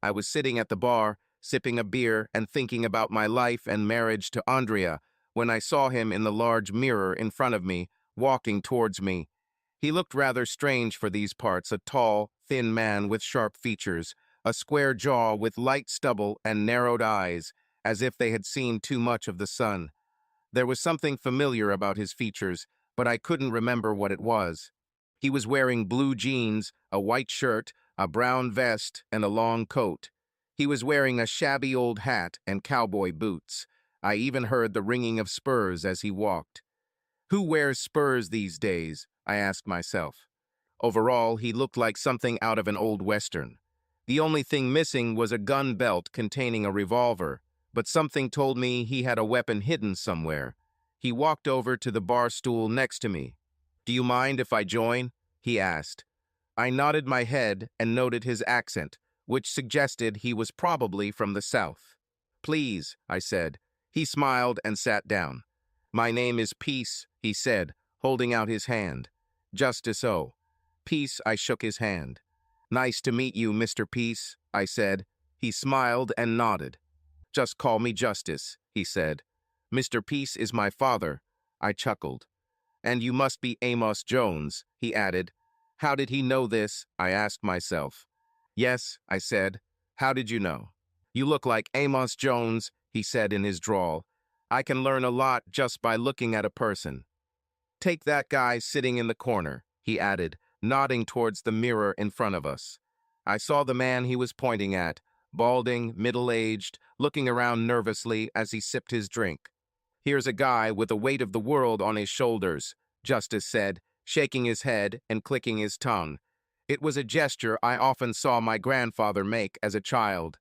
I was sitting at the bar, sipping a beer and thinking about my life and marriage to Andrea, when I saw him in the large mirror in front of me, walking towards me. He looked rather strange for these parts, a tall, thin man with sharp features, a square jaw with light stubble and narrowed eyes, as if they had seen too much of the sun. There was something familiar about his features, but I couldn't remember what it was. He was wearing blue jeans, a white shirt, a brown vest, and a long coat. He was wearing a shabby old hat and cowboy boots. I even heard the ringing of spurs as he walked. Who wears spurs these days? I asked myself. Overall, he looked like something out of an old western. The only thing missing was a gun belt containing a revolver, but something told me he had a weapon hidden somewhere. He walked over to the bar stool next to me. "Do you mind if I join?" he asked. I nodded my head and noted his accent, which suggested he was probably from the South. "Please," I said. He smiled and sat down. "My name is Peace," he said, holding out his hand. "Justice O." Peace, I shook his hand. "Nice to meet you, Mr. Peace," I said. He smiled and nodded. "Just call me Justice," he said. "Mr. Peace is my father," I chuckled. "And you must be Amos Jones," he added. How did he know this? I asked myself. "Yes," I said. "How did you know?" "You look like Amos Jones," he said in his drawl. "I can learn a lot just by looking at a person." "Take that guy sitting in the corner," he added, nodding towards the mirror in front of us. I saw the man he was pointing at, balding, middle-aged, looking around nervously as he sipped his drink. "Here's a guy with the weight of the world on his shoulders," Justice said, shaking his head and clicking his tongue. It was a gesture I often saw my grandfather make as a child.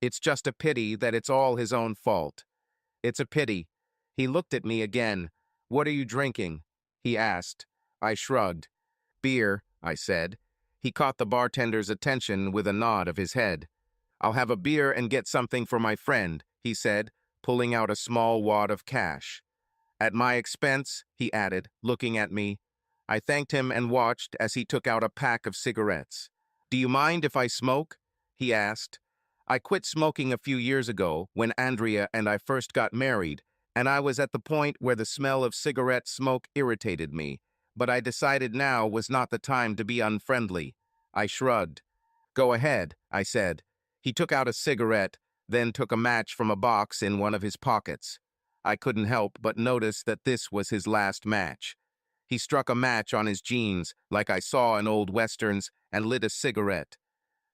"It's just a pity that it's all his own fault." "It's a pity." He looked at me again. "What are you drinking?" he asked. I shrugged. "Beer," I said. He caught the bartender's attention with a nod of his head. "I'll have a beer and get something for my friend," he said, pulling out a small wad of cash. "At my expense," he added, looking at me. I thanked him and watched as he took out a pack of cigarettes. "Do you mind if I smoke?" he asked. I quit smoking a few years ago when Andrea and I first got married, and I was at the point where the smell of cigarette smoke irritated me, but I decided now was not the time to be unfriendly. I shrugged. "Go ahead," I said. He took out a cigarette, then took a match from a box in one of his pockets. I couldn't help but notice that this was his last match. He struck a match on his jeans, like I saw in old westerns, and lit a cigarette.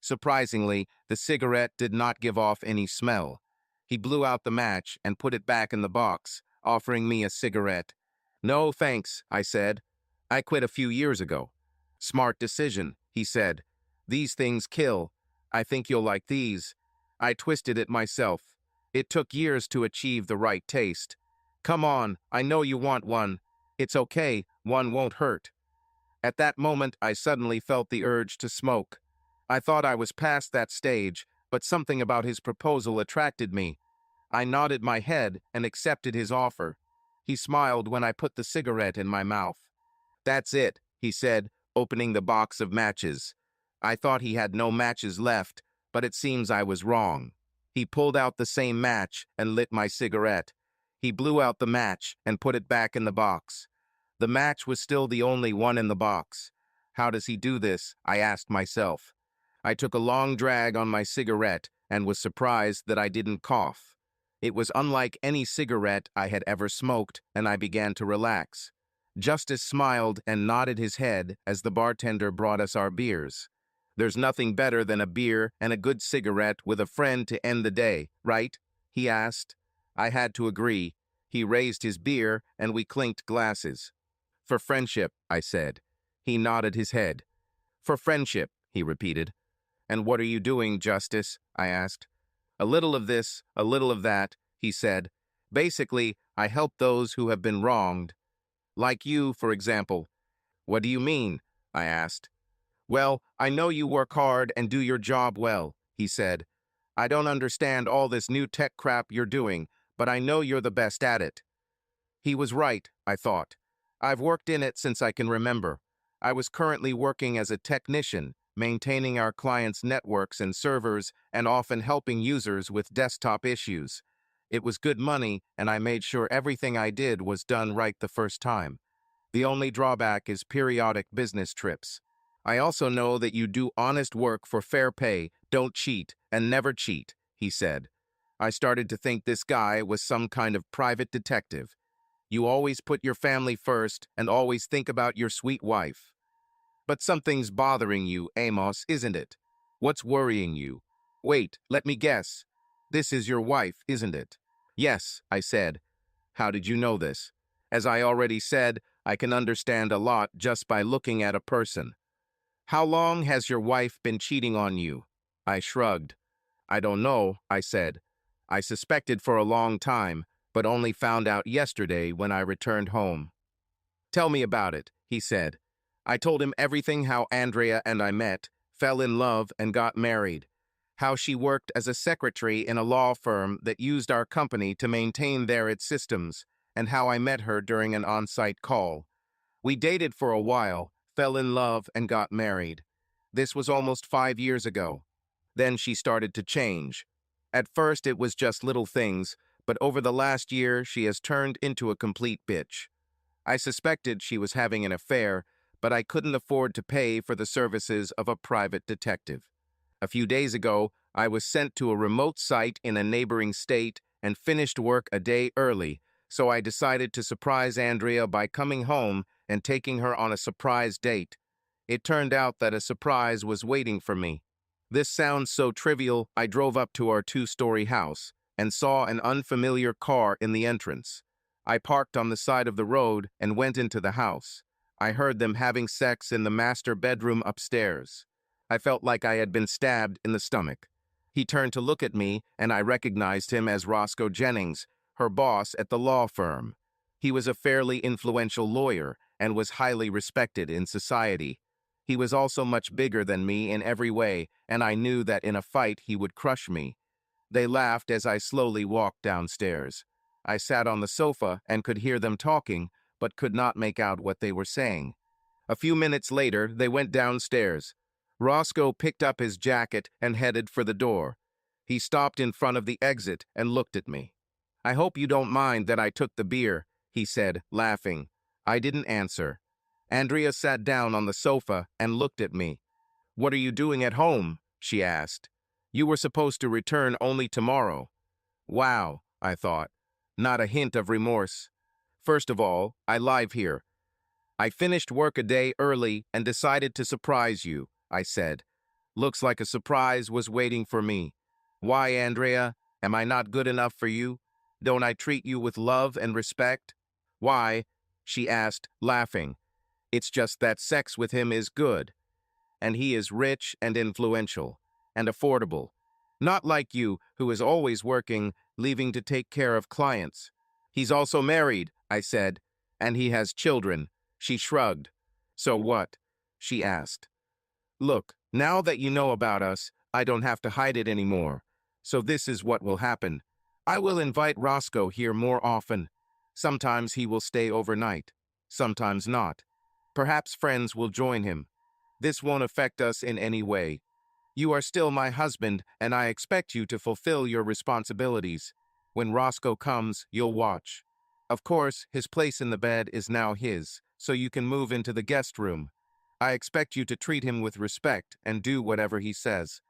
Surprisingly, the cigarette did not give off any smell. He blew out the match and put it back in the box, offering me a cigarette. "No, thanks," I said. "I quit a few years ago." "Smart decision," he said. "These things kill. I think you'll like these." I twisted it myself. It took years to achieve the right taste. "Come on, I know you want one. It's okay, one won't hurt." At that moment, I suddenly felt the urge to smoke. I thought I was past that stage, but something about his proposal attracted me. I nodded my head and accepted his offer. He smiled when I put the cigarette in my mouth. "That's it," he said, opening the box of matches. I thought he had no matches left, but it seems I was wrong. He pulled out the same match and lit my cigarette. He blew out the match and put it back in the box. The match was still the only one in the box. How does he do this? I asked myself. I took a long drag on my cigarette and was surprised that I didn't cough. It was unlike any cigarette I had ever smoked, and I began to relax. Justice smiled and nodded his head as the bartender brought us our beers. "There's nothing better than a beer and a good cigarette with a friend to end the day, right?" he asked. I had to agree. He raised his beer and we clinked glasses. "For friendship," I said. He nodded his head. "For friendship," he repeated. "And what are you doing, Justice?" I asked. "A little of this, a little of that," he said. "Basically, I help those who have been wronged. Like you, for example." "What do you mean?" I asked. "Well, I know you work hard and do your job well," he said. "I don't understand all this new tech crap you're doing, but I know you're the best at it." He was right, I thought. I've worked in it since I can remember. I was currently working as a technician, maintaining our clients' networks and servers, and often helping users with desktop issues. It was good money, and I made sure everything I did was done right the first time. The only drawback is periodic business trips. I also know that you do honest work for fair pay, don't cheat, and never cheat, he said. I started to think this guy was some kind of private detective. You always put your family first and always think about your sweet wife. But something's bothering you, Amos, isn't it? What's worrying you? Wait, let me guess. This is your wife, isn't it? Yes, I said. How did you know this? As I already said, I can understand a lot just by looking at a person. How long has your wife been cheating on you? I shrugged. I don't know, I said. I suspected for a long time, but only found out yesterday when I returned home. Tell me about it, he said. I told him everything: how Andrea and I met, fell in love, and got married. How she worked as a secretary in a law firm that used our company to maintain its systems, and how I met her during an on-site call. We dated for a while, fell in love, and got married. This was almost 5 years ago. Then she started to change. At first it was just little things, but over the last year she has turned into a complete bitch. I suspected she was having an affair, but I couldn't afford to pay for the services of a private detective. A few days ago, I was sent to a remote site in a neighboring state and finished work a day early, so I decided to surprise Andrea by coming home and taking her on a surprise date. It turned out that a surprise was waiting for me. This sounds so trivial. I drove up to our 2-story house and saw an unfamiliar car in the entrance. I parked on the side of the road and went into the house. I heard them having sex in the master bedroom upstairs. I felt like I had been stabbed in the stomach. He turned to look at me, and I recognized him as Roscoe Jennings, her boss at the law firm. He was a fairly influential lawyer and was highly respected in society. He was also much bigger than me in every way, and I knew that in a fight he would crush me. They laughed as I slowly walked downstairs. I sat on the sofa and could hear them talking, but could not make out what they were saying. A few minutes later, they went downstairs. Roscoe picked up his jacket and headed for the door. He stopped in front of the exit and looked at me. I hope you don't mind that I took the beer, he said, laughing. I didn't answer. Andrea sat down on the sofa and looked at me. What are you doing at home? She asked. You were supposed to return only tomorrow. Wow, I thought. Not a hint of remorse. First of all, I live here. I finished work a day early and decided to surprise you, I said. Looks like a surprise was waiting for me. Why, Andrea? Am I not good enough for you? Don't I treat you with love and respect? Why? She asked, laughing. It's just that sex with him is good. And he is rich and influential and affordable. Not like you, who is always working, leaving to take care of clients. He's also married, I said, and he has children. She shrugged. So what? She asked. Look, now that you know about us, I don't have to hide it anymore. So this is what will happen. I will invite Roscoe here more often. Sometimes he will stay overnight. Sometimes not. Perhaps friends will join him. This won't affect us in any way. You are still my husband, and I expect you to fulfill your responsibilities. When Roscoe comes, you'll watch. Of course, his place in the bed is now his, so you can move into the guest room. I expect you to treat him with respect and do whatever he says.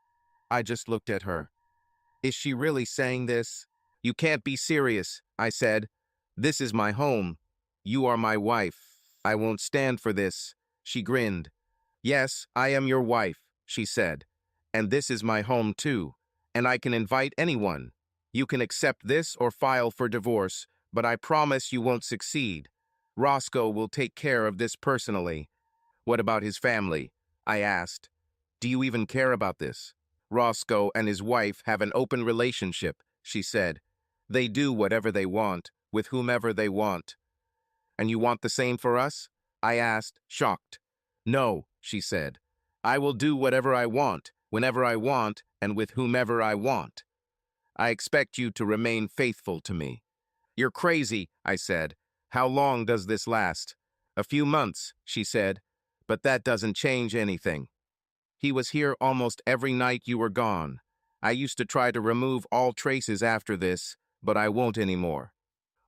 I just looked at her. Is she really saying this? You can't be serious, I said. This is my home. You are my wife. I won't stand for this. She grinned. Yes, I am your wife, she said. And this is my home too, and I can invite anyone. You can accept this or file for divorce, but I promise you won't succeed. Roscoe will take care of this personally. What about his family? I asked. Do you even care about this? Roscoe and his wife have an open relationship, she said. They do whatever they want, with whomever they want. And you want the same for us? I asked, shocked. No, she said. I will do whatever I want, whenever I want, and with whomever I want. I expect you to remain faithful to me. You're crazy, I said. How long does this last? A few months, she said. But that doesn't change anything. He was here almost every night you were gone. I used to try to remove all traces after this, but I won't anymore.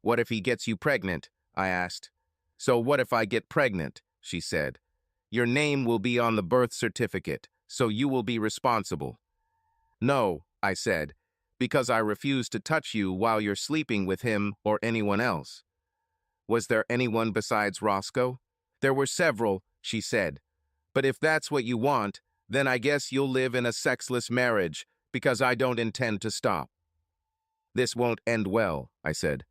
What if he gets you pregnant? I asked. So what if I get pregnant? She said. Your name will be on the birth certificate, so you will be responsible. No, I said, because I refuse to touch you while you're sleeping with him or anyone else. Was there anyone besides Roscoe? There were several, she said. But if that's what you want, then I guess you'll live in a sexless marriage, because I don't intend to stop. This won't end well, I said.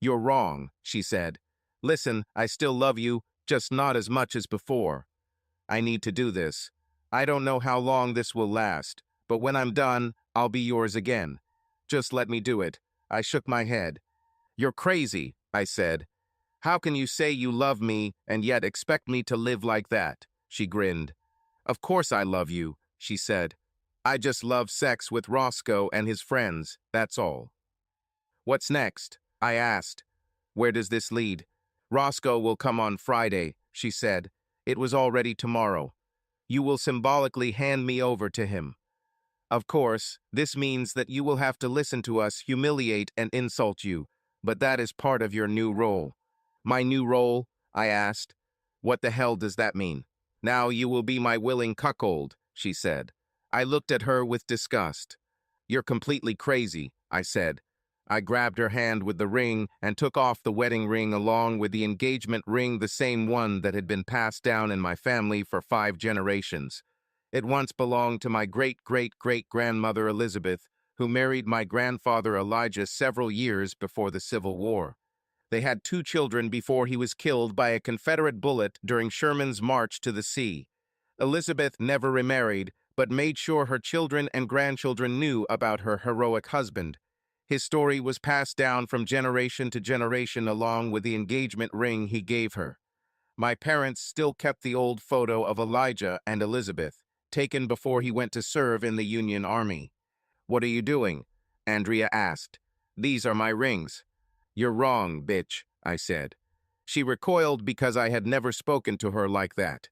You're wrong, she said. Listen, I still love you, just not as much as before. I need to do this. I don't know how long this will last, but when I'm done, I'll be yours again. Just let me do it. I shook my head. You're crazy, I said. How can you say you love me and yet expect me to live like that? She grinned. Of course I love you, she said. I just love sex with Roscoe and his friends, that's all. What's next? I asked. Where does this lead? Roscoe will come on Friday, she said. It was already tomorrow. You will symbolically hand me over to him. Of course, this means that you will have to listen to us humiliate and insult you, but that is part of your new role. My new role? I asked. What the hell does that mean? Now you will be my willing cuckold, she said. I looked at her with disgust. You're completely crazy, I said. I grabbed her hand with the ring and took off the wedding ring along with the engagement ring, the same one that had been passed down in my family for 5 generations. It once belonged to my great-great-great-grandmother Elizabeth, who married my grandfather Elijah several years before the Civil War. They had 2 children before he was killed by a Confederate bullet during Sherman's march to the sea. Elizabeth never remarried, but made sure her children and grandchildren knew about her heroic husband. His story was passed down from generation to generation along with the engagement ring he gave her. My parents still kept the old photo of Elijah and Elizabeth, taken before he went to serve in the Union Army. What are you doing? Andrea asked. These are my rings. You're wrong, bitch, I said. She recoiled because I had never spoken to her like that.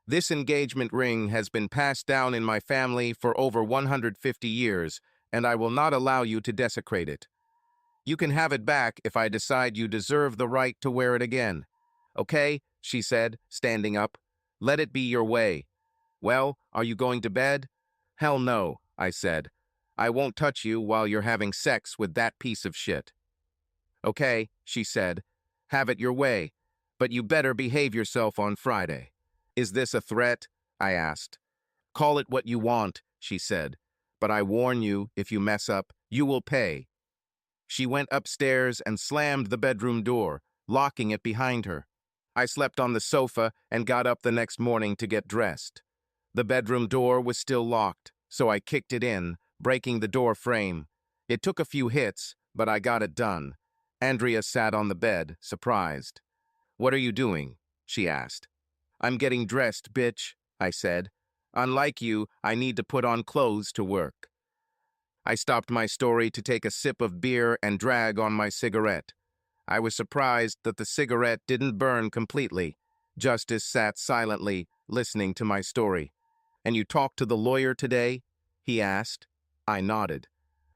This engagement ring has been passed down in my family for over 150 years, and I will not allow you to desecrate it. You can have it back if I decide you deserve the right to wear it again. Okay, she said, standing up. Let it be your way. Well, are you going to bed? Hell no, I said. I won't touch you while you're having sex with that piece of shit. Okay, she said. Have it your way, but you better behave yourself on Friday. Is this a threat? I asked. Call it what you want, she said. But I warn you, if you mess up, you will pay. She went upstairs and slammed the bedroom door, locking it behind her. I slept on the sofa and got up the next morning to get dressed. The bedroom door was still locked, so I kicked it in, breaking the door frame. It took a few hits, but I got it done. Andrea sat on the bed, surprised. What are you doing? She asked. I'm getting dressed, bitch, I said. Unlike you, I need to put on clothes to work. I stopped my story to take a sip of beer and drag on my cigarette. I was surprised that the cigarette didn't burn completely. Justice sat silently, listening to my story. And you talked to the lawyer today? He asked. I nodded.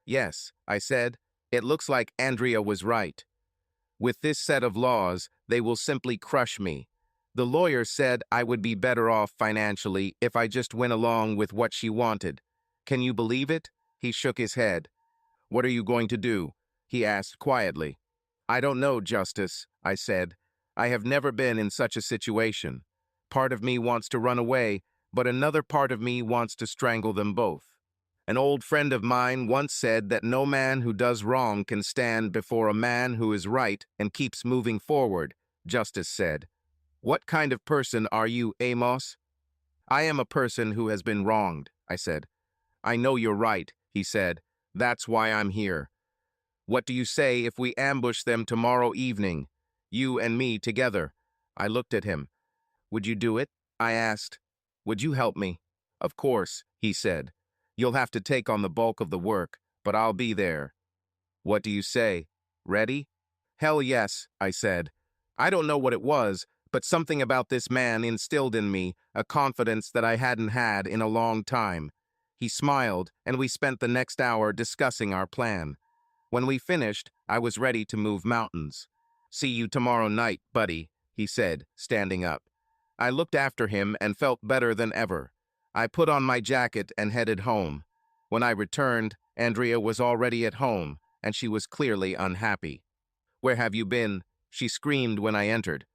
Yes, I said. It looks like Andrea was right. With this set of laws, they will simply crush me. The lawyer said I would be better off financially if I just went along with what she wanted. Can you believe it? He shook his head. What are you going to do? He asked quietly. I don't know, Justice, I said. I have never been in such a situation. Part of me wants to run away, but another part of me wants to strangle them both. An old friend of mine once said that no man who does wrong can stand before a man who is right and keeps moving forward, Justice said. What kind of person are you, Amos? I am a person who has been wronged, I said. I know you're right, he said. That's why I'm here. What do you say if we ambush them tomorrow evening? You and me together. I looked at him. Would you do it? I asked. Would you help me? Of course, he said. You'll have to take on the bulk of the work, but I'll be there. What do you say? Ready? Hell yes, I said. I don't know what it was, But something about this man instilled in me a confidence that I hadn't had in a long time. He smiled, and we spent the next hour discussing our plan. When we finished, I was ready to move mountains. "See you tomorrow night, buddy," he said, standing up. I looked after him and felt better than ever. I put on my jacket and headed home. When I returned, Andrea was already at home, and she was clearly unhappy. "Where have you been?" she screamed when I entered.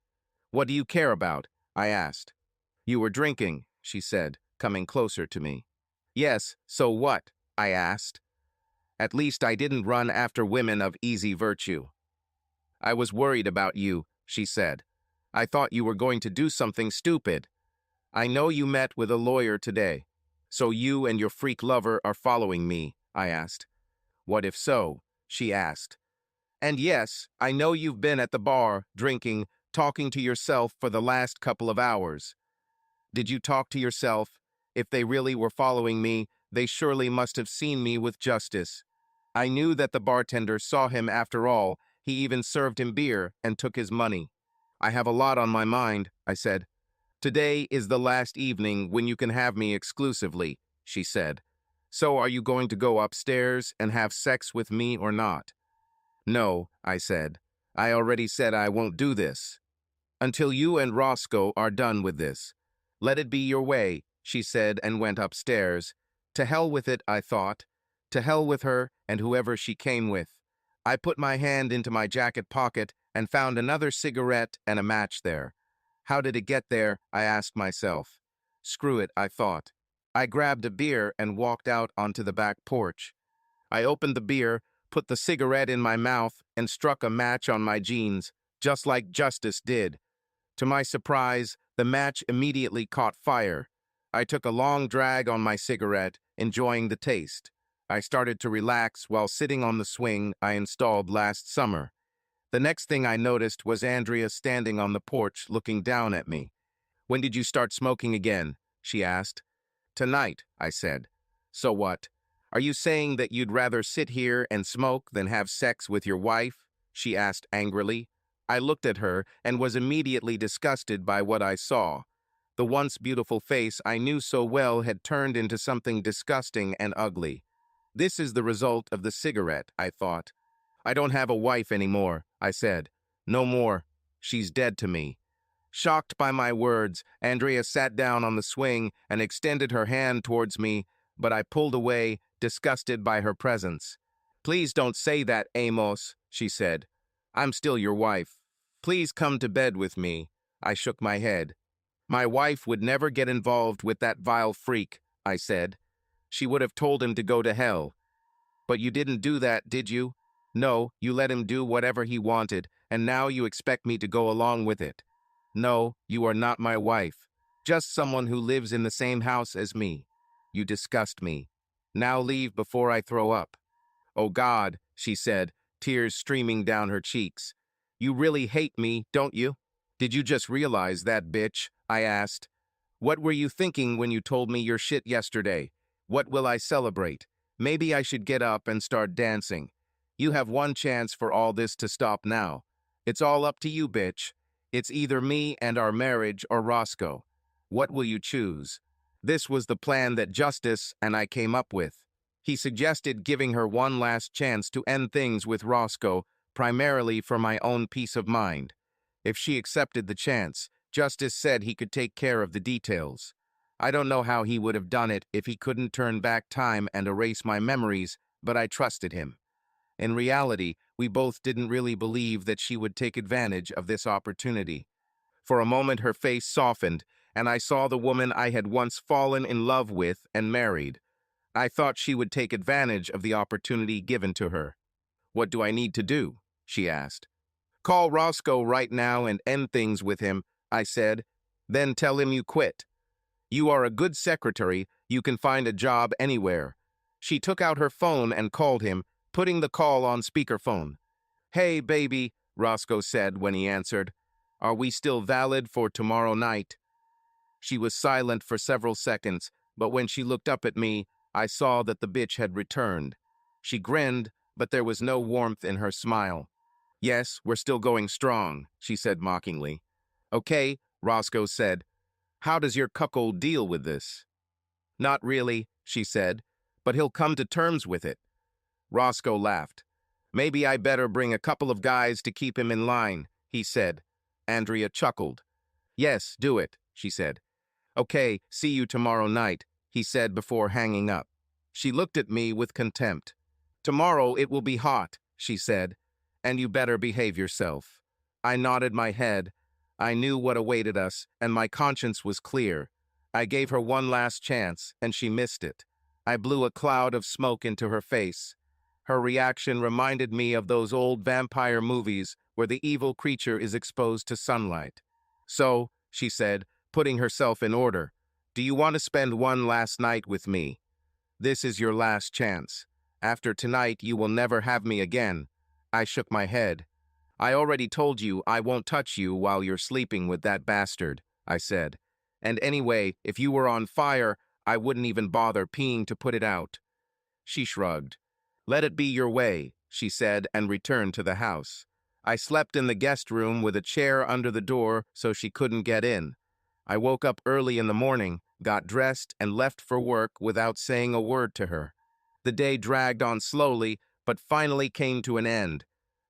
"What do you care about?" I asked. "You were drinking," she said, coming closer to me. "Yes, so what?" I asked. "At least I didn't run after women of easy virtue." "I was worried about you," she said. "I thought you were going to do something stupid. I know you met with a lawyer today. So you and your freak lover are following me," I asked. "What if so?" she asked. "And yes, I know you've been at the bar, drinking, talking to yourself for the last couple of hours." "Did you talk to yourself? If they really were following me, they surely must have seen me with Justice. I knew that the bartender saw him after all. He even served him beer and took his money." "I have a lot on my mind," I said. "Today is the last evening when you can have me exclusively," she said. "So are you going to go upstairs and have sex with me or not?" "No," I said. "I already said I won't do this. Until you and Roscoe are done with this. Let it be your way," she said and went upstairs. To hell with it, I thought. To hell with her and whoever she came with. I put my hand into my jacket pocket and found another cigarette and a match there. How did it get there, I asked myself. Screw it, I thought. I grabbed a beer and walked out onto the back porch. I opened the beer, put the cigarette in my mouth, and struck a match on my jeans, just like Justice did. To my surprise, the match immediately caught fire. I took a long drag on my cigarette, enjoying the taste. I started to relax while sitting on the swing I installed last summer. The next thing I noticed was Andrea standing on the porch looking down at me. "When did you start smoking again?" she asked. "Tonight," I said. "So what? Are you saying that you'd rather sit here and smoke than have sex with your wife?" she asked angrily. I looked at her and was immediately disgusted by what I saw. The once beautiful face I knew so well had turned into something disgusting and ugly. This is the result of the cigarette, I thought. "I don't have a wife anymore," I said. "No more. She's dead to me." Shocked by my words, Andrea sat down on the swing and extended her hand towards me, but I pulled away, disgusted by her presence. "Please don't say that, Amos," she said. "I'm still your wife. Please come to bed with me." I shook my head. "My wife would never get involved with that vile freak," I said. "She would have told him to go to hell." "But you didn't do that, did you?" "No, you let him do whatever he wanted, and now you expect me to go along with it." "No, you are not my wife. Just someone who lives in the same house as me. You disgust me. Now leave before I throw up." "Oh God," she said, tears streaming down her cheeks. "You really hate me, don't you?" "Did you just realize that, bitch?" I asked. "What were you thinking when you told me your shit yesterday? What will I celebrate? Maybe I should get up and start dancing. You have one chance for all this to stop now. It's all up to you, bitch. It's either me and our marriage or Roscoe. What will you choose?" This was the plan that Justice and I came up with. He suggested giving her one last chance to end things with Roscoe, primarily for my own peace of mind. If she accepted the chance, Justice said he could take care of the details. I don't know how he would have done it if he couldn't turn back time and erase my memories, but I trusted him. In reality, we both didn't really believe that she would take advantage of this opportunity. For a moment her face softened, and I saw the woman I had once fallen in love with and married. I thought she would take advantage of the opportunity given to her. "What do I need to do?" she asked. "Call Roscoe right now and end things with him," I said. "Then tell him you quit. You are a good secretary. You can find a job anywhere." She took out her phone and called him, putting the call on speakerphone. "Hey, baby," Roscoe said when he answered. "Are we still valid for tomorrow night?" She was silent for several seconds, but when she looked up at me, I saw that the bitch had returned. She grinned, but there was no warmth in her smile. "Yes, we're still going strong," she said mockingly. Okay, Roscoe said. How does your cuckold deal with this? Not really, she said, but he'll come to terms with it. Roscoe laughed. Maybe I better bring a couple of guys to keep him in line, he said. Andrea chuckled. Yes, do it, she said. Okay, see you tomorrow night, he said before hanging up. She looked at me with contempt. Tomorrow it will be hot, she said, and you better behave yourself. I nodded my head. I knew what awaited us, and my conscience was clear. I gave her one last chance, and she missed it. I blew a cloud of smoke into her face. Her reaction reminded me of those old vampire movies where the evil creature is exposed to sunlight. So, she said, putting herself in order, do you want to spend one last night with me? This is your last chance. After tonight, you will never have me again. I shook my head. I already told you I won't touch you while you're sleeping with that bastard, I said. And anyway, if you were on fire, I wouldn't even bother peeing to put it out. She shrugged. Let it be your way, she said, and returned to the house. I slept in the guest room with a chair under the door so she couldn't get in. I woke up early in the morning, got dressed, and left for work without saying a word to her. The day dragged on slowly, but finally came to an end.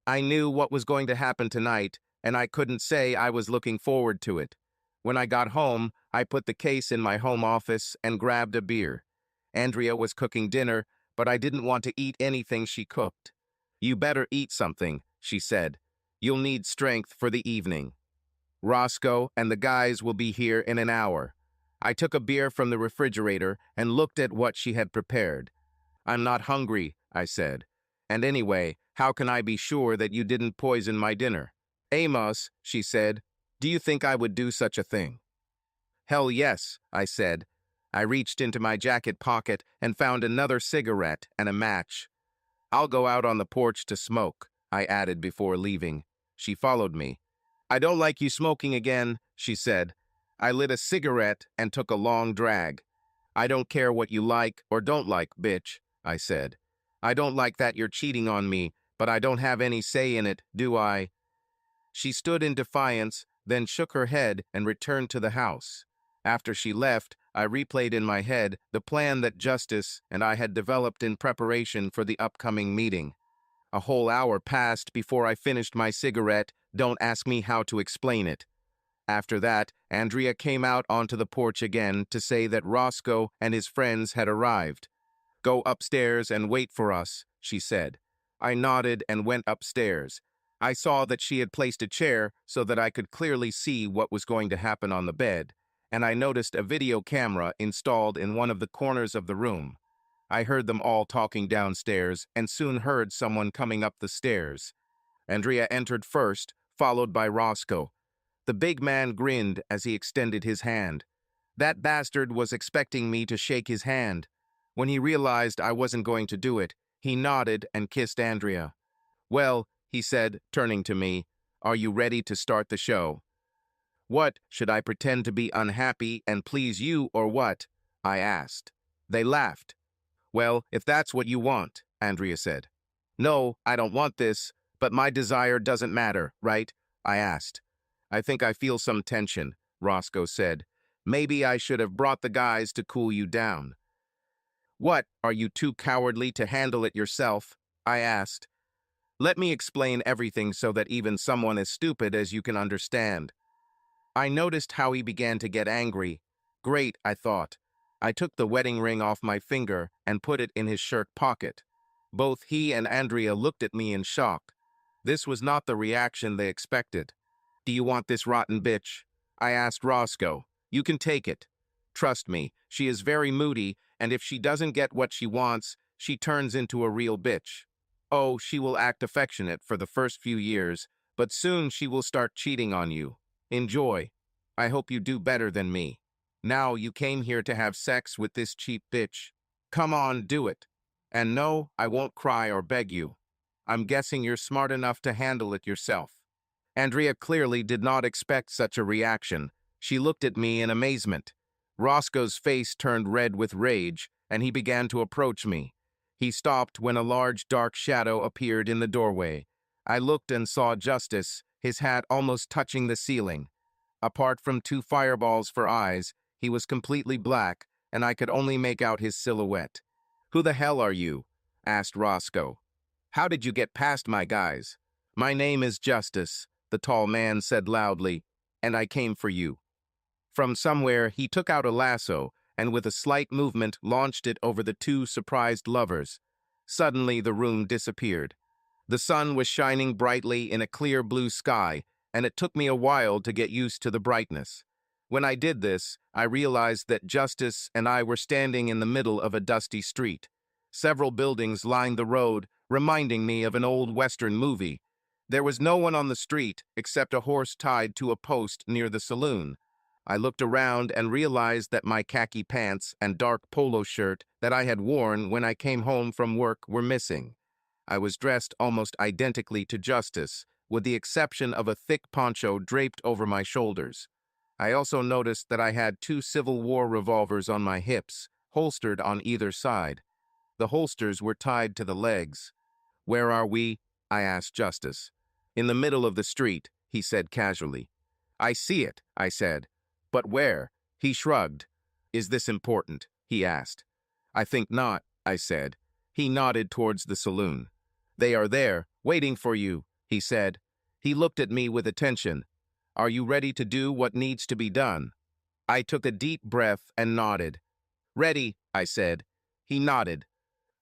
I knew what was going to happen tonight, and I couldn't say I was looking forward to it. When I got home, I put the case in my home office and grabbed a beer. Andrea was cooking dinner, but I didn't want to eat anything she cooked. You better eat something, she said. You'll need strength for the evening. Roscoe and the guys will be here in an hour. I took a beer from the refrigerator and looked at what she had prepared. I'm not hungry, I said. And anyway, how can I be sure that you didn't poison my dinner? Amos, she said, do you think I would do such a thing? Hell yes, I said. I reached into my jacket pocket and found another cigarette and a match. I'll go out on the porch to smoke, I added before leaving. She followed me. I don't like you smoking again, she said. I lit a cigarette and took a long drag. I don't care what you like or don't like, bitch, I said. I don't like that you're cheating on me, but I don't have any say in it, do I? She stood in defiance, then shook her head and returned to the house. After she left, I replayed in my head the plan that Justice and I had developed in preparation for the upcoming meeting. A whole hour passed before I finished my cigarette. Don't ask me how to explain it. After that, Andrea came out onto the porch again to say that Roscoe and his friends had arrived. Go upstairs and wait for us, she said. I nodded and went upstairs. I saw that she had placed a chair so that I could clearly see what was going to happen on the bed, and I noticed a video camera installed in one of the corners of the room. I heard them all talking downstairs and soon heard someone coming up the stairs. Andrea entered first, followed by Roscoe. The big man grinned as he extended his hand. That bastard was expecting me to shake his hand. When he realized I wasn't going to do it, he nodded and kissed Andrea. Well, he said, turning to me, are you ready to start the show? What, should I pretend to be unhappy and please you or what? I asked. They laughed. Well, if that's what you want, Andrea said. No, I don't want this, but my desire doesn't matter, right? I asked. I think I feel some tension, Roscoe said. Maybe I should have brought the guys to cool you down. What, are you too cowardly to handle it yourself? I asked. Let me explain everything so that even someone as stupid as you can understand. I noticed how he began to get angry. Great, I thought. I took the wedding ring off my finger and put it in his shirt pocket. Both he and Andrea looked at me in shock. This was not the reaction they expected. Do you want this rotten bitch? I asked Roscoe. You can take it. Trust me, she is very moody, and if she doesn't get what she wants, she turns into a real bitch. Oh, she will act affectionate for the first few years, but soon she will start cheating on you. Enjoy. I hope you do better than me. Now you came here to have sex with this cheap bitch. Come on, do it. And no, I won't cry or beg you. I'm guessing you're smart enough to handle it yourself. Andrea clearly did not expect such a reaction. She looked at me in amazement. Roscoe's face turned red with rage, and he began to approach me. He stopped when a large dark shadow appeared in the doorway. I looked and saw Justice, his hat almost touching the ceiling. Apart from two fireballs for eyes, he was completely black, and I could only make out his silhouette. "Who the hell are you?" asked Roscoe. "How did you get past my guys?" "My name is Justice," the tall man said loudly, "and I came for you." From somewhere, he took out a lasso and with a slight movement launched it over the two surprised lovers. Suddenly, the room disappeared. The sun was shining brightly in a clear blue sky, and it took me a while to get used to the brightness. When I did this, I realized that Justice and I were standing in the middle of a dusty street. Several buildings lined the road, reminding me of an old Western movie. There was no one on the street except a horse tied to a post near the saloon. I looked around and realized that my khaki pants and dark polo shirt that I had worn when I came home from work were missing. I was dressed almost identically to Justice, with the exception of a thick poncho draped over my shoulders. I also noticed that I had two Civil War revolvers on my hips, holstered on either side. The holsters were tied to the legs. "Where are we?" I asked Justice. "In the middle of the street," he said casually. "I see it," I said. "But where?" He shrugged. "Is this important?" he asked. "I think not," I said. He nodded towards the saloon. "They are there, waiting for you," he said. He looked at me with attention. "Are you ready to do what needs to be done?" I took a deep breath and nodded. "Ready," I said. He nodded.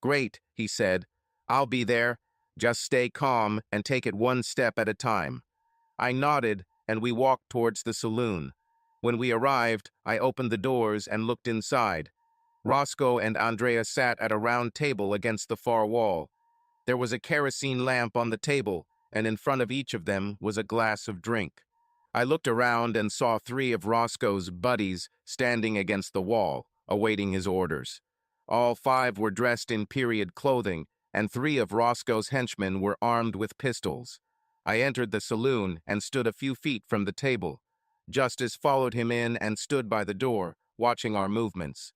"Great," he said. "I'll be there. Just stay calm and take it one step at a time." I nodded, and we walked towards the saloon. When we arrived, I opened the doors and looked inside. Roscoe and Andrea sat at a round table against the far wall. There was a kerosene lamp on the table, and in front of each of them was a glass of drink. I looked around and saw three of Roscoe's buddies standing against the wall, awaiting his orders. All five were dressed in period clothing, and three of Roscoe's henchmen were armed with pistols. I entered the saloon and stood a few feet from the table. Justice followed him in and stood by the door, watching our movements.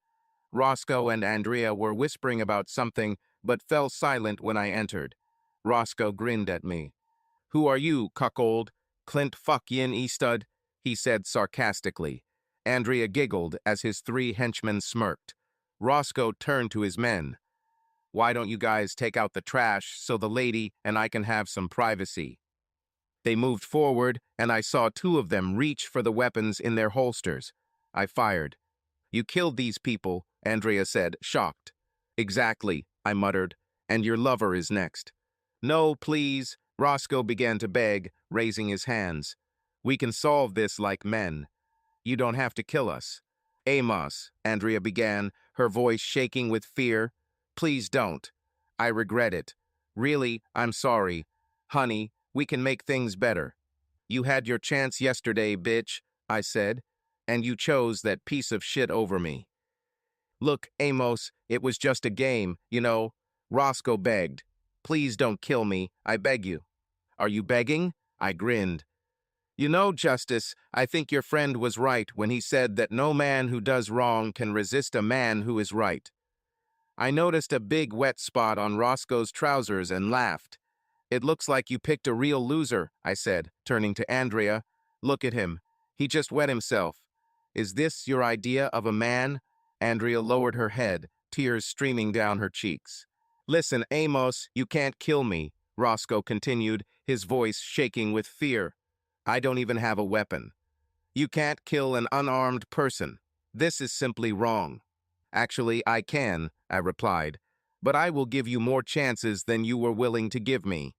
Roscoe and Andrea were whispering about something, but fell silent when I entered. Roscoe grinned at me. "Who are you, cuckold? Clint fuck yin Eastud?" he said sarcastically. Andrea giggled as his three henchmen smirked. Roscoe turned to his men. "Why don't you guys take out the trash so the lady and I can have some privacy?" They moved forward, and I saw two of them reach for the weapons in their holsters. I fired. "You killed these people," Andrea said, shocked. "Exactly," I muttered, "and your lover is next." "No, please," Roscoe began to beg, raising his hands. "We can solve this like men. You don't have to kill us." "Amos," Andrea began, her voice shaking with fear. "Please don't. I regret it. Really, I'm sorry. Honey, we can make things better." "You had your chance yesterday, bitch," I said, "and you chose that piece of shit over me." "Look, Amos, it was just a game, you know." Roscoe begged. "Please don't kill me, I beg you." "Are you begging?" I grinned. "You know, Justice, I think your friend was right when he said that no man who does wrong can resist a man who is right." I noticed a big wet spot on Roscoe's trousers and laughed. "It looks like you picked a real loser," I said, turning to Andrea. "Look at him. He just wet himself. Is this your idea of a man?" Andrea lowered her head, tears streaming down her cheeks. "Listen, Amos, you can't kill me," Roscoe continued, his voice shaking with fear. "I don't even have a weapon. You can't kill an unarmed person. This is simply wrong." "Actually, I can," I replied, "but I will give you more chances than you were willing to give me."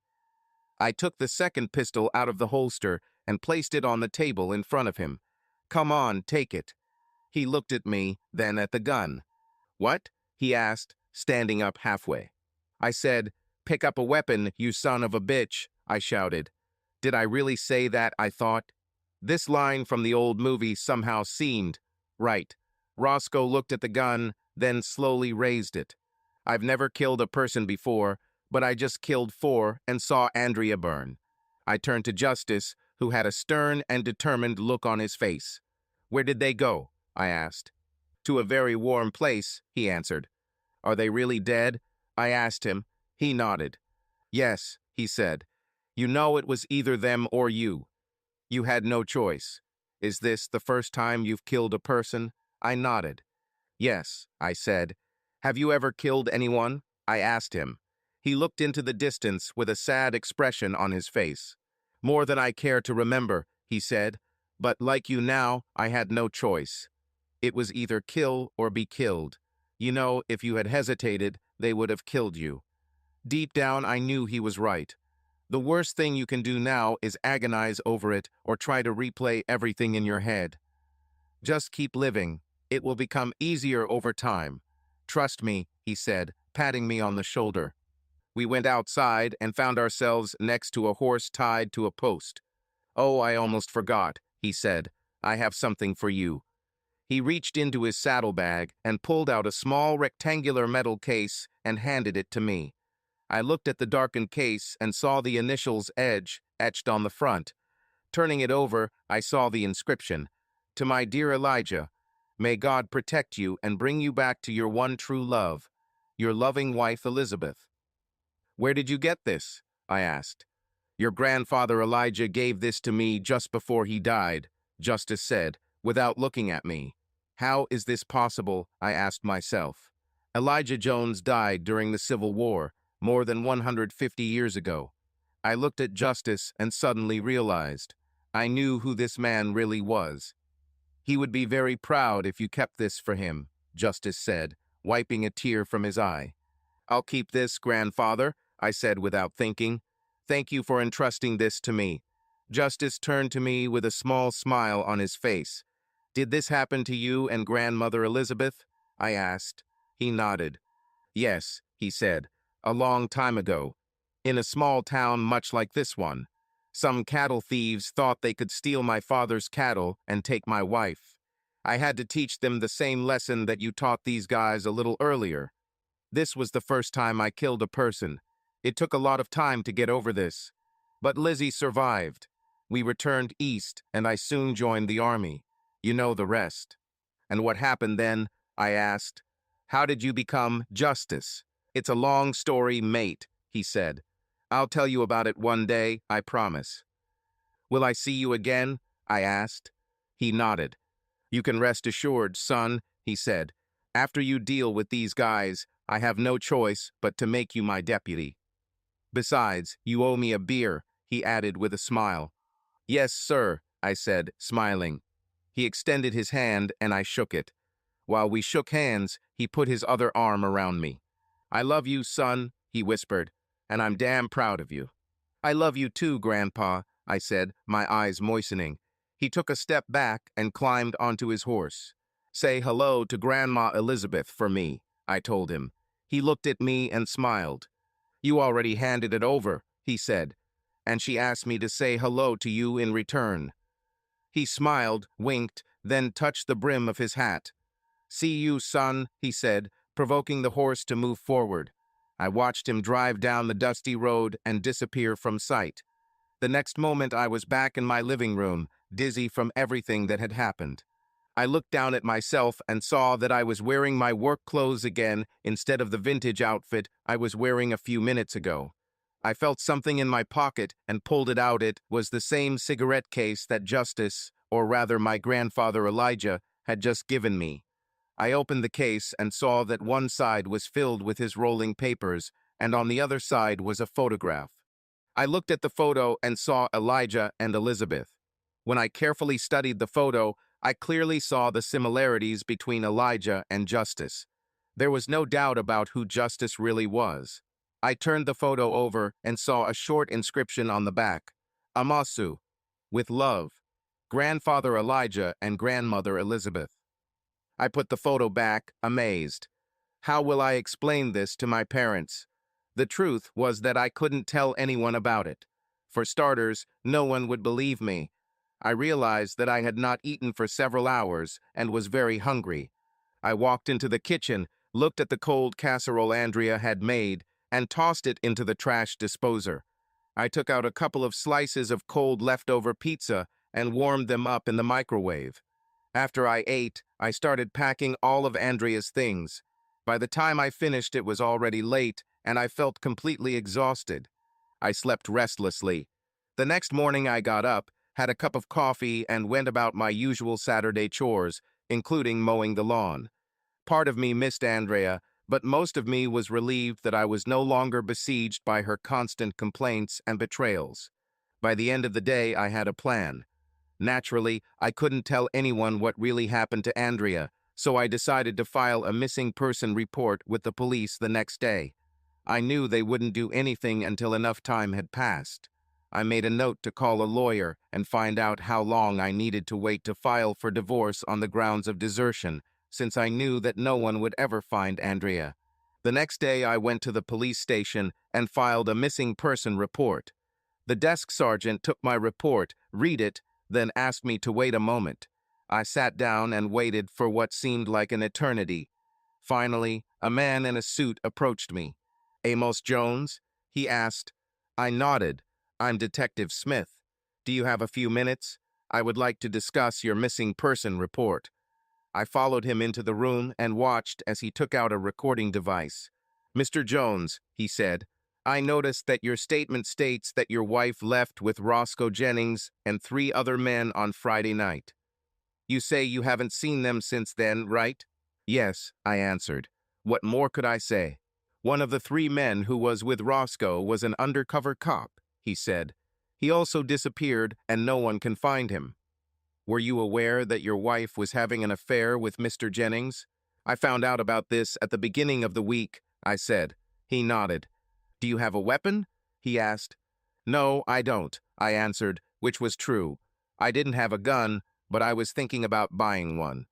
I took the second pistol out of the holster and placed it on the table in front of him. "Come on, take it." He looked at me, then at the gun. "What?" he asked, standing up halfway. I said, "Pick up a weapon, you son of a bitch," I shouted. Did I really say that, I thought? This line from the old movie somehow seemed right. Roscoe looked at the gun, then slowly raised it. I've never killed a person before, but I just killed four and saw Andrea burn. I turned to Justice, who had a stern and determined look on his face. "Where did they go?" I asked. "To a very warm place," he answered. "Are they really dead?" I asked him. He nodded. "Yes," he said. "You know it was either them or you. You had no choice. Is this the first time you've killed a person? I nodded. Yes, I said. Have you ever killed anyone? I asked him. He looked into the distance with a sad expression on his face. More than I care to remember, he said, but like you now, I had no choice. It was either kill or be killed. You know, if you had hesitated, they would have killed you. Deep down, I knew he was right. The worst thing you can do now is agonize over it or try to replay everything in your head. Just keep living. It will become easier over time. Trust me, he said, patting me on the shoulder. We went outside and found ourselves next to a horse tied to a post. Oh, I almost forgot, he said. I have something for you. He reached into his saddlebag and pulled out a small rectangular metal case and handed it to me. I looked at the darkened case and saw the initials edge etched on the front. Turning it over, I saw the inscription, "To my dear Elijah, may God protect you and bring you back to your one true love, your loving wife Elizabeth." Where did you get this? I asked. Your grandfather Elijah gave this to me just before he died, Justice said, without looking at me. How is this possible? I asked myself. Elijah Jones died during the Civil War, more than 150 years ago. I looked at Justice and suddenly realized. I knew who this man really was. He would be very proud if you kept this for him, Justice said, wiping a tear from his eye. I'll keep this, grandfather, I said without thinking. Thank you for entrusting this to me. Justice turned to me with a small smile on his face. Did this happen to you and grandmother Elizabeth? I asked. He nodded. Yes, he said, a long time ago, in a small town much like this one. Some cattle thieves thought they could steal my father's cattle and take my wife. I had to teach them the same lesson that you taught these guys a little earlier. This was the first time I killed a person. It took a lot of time to get over this. But Lizzie survived. We returned east, and I soon joined the army. You know the rest. And what happened then? I asked. How did you become Justice? It's a long story, mate, he said. I'll tell you about it one day, I promise. Will I see you again? I asked. He nodded. You can rest assured, son, he said. After you deal with these guys, I have no choice but to make you my deputy. Besides, you owe me a beer, he added with a smile. Yes, sir, I said, smiling. He extended his hand and I shook it. While we shook hands, he put his other arm around me. I love you, son, he whispered, and I'm damn proud of you. I love you too, Grandpa, I said, my eyes moistening. He took a step back and climbed onto his horse. Say hello to Grandma Elizabeth for me, I told him. He looked at me and smiled. You already handed it over, he said, and she asked me to say hello to you in return. He smiled, winked, then touched the brim of his hat. See you, son, he said, provoking the horse to move forward. I watched him drive down the dusty road and disappear from sight. The next moment I was back in my living room, dizzy from everything that had happened. I looked down at myself and saw that I was wearing my work clothes again instead of the vintage outfit I was wearing a few minutes ago. I felt something in my pocket and pulled it out. It was the same cigarette case that Justice, or rather my grandfather Elijah, had just given me. I opened the case and saw that one side was filled with his rolling papers, and on the other side was a photograph. I looked at the photo and saw Elijah and Elizabeth. When I carefully studied the photo, I clearly saw the similarities between Elijah and Justice. There was no doubt about who Justice really was. I turned the photo over and saw a short inscription on the back, Amasu, with love, Grandfather Elijah and Grandmother Elizabeth. I put the photo back, amazed. How will I explain this to my parents? The truth was that I couldn't tell anyone about it. For starters, no one would believe me. I realized that I had not eaten for several hours and was very hungry. I walked into the kitchen, looked at the cold casserole Andrea had made, and tossed it into the trash disposer. I took out a couple of slices of cold leftover pizza and warmed them up in the microwave. After I ate, I started packing all of Andrea's things. By the time I finished, it was already late, and I felt completely exhausted. I slept restlessly. The next morning I got up, had a cup of coffee, and went about my usual Saturday chores, including mowing the lawn. Part of me missed Andrea, but most of me was relieved that I was no longer besieged by her constant complaints and betrayals. By the end of the day, I had a plan. Naturally, I couldn't tell anyone what really happened to Andrea, so I decided to file a missing person report with the police the next day. I knew they wouldn't do anything until enough time had passed. I made a note to call a lawyer and find out how long I needed to wait to file for divorce on the grounds of desertion, since I knew that no one would ever find Andrea. The next day, I went to the police station and filed a missing person report. The desk sergeant took my report, read it, then asked me to wait a moment. I sat down and waited for what seemed like an eternity. Finally, a man in a suit approached me. "Amos Jones?" he asked. I nodded. "I'm Detective Smith. Do you have a few minutes? I would like to discuss your missing person report." I followed him into the room and watched as he took out a recording device. "Mr. Jones," he said, "I noticed that your statement states that your wife left with Roscoe Jennings and 3 other men on Friday night. You say you haven't seen them since then, right?" "Yes," I answered. What more could I say? "One of the 3 men who was with Roscoe was an undercover cop," he said. "He also disappeared and no one can find him." "Were you aware that your wife was having an affair with Mr. Jennings?" "I found out about this at the beginning of the week," I said. He nodded. "Do you have a weapon?" he asked. "No, I don't," I answered, which was true. I didn't have a gun, but I was thinking about buying one.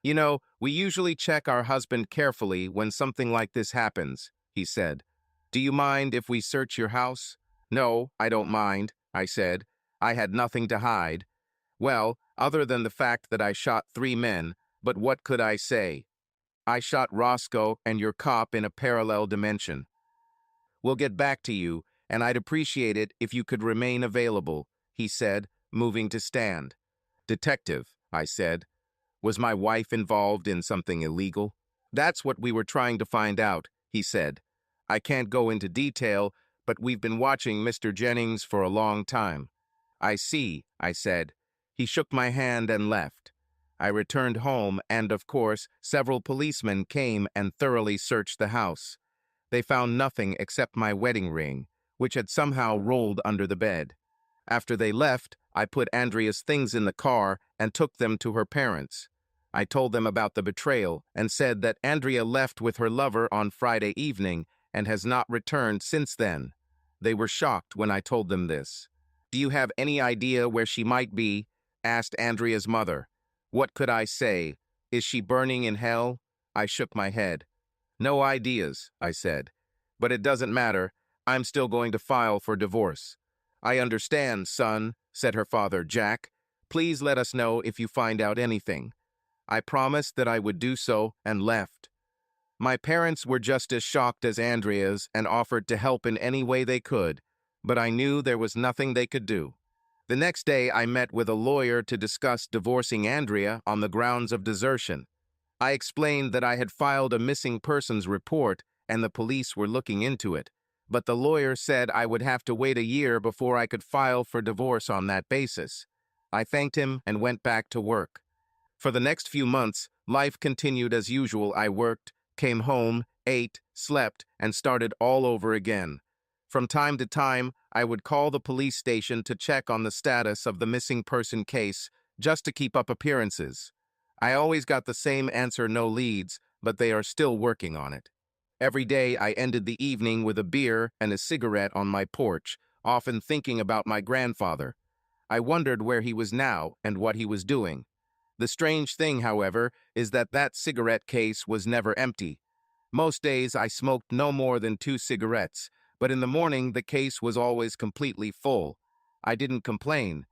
"You know, we usually check our husband carefully when something like this happens," he said. "Do you mind if we search your house?" "No, I don't mind," I said. I had nothing to hide. Well, other than the fact that I shot 3 men, but what could I say? "I shot Roscoe and your cop in a parallel dimension. We'll get back to you, and I'd appreciate it if you could remain available," he said, moving to stand. "Detective," I said, "was my wife involved in something illegal?" "That's what we were trying to find out," he said. "I can't go into detail, but we've been watching Mr. Jennings for a long time." "I see," I said. He shook my hand and left. I returned home and, of course, several policemen came and thoroughly searched the house. They found nothing except my wedding ring, which had somehow rolled under the bed. After they left, I put Andrea's things in the car and took them to her parents. I told them about the betrayal and said that Andrea left with her lover on Friday evening and has not returned since then. They were shocked when I told them this. "Do you have any idea where she might be?" asked Andrea's mother. What could I say? Is she burning in hell? I shook my head. "No ideas," I said. "But it doesn't matter. I'm still going to file for divorce." "I understand, son," said her father, Jack. "Please let us know if you find out anything." I promised that I would do so and left. My parents were just as shocked as Andrea's and offered to help in any way they could, but I knew there was nothing they could do. The next day, I met with a lawyer to discuss divorcing Andrea on the grounds of desertion. I explained that I had filed a missing persons report and the police were looking into it, but the lawyer said I would have to wait a year before I could file for divorce on that basis. I thanked him and went back to work. For the next few months, life continued as usual. I worked, came home, ate, slept, and started all over again. From time to time, I would call the police station to check on the status of the missing person case, just to keep up appearances. I always got the same answer: no leads, but they are still working on it. Every day, I ended the evening with a beer and a cigarette on my porch, often thinking about my grandfather. I wondered where he was now and what he was doing. The strange thing, however, is that that cigarette case was never empty. Most days I smoked no more than 2 cigarettes, but in the morning the case was always completely full. I didn't complain.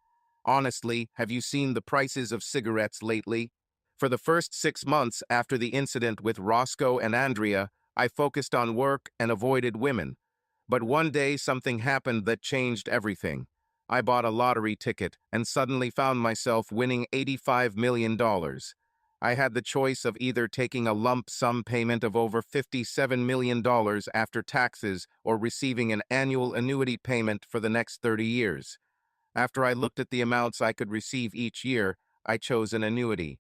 Honestly, have you seen the prices of cigarettes lately? For the first 6 months after the incident with Roscoe and Andrea, I focused on work and avoided women. But one day something happened that changed everything. I bought a lottery ticket and suddenly found myself winning $85 million. I had the choice of either taking a lump sum payment of over $57 million after taxes or receiving an annual annuity payment for the next 30 years. After I looked at the amounts I could receive each year, I chose an annuity.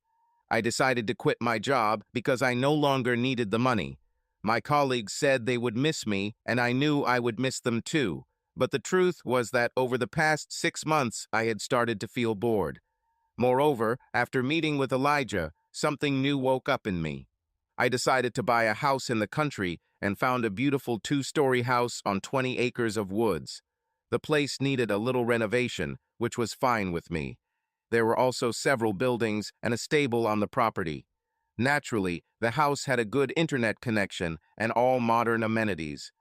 I decided to quit my job because I no longer needed the money. My colleagues said they would miss me, and I knew I would miss them too. But the truth was that over the past 6 months, I had started to feel bored. Moreover, after meeting with Elijah, something new woke up in me. I decided to buy a house in the country and found a beautiful 2-story house on 20 acres of woods. The place needed a little renovation, which was fine with me. There were also several buildings and a stable on the property. Naturally, the house had a good internet connection and all modern amenities.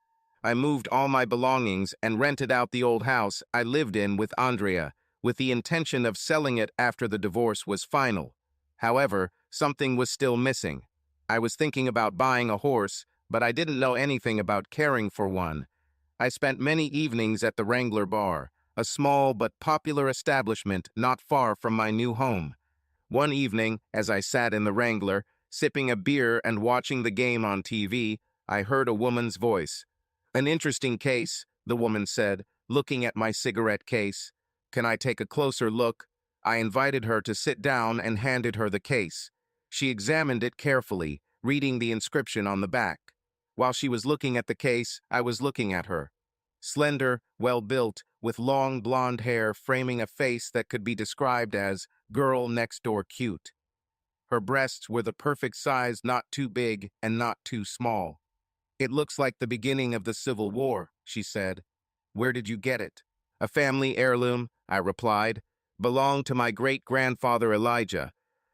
I moved all my belongings and rented out the old house I lived in with Andrea, with the intention of selling it after the divorce was final. However, something was still missing. I was thinking about buying a horse, but I didn't know anything about caring for one. I spent many evenings at the Wrangler Bar, a small but popular establishment not far from my new home. One evening, as I sat in the Wrangler, sipping a beer and watching the game on TV, I heard a woman's voice. "An interesting case," the woman said, looking at my cigarette case. "Can I take a closer look?" I invited her to sit down and handed her the case. She examined it carefully, reading the inscription on the back. While she was looking at the case, I was looking at her. Slender, well-built, with long blonde hair framing a face that could be described as girl next door cute. Her breasts were the perfect size, not too big and not too small. "It looks like the beginning of the Civil War," she said. "Where did you get it?" "A family heirloom," I replied. "Belonged to my great-grandfather Elijah."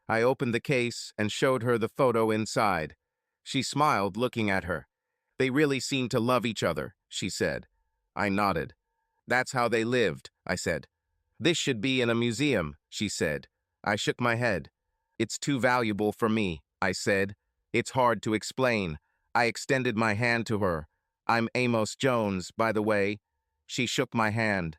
I opened the case and showed her the photo inside. She smiled, looking at her. "They really seem to love each other," she said. I nodded. "That's how they lived," I said. "This should be in a museum," she said. I shook my head. "It's too valuable for me," I said. "It's hard to explain." I extended my hand to her. "I'm Amos Jones, by the way." She shook my hand.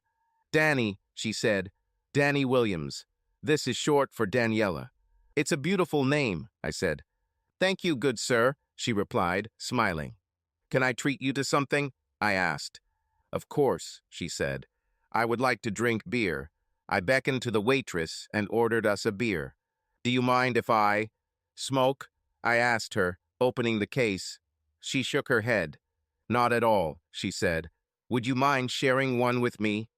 "Danny," she said. "Danny Williams. This is short for Daniela." "It's a beautiful name," I said. "Thank you, good sir," she replied, smiling. "Can I treat you to something?" I asked. "Of course," she said. "I would like to drink beer." I beckoned to the waitress and ordered us a beer. "Do you mind if I smoke?" I asked her, opening the case. She shook her head. "Not at all," she said. "Would you mind sharing one with me?"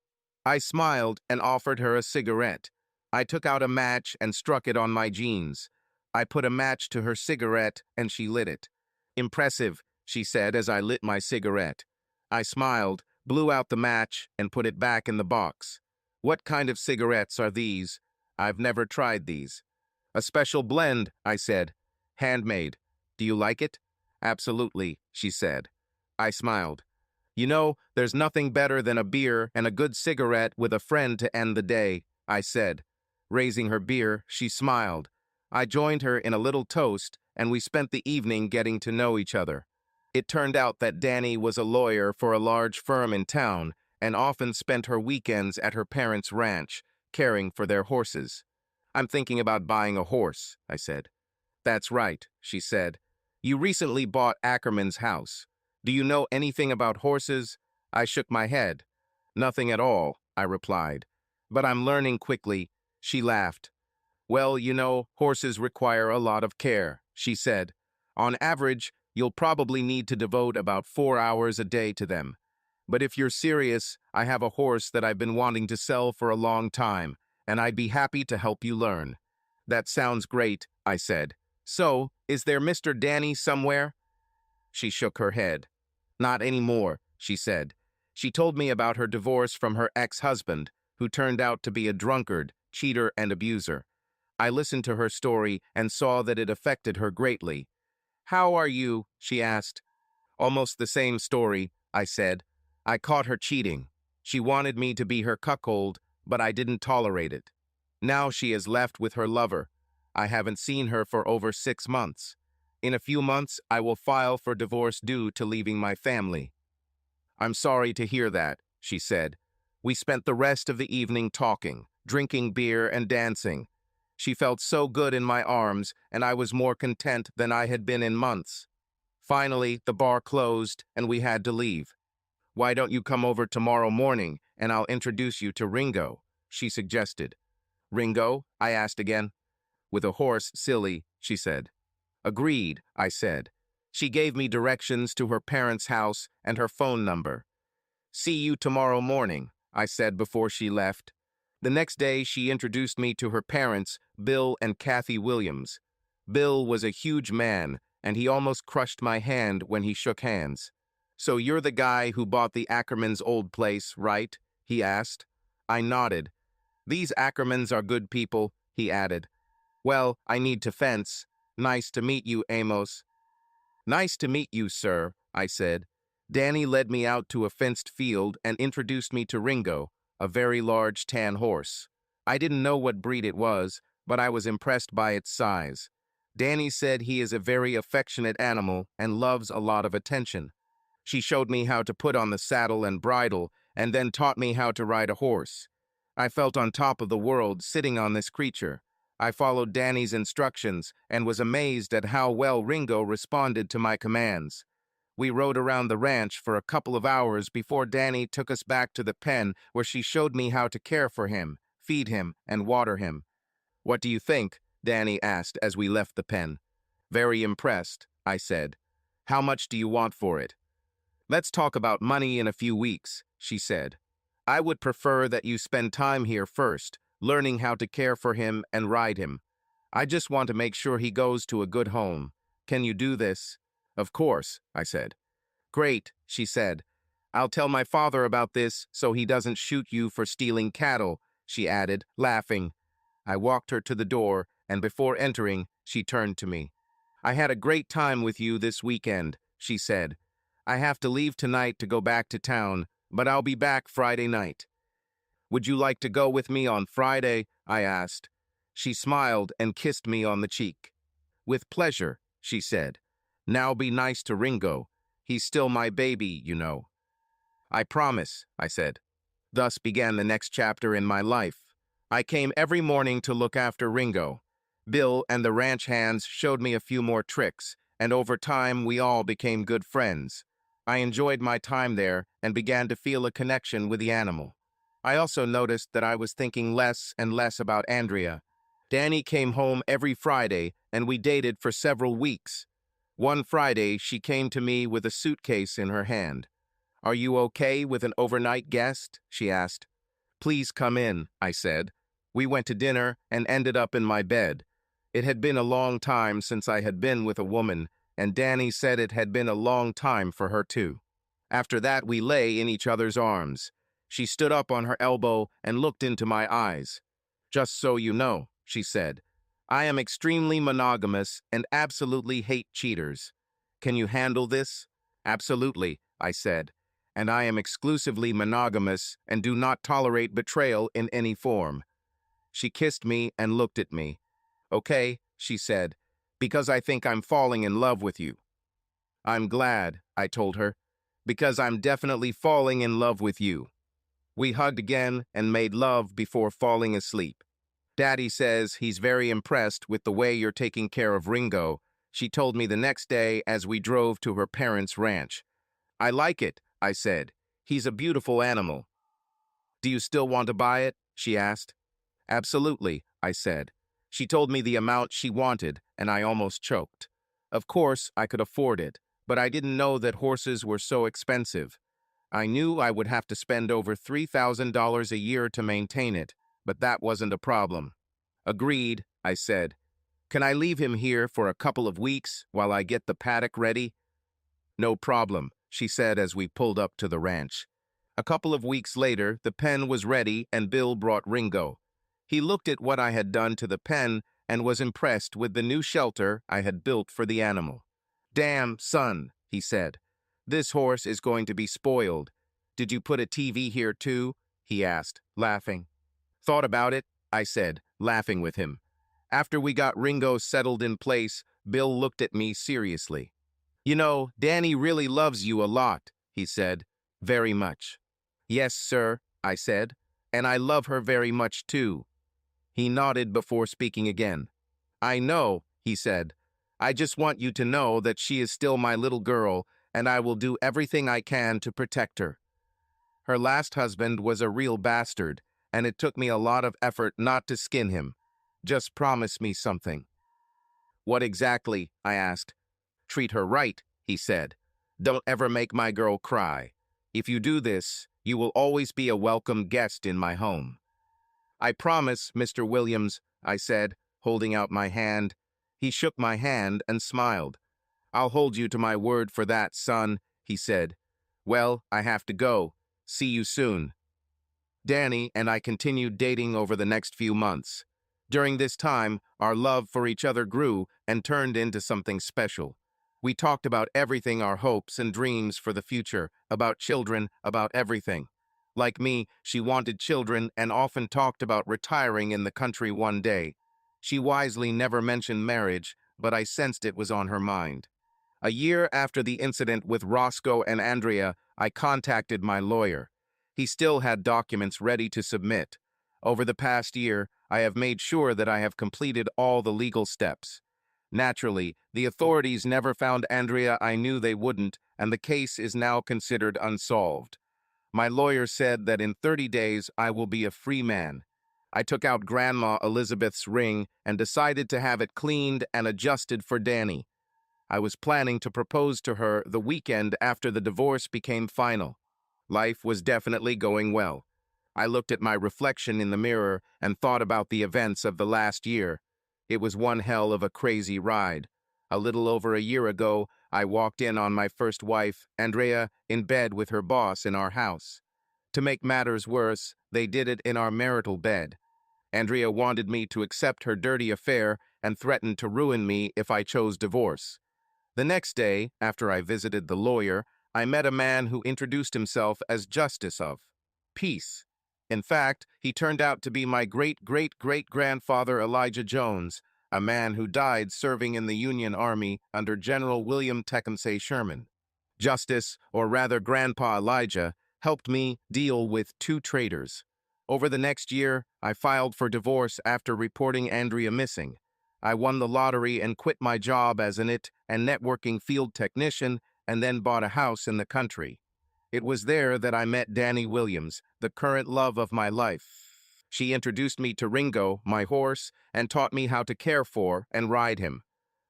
I smiled and offered her a cigarette. I took out a match and struck it on my jeans. I put a match to her cigarette and she lit it. "Impressive," she said as I lit my cigarette. I smiled, blew out the match, and put it back in the box. "What kind of cigarettes are these?" "I've never tried these." "A special blend," I said. "Handmade. Do you like it?" "Absolutely," she said. I smiled. "You know, there's nothing better than a beer and a good cigarette with a friend to end the day," I said. Raising her beer, she smiled. I joined her in a little toast, and we spent the evening getting to know each other. It turned out that Danny was a lawyer for a large firm in town and often spent her weekends at her parents' ranch, caring for their horses. "I'm thinking about buying a horse," I said. "That's right," she said. "You recently bought Ackerman's house. Do you know anything about horses?" I shook my head. "Nothing at all," I replied. "But I'm learning quickly." She laughed. "Well, you know, horses require a lot of care," she said. "On average, you'll probably need to devote about 4 hours a day to them. But if you're serious, I have a horse that I've been wanting to sell for a long time, and I'd be happy to help you learn." "That sounds great," I said. "So, is there Mr. Danny somewhere?" She shook her head. "Not anymore," she said. She told me about her divorce from her ex-husband, who turned out to be a drunkard, cheater, and abuser. I listened to her story and saw that it affected her greatly. "How are you?" she asked. "Almost the same story," I said. "I caught her cheating. She wanted me to be her cuckold, but I didn't tolerate it. Now she is left with her lover. I haven't seen her for over 6 months. In a few months, I will file for divorce due to leaving my family." "I'm sorry to hear that," she said. We spent the rest of the evening talking, drinking beer and dancing. She felt so good in my arms, and I was more content than I had been in months. Finally, the bar closed, and we had to leave. "Why don't you come over tomorrow morning, and I'll introduce you to Ringo?" she suggested. Ringo? I asked again. With a horse, silly, she said. Agreed, I said. She gave me directions to her parents' house and her phone number. See you tomorrow morning, I said before she left. The next day, she introduced me to her parents, Bill and Kathy Williams. Bill was a huge man, and he almost crushed my hand when he shook hands. So you're the guy who bought the Ackermans' old place, right? He asked. I nodded. These Ackermans are good people, he added. Well, I need to fence. Nice to meet you, Amos. Nice to meet you, sir, I said. Danny led me out to a fenced field and introduced me to Ringo, a very large tan horse. I didn't know what breed it was, but I was impressed by its size. Danny said he is a very affectionate animal and loves a lot of attention. She showed me how to put on the saddle and bridle and then taught me how to ride a horse. I felt on top of the world sitting on this creature. I followed Danny's instructions and was amazed at how well Ringo responded to my commands. We rode around the ranch for a couple of hours before Danny took us back to the pen where she showed me how to care for him, feed him, and water him. What do you think? Danny asked as we left the pen. Very impressed, I said. How much do you want for it? Let's talk about money in a few weeks, she said. I would prefer that you spend time here first, learning how to care for him and ride him. I just want to make sure he goes to a good home. Can you do this? Of course, I said. Great, she said. I'll tell my father about this so he doesn't shoot you for stealing cattle, she added, laughing. I walked her to the door, and before entering, she turned to me. I had a great time with you this weekend, she said. I have to leave tonight to go back to town, but I'll be back Friday night. Would you like to go with me on Friday? I asked. She smiled and kissed me on the cheek. With pleasure, she said. Now be nice to Ringo. He's still my baby, you know. I promise, I said. Thus began the next chapter in my life. I came every morning to look after Ringo. Bill and the ranch hands showed me a few more tricks, and over time we all became good friends. I enjoyed my time there and began to feel a connection with the animal. I also noticed that I was thinking less and less about Andrea. Danny came home every Friday, and we dated for several weeks. One Friday, she came to me with a suitcase in her hand. Are you okay with an overnight guest? She asked. Please come in, I said. We went to dinner and ended up in my bed. It had been a long time since I had been with a woman, and Danny said it had been a long time for her too. After that, we lay in each other's arms. She stood up on her elbow and looked into my eyes. Just so you know, she said, I am extremely monogamous and absolutely hate cheaters. Can you handle this? Absolutely, I said. And I am exclusively monogamous and do not tolerate betrayal in any form. She kissed me and looked at me. Okay, she said, because I think I'm falling in love with you. I'm glad, I told her, because I'm definitely falling in love with you. We hugged again and made love before falling asleep. Daddy says he's very impressed with the way you're taking care of Ringo, she told me the next day as we drove to her parents' ranch. I like it, I said. He's a beautiful animal. Do you still want to buy it? She asked. Absolutely, I said. She told me the amount she wanted, and I almost choked. Of course, I could afford it, but I didn't know that horses were so expensive. I knew I would have to spend over $3,000 a year to maintain it, but that wasn't a problem. Agreed, I said. Can I leave him here for a couple of weeks while I get the paddock ready? No problem, she said as we pulled up to the ranch. A couple of weeks later, the pen was ready and Bill brought Ringo. He looked at what I had done to the pen and was impressed with the new shelter I had built for the animal. Damn, son, he said. This horse is going to be spoiled. Did you put a TV here too? He asked, laughing. Thought about it, I said, laughing with him. After we got Ringo settled in place, Bill looked at me seriously. You know, Danny really loves you a lot, he said. Very much. Yes, sir, I said, and I love her very much too. He nodded before speaking again. I know, he said. I just want you to know that she is still my little girl, and I will do everything I can to protect her. Her last husband was a real bastard, and it took me a lot of effort not to skin him. Just promise me something. What exactly? I asked. Treat her right, he said. Don't ever make my girl cry. If you do this, you will always be a welcome guest in my home. I promise, Mr. Williams, I said, holding out my hand. He shook my hand and smiled. I'll hold you to my word for that, son, he said. Well, I have to go. See you soon. Danny and I continued dating over the next few months. During this time, our love for each other grew and turned into something special. We talked about everything, our hopes and dreams for the future, about children, about everything. Like me, she wanted children and often talked about retiring in the country one day. She wisely never mentioned marriage, but I sensed it was on her mind. A year after the incident with Roscoe and Andrea, I contacted my lawyer. He still had documents ready to submit. Over the past year, I have made sure that I have completed all the legal steps. Naturally, the authorities never found Andrea. I knew they wouldn't, and the case is now considered unsolved. My lawyer said that in 30 days I will be a free man. I took out Grandma Elizabeth's ring and decided to have it cleaned and adjusted for Danny. I was planning to propose to her the weekend after the divorce became final. Life was definitely going well. I looked at my reflection in the mirror and thought about the events of the last year. It was one hell of a crazy ride. A little over a year ago, I walked in on my first wife, Andrea, in bed with her boss in our house. To make matters worse, they did it in our marital bed. Andrea wanted me to accept her dirty affair and threatened to ruin me if I chose divorce. The next day, after I visited the lawyer, I met a man who introduced himself as Justice of Peace. In fact, he turned out to be my great-great-great-grandfather Elijah Jones, a man who died serving in the Union Army under General William Tecumseh Sherman. Justice, or rather Grandpa Elijah, helped me deal with two traitors. Over the next year, I filed for divorce after reporting Andrea missing. I won the lottery and quit my job as an IT and networking field technician and then bought a house in the country. It was there that I met Danny Williams, the current love of my life. She introduced me to Ringo, my horse, and taught me how to care for and ride him.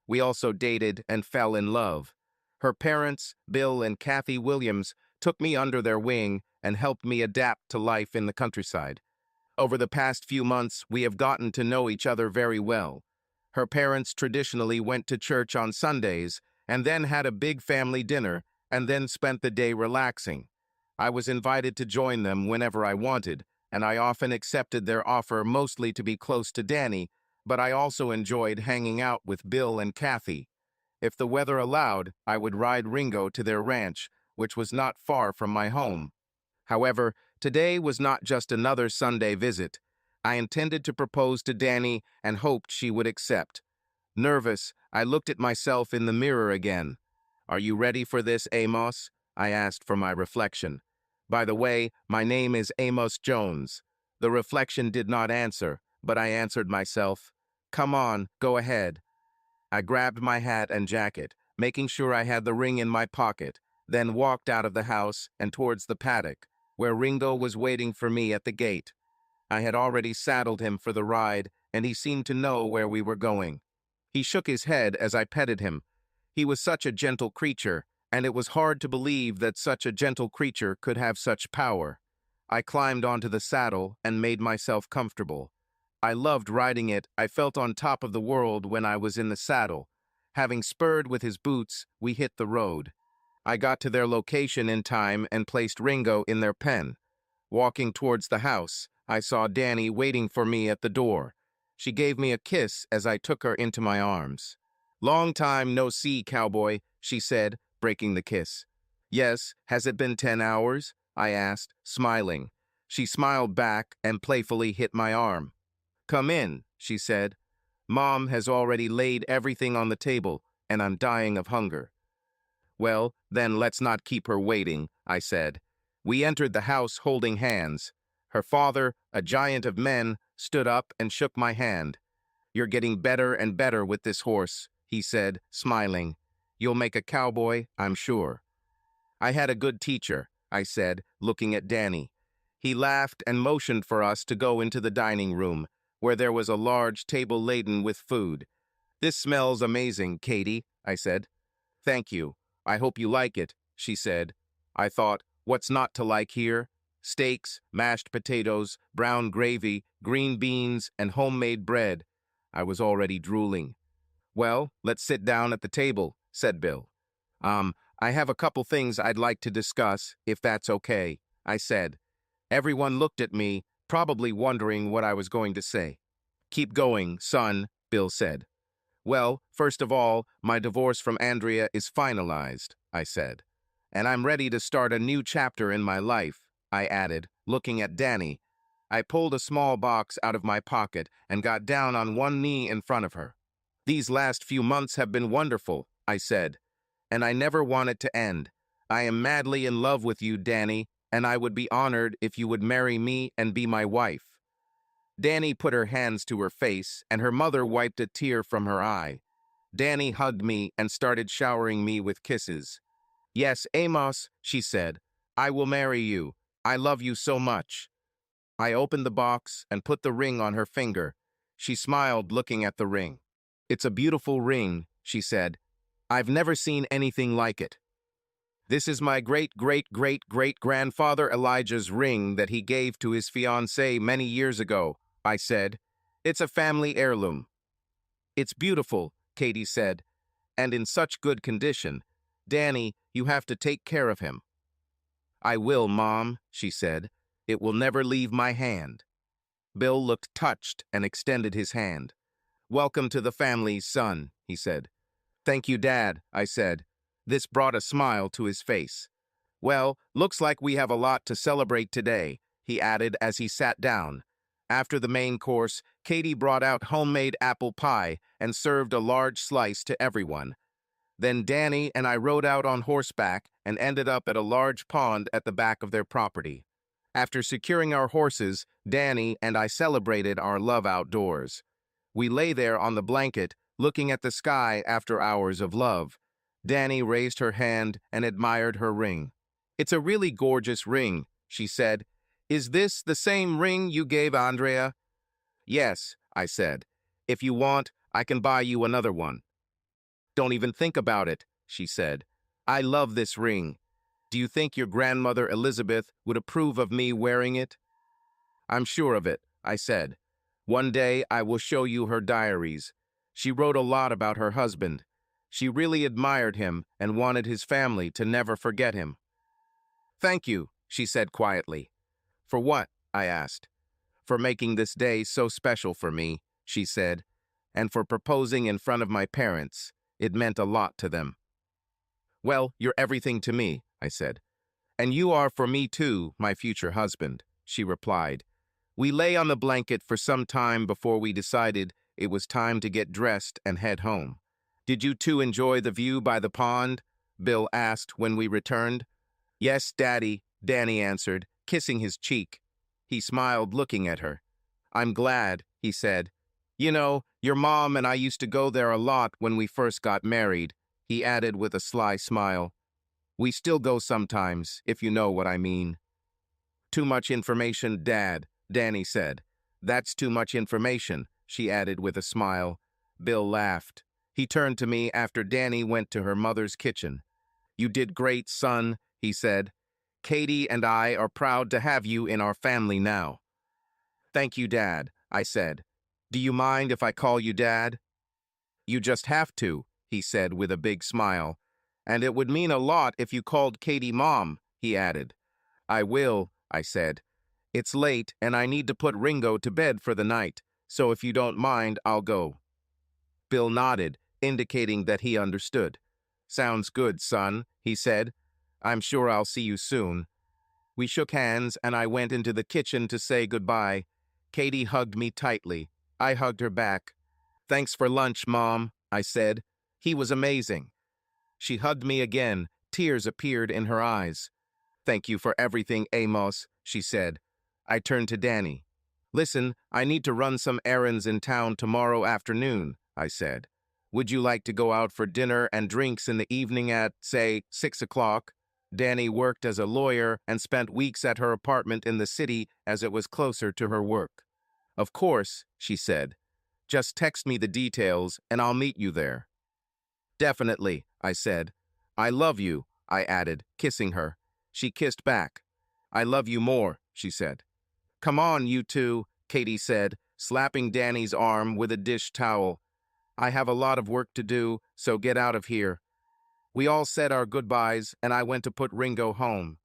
We also dated and fell in love. Her parents, Bill and Kathy Williams, took me under their wing and helped me adapt to life in the countryside. Over the past few months, we have gotten to know each other very well. Her parents traditionally went to church on Sundays and then had a big family dinner and then spent the day relaxing. I was invited to join them whenever I wanted, and I often accepted their offer mostly to be close to Danny, but I also enjoyed hanging out with Bill and Kathy. If the weather allowed, I would ride Ringo to their ranch, which was not far from my home. However, today was not just another Sunday visit. I intended to propose to Danny and hoped she would accept. Nervous, I looked at myself in the mirror again. Are you ready for this, Amos? I asked for my reflection. By the way, my name is Amos Jones. The reflection did not answer, but I answered myself. Come on, go ahead. I grabbed my hat and jacket, making sure I had the ring in my pocket, then walked out of the house and towards the paddock, where Ringo was waiting for me at the gate. I had already saddled him for the ride, and he seemed to know where we were going. He shook his head as I petted him. He was such a gentle creature, and it was hard to believe that such a gentle creature could have such power. I climbed onto the saddle and made myself comfortable. I loved riding it. I felt on top of the world when I was in the saddle. Having spurred with his boots, we hit the road. I got to their location in time and placed Ringo in their pen. Walking towards the house, I saw Danny waiting for me at the door. She gave me a kiss as I took her into my arms. Long time no see, cowboy, she said, breaking the kiss. Yes, has it been 10 hours? I asked, smiling. She smiled back and playfully hit my arm. Come in, she said. Mom has already laid everything on the table, and I'm dying of hunger. Well, then let's not keep her waiting, I said. We entered the house holding hands. Her father, a giant of men, stood up and shook my hand. You're getting better and better with this horse, he said, smiling. You'll make a cowboy, I'm sure. I had a good teacher, I said, looking at Danny. He laughed and motioned for us to go into the dining room, where there was a large table laden with food. "This smells amazing, Katie," I said. "Thank you. I hope you like it," she said. I thought, what's not to like here? Steaks, mashed potatoes, brown gravy, green beans, and homemade bread. I was already drooling. "Well, let's sit down at the table," said Bill. I have a couple things I'd like to discuss, if that's okay," I said. Everyone looked at me, probably wondering what I was going to say. "Keep going, son," Bill said. "Well, first of all, my divorce from Andrea is finalized," I said. "And I'm ready to start a new chapter in my life," I added, looking at Danny. I pulled a small box out of my pocket and got down on one knee in front of her. "These last few months have been wonderful," I said, "and I never want it to end. I am madly in love with you, Danny, and I would be honored if you would marry me and be my wife." Danny put her hands to her face, and her mother wiped a tear from her eye. Danny hugged me and started showering me with kisses. "Yes, Amos," she said, "I will marry you. I love you so much." I opened the box and put the ring on her finger. She smiled, looking at the ring. "It's a beautiful ring," she said. "I've never seen anything like it. This is my great-great-great-great-grandfather Elijah's ring that he gave to his fiancée many years ago," I said. "It's a family heirloom." "It's beautiful," Katie said, "and in such good condition. Danny, you have to take care of him." "I will, Mom," she said. "It will never leave my hand." Bill looked touched and extended his hand. "Welcome to the family, son," he said. "Thank you, Dad," I said. This brought a smile to his face. "Well, looks like we have a lot to celebrate today," he added as he sat down. After the main course, Katie brought out homemade apple pie and served a large slice to everyone. Then Danny and I rode out on horseback and ended up at a large pond at the back of their property. After securing our horses, Danny and I celebrated our love outdoors. We lay there on the blanket, looking at the sky after hours of love. Danny raised her hand and admired her ring. "It's a really gorgeous ring," she said. "Is this the same ring you gave Andrea?" "Yes," I said. "If you want, I can buy you another one." "Don't even think about it," she said. "I love this ring. Do you think your grandmother Elizabeth would approve of me wearing it?" "I'm sure of it," I said. "One day I will show you her diaries. She wrote a lot about her husband. She really admired him and wanted his family to never forget him." "Thank you," she said quietly. "For what?" I asked. "For making this day so special for me," she said, "and for proposing in front of my parents. It meant a lot to them." "Well, you're everything to me," I said. "And you are for me too, my future husband," she replied. We lay on the blanket for some time before we decided it was time to get dressed and head home. "Did you two enjoy the view by the pond?" Bill asked when we returned. "Yes, Daddy," Danny answered, kissing his cheek. He smiled, looking at her. "I'm glad," he said. "You know, your mom and I used to go there a lot when we first got married," he added with a sly smile. "We still go sometimes, if you know what I mean." "Too much information, Dad," Danny said. "That's too much information," she added with a smile. Bill laughed. He turned to me after Danny went to her mother's kitchen. "You did great, son," he said. "Katie and I are proud to have you in our family now." "Thank you, Dad," I said. "Do you mind if I call you Dad?" "You just have to," he said with a big smile. "And it would mean a lot if you called Katie Mom," he added. "I will," I said. "It's late and I need to put Ringo to bed for the night, so if you don't mind, I'll go." Bill nodded, indicating that he understood. "Sounds good, son," he said. "I'm sure I'll see you soon." We shook hands and I went into the kitchen to say goodbye. Katie hugged me tightly. I hugged her back. "Thanks for lunch, Mom," I said. "He was amazing." She hugged me again. Tears appeared in her eyes. "Thank you for everything, Amos," she said. I turned to Danny. "Listen, I need to run some errands in town tomorrow afternoon," I said. "Would you like to go out for dinner and drinks in the evening at, say, 6 o'clock?" Danny worked as a lawyer and spent weeks at her apartment in the city as it was closer to her work. "Of course," she said. "Just text me the details and I'll meet you there." "Definitely," I said. "I love you," I added, kissing her. She kissed back. "I love you more," she said. "Come on, you two," Katie said, slapping Danny's arm with a dish towel. "I have a lot of work to do, so get out of here." We all said our goodbyes, and I went to put Ringo home.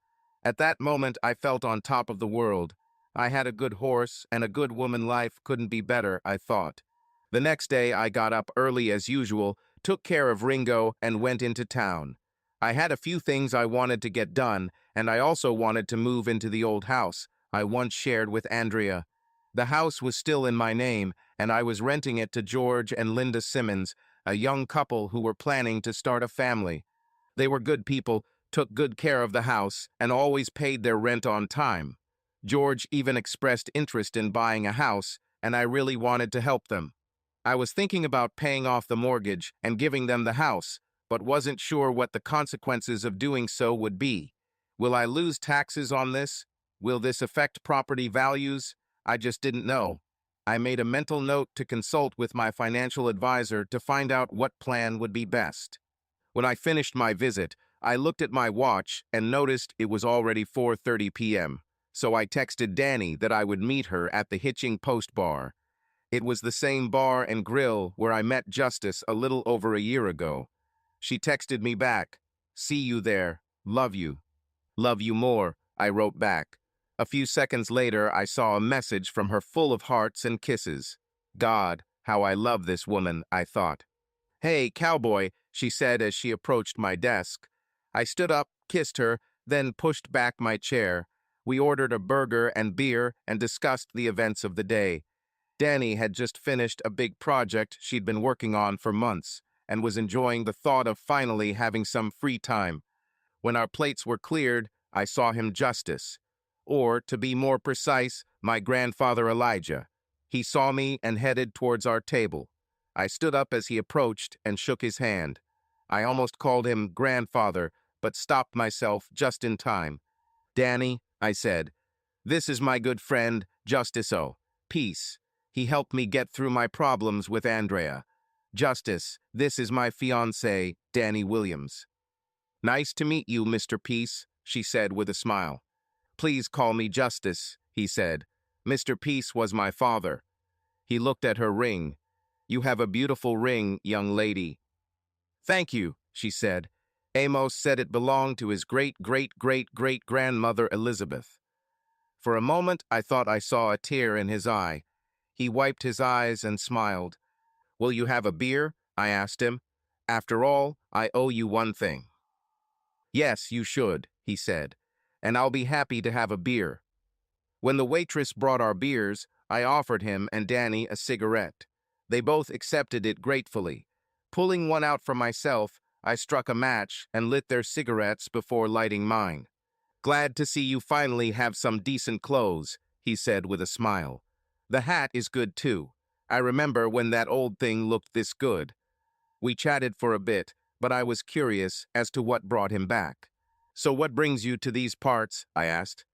At that moment, I felt on top of the world. I had a good horse, and a good woman life couldn't be better, I thought. The next day, I got up early as usual, took care of Ringo, and went into town. I had a few things I wanted to get done, and I also wanted to move into the old house I once shared with Andrea. The house was still in my name, and I was renting it to George and Linda Simmons, a young couple who were planning to start a family. They were good people, took good care of the house, and always paid their rent on time. George even expressed interest in buying a house, and I really wanted to help them. I was thinking about paying off the mortgage and giving them the house, but wasn't sure what the consequences of doing so would be. Will I lose taxes on this? Will this affect property values? I just didn't know. I made a mental note to consult with my financial advisor to find out what plan would be best. When I finished my visit, I looked at my watch and noticed it was already 4:30 p.m., so I texted Danny that I would meet her at the Hitching Post bar. It was the same bar and grill where I met Justice a little over a year ago. She texted me back, "See you there. Love you." "Love you more," I wrote back. A few seconds later, I saw a message from her full of hearts and kisses. God, how I love this woman, I thought. "Hey, cowboy," she said as she approached my desk. I stood up, kissed her, then pushed back my chair. We ordered a burger and beer and discussed the events of the day. Danny had just finished a big project she'd been working on for months and was enjoying the thought of finally having some free time. When our plates were cleared, I saw him Justice, or, to be more precise, my grandfather Elijah. He saw me and headed towards our table. I stood up as he approached and shook his hand. I almost called him grandfather, but stopped myself just in time. "Danny," I said, "this is my good friend, Justice O. Peace. He helped me get through my problems with Andrea. Justice, this is my fiancé, Danny Williams." "Nice to meet you, Mr. Peace," she said with a smile. "Please call me Justice," he said. "Mr. Peace was my father." He looked at her ring. "You have a beautiful ring, young lady." "Thank you," she said. "Amos said it belonged to his great-great-great-great-grandmother Elizabeth." For a moment, I thought I saw a tear in his eye. He wiped his eyes and smiled. "Will you have a beer?" I asked him. "After all, I owe you one thing." "Yes, you should," he said, "and I'll be happy to have a beer." When the waitress brought our beers, I offered him and Danny a cigarette. They both accepted it gratefully. Pulling one out for myself, I struck a match and lit their cigarettes before lighting mine. "Glad to see you finally have some decent clothes," he said with a smile. "The hat is good too. I remember when that old thing looked this good." We chatted for a bit, but I was curious as to what brought him back. "So what brings you to these parts?" I asked.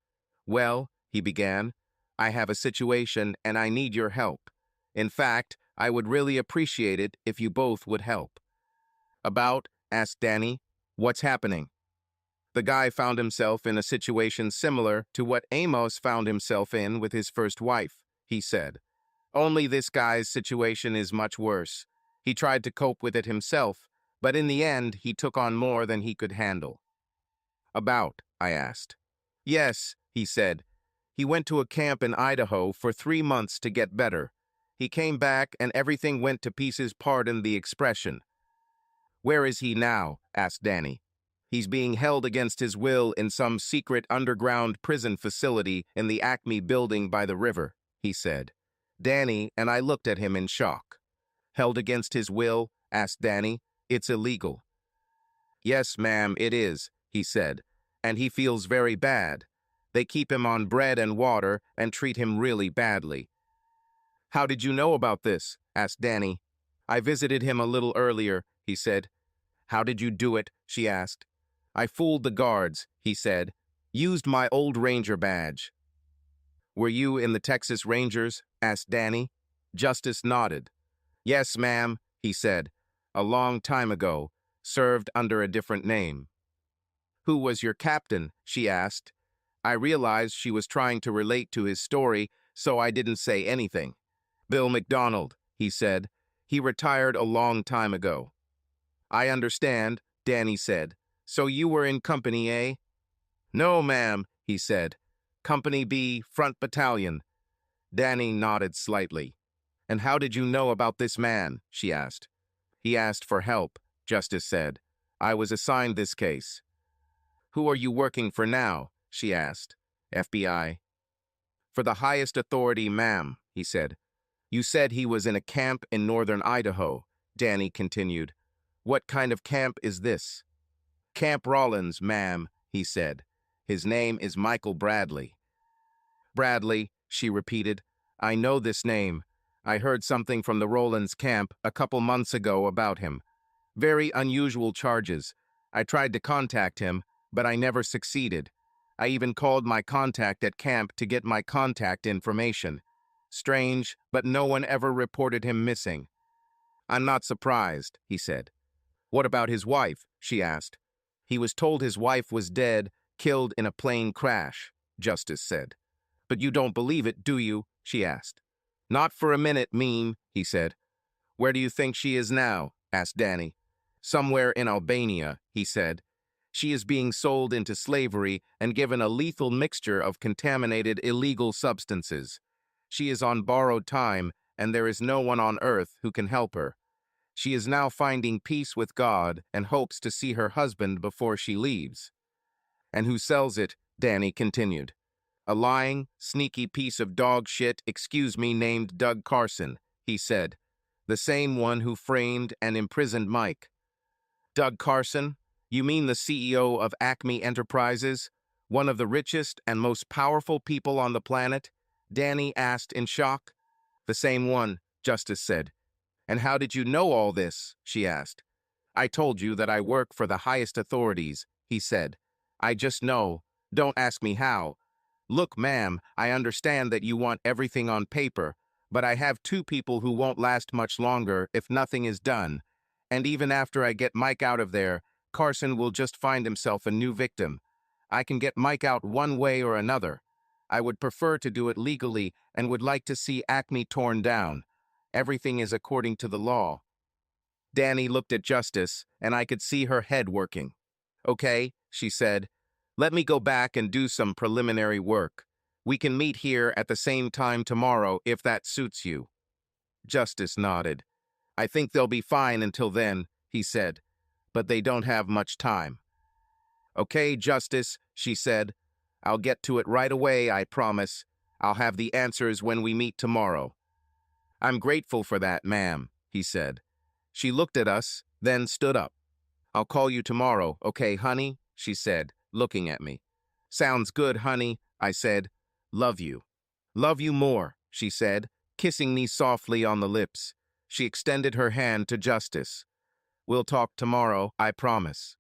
"Well," he began, "I have a situation and I need your help. In fact, I would really appreciate it if you both would help." "About?" asked Danny. "What's happening?" "The guy found himself in a situation similar to what Amos found himself in with his first wife," he said. "Only this guy's situation is much worse. He tried to cope with it himself, but in the end, he took on more than he could handle." "About?" I asked. "Yes," he said. "He went to a camp in Idaho for 3 months to get better. He came back and everything went to pieces, pardon the expression." "Where is he now?" asked Danny. "He's being held against his will in some secret underground prison facility in the Acme building by the river," he said. Danny and I looked at him in shock. "Held against his will?" asked Danny. "It's illegal." "Yes, ma'am, it is," he said, "and he feels very bad. They keep him on bread and water and treat him really badly." "How did you know about this?" asked Danny. "I visited him a little earlier," he said. "How did you do it?" she asked. I fooled the guards, he said. Used my old ranger badge. Were you in the Texas Rangers? Asked Danny. Justice nodded. Yes, ma'am, he said. A long time ago. Served under a different name. Who was your captain? She asked. I realized she was trying to relate to his story, so I didn't say anything. Bill McDonald, he said. He retired a long time ago. I understand, Danny said. So you were in Company A? No, ma'am, he said. Company B, Front Battalion. Danny nodded slightly. And how did you know about this man? She asked. He asked for help, Justice said. I was assigned this case. Who are you working for now? She asked. FBI. For the highest authority, ma'am, he said. You said he was in a camp in northern Idaho, Danny continued. What kind of camp is this? Camp Rollins, ma'am, he said. His name is Michael Bradley. Bradley, she repeated. I know this name. I heard something from the Rollins camp a couple months ago about him. Very unusual charges. I tried to contact him, but I never succeeded. I even called my contact at camp to get my contact information. Strange, but no one ever reported him missing. I'm not surprised, he said. What about his wife? She asked. He was told his wife was dead, killed in a plane crash, Justice said. But you don't believe it, do you? She asked. Not for a minute, Meme, he said. Where do you think she is now? Asked Danny. Somewhere in Albania, he said. She is being sold into slavery and given a lethal mixture of contaminated illegal substances. She is on borrowed time, and there is no one on earth who can help her. She is now finding peace with God and hopes to see her husband before she leaves. And who sells it? Danny continued. A lying, sneaky piece of dog shit, excuse me, named Doug Carson, he said. The same one who framed and imprisoned Mike. Doug Carson? You mean the CEO of Acme Enterprises? One of the richest and most powerful people on the planet? Danny asked in shock. The same one, Justice said. And how did you know all this? She asked. I told you that I work for the highest authorities, he said. I just know. Don't ask me how. Look, ma'am, I understand that you want everything on paper, but I have two people who won't last much longer if nothing is done. And even after I get Mike out of there, Carson will just find himself a new victim. I can get Mike out one way or another. I would prefer to do it legally and would like to see Acme torn down. Everything is according to the law. Danny looked at Justice, and I could see her head working. Okay, she said. Let me go back and do some preliminary work. We can meet here at the same time tomorrow if that suits you. Justice nodded. I think they'll be fine until then, he said. But they don't have much time. Okay, Justice, she said. I'll get to it right away, I promise. I'll have the answers when we meet tomorrow. I'm grateful for that, ma'am, he said. She looked at us, then stood up. I'll call you tomorrow, okay, honey? She said, looking at me. Sounds good, honey, I said. Love you. Love you more, she said, kissing me softly on the lips. She extended her hand to Justice. We'll talk tomorrow, I promise.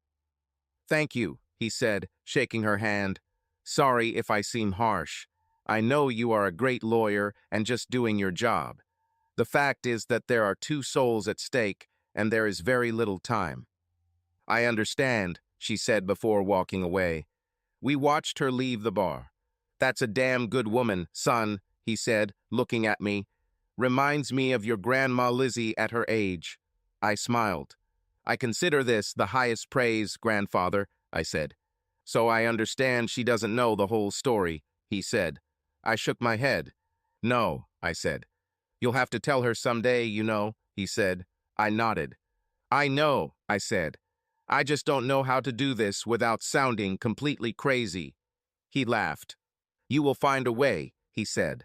Thank you, he said, shaking her hand. Sorry if I seem harsh. I know you are a great lawyer and just doing your job. The fact is that there are two souls at stake, and there is very little time. I understand, she said before walking away. We watched her leave the bar. That's a damn good woman, son, he said, looking at me. Reminds me of your Grandma Lizzie at her age. I smiled. I consider this the highest praise, grandfather, I said. So I understand she doesn't know the whole story, he said. I shook my head. No, I said. You'll have to tell her someday, you know, he said. I nodded. I know, I said. I just don't know how to do this without sounding completely crazy. He laughed. You will find a way, he said.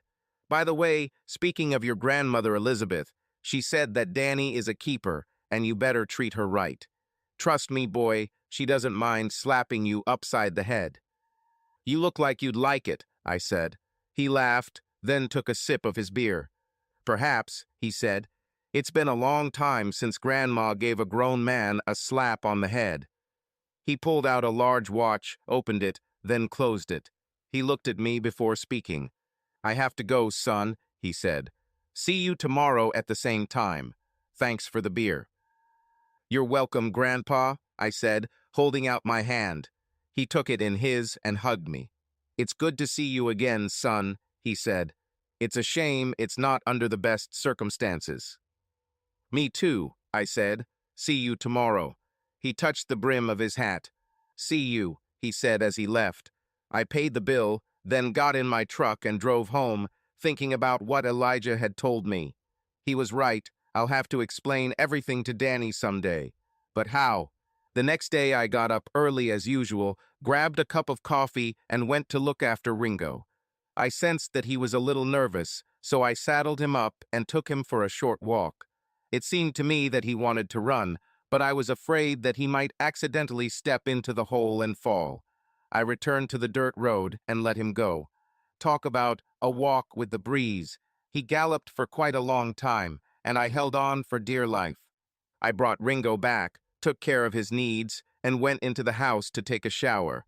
By the way, speaking of your grandmother Elizabeth, she said that Danny is a keeper, and you better treat her right. Trust me, boy, she doesn't mind slapping you upside the head. You look like you'd like it, I said. He laughed, then took a sip of his beer. Perhaps, he said. It's been a long time since Grandma gave a grown man a slap on the head. He pulled out a large watch, opened it, then closed it. He looked at me before speaking. "I have to go, son," he said. "See you tomorrow at the same time. Thanks for the beer." "You're welcome, Grandpa," I said, holding out my hand. He took it in his and hugged me. "It's good to see you again, son," he said. "It's a shame it's not under the best circumstances." "Me too," I said. "See you tomorrow." He touched the brim of his hat. "See you," he said as he left. I paid the bill, then got in my truck and drove home, thinking about what Elijah had told me. He was right. I'll have to explain everything to Danny someday. But how? The next day I got up early as usual, grabbed a cup of coffee, and went to look after Ringo. I sensed that he was a little nervous, so I saddled him up and took him for a short walk. It seemed to me that he wanted to run, but I was afraid that he might accidentally step into the hole and fall. I returned to the dirt road and let him go. Talk about a walk with the breeze. He galloped for quite a long time, and I held on for dear life. I brought Ringo back, took care of his needs, and went into the house to take a shower.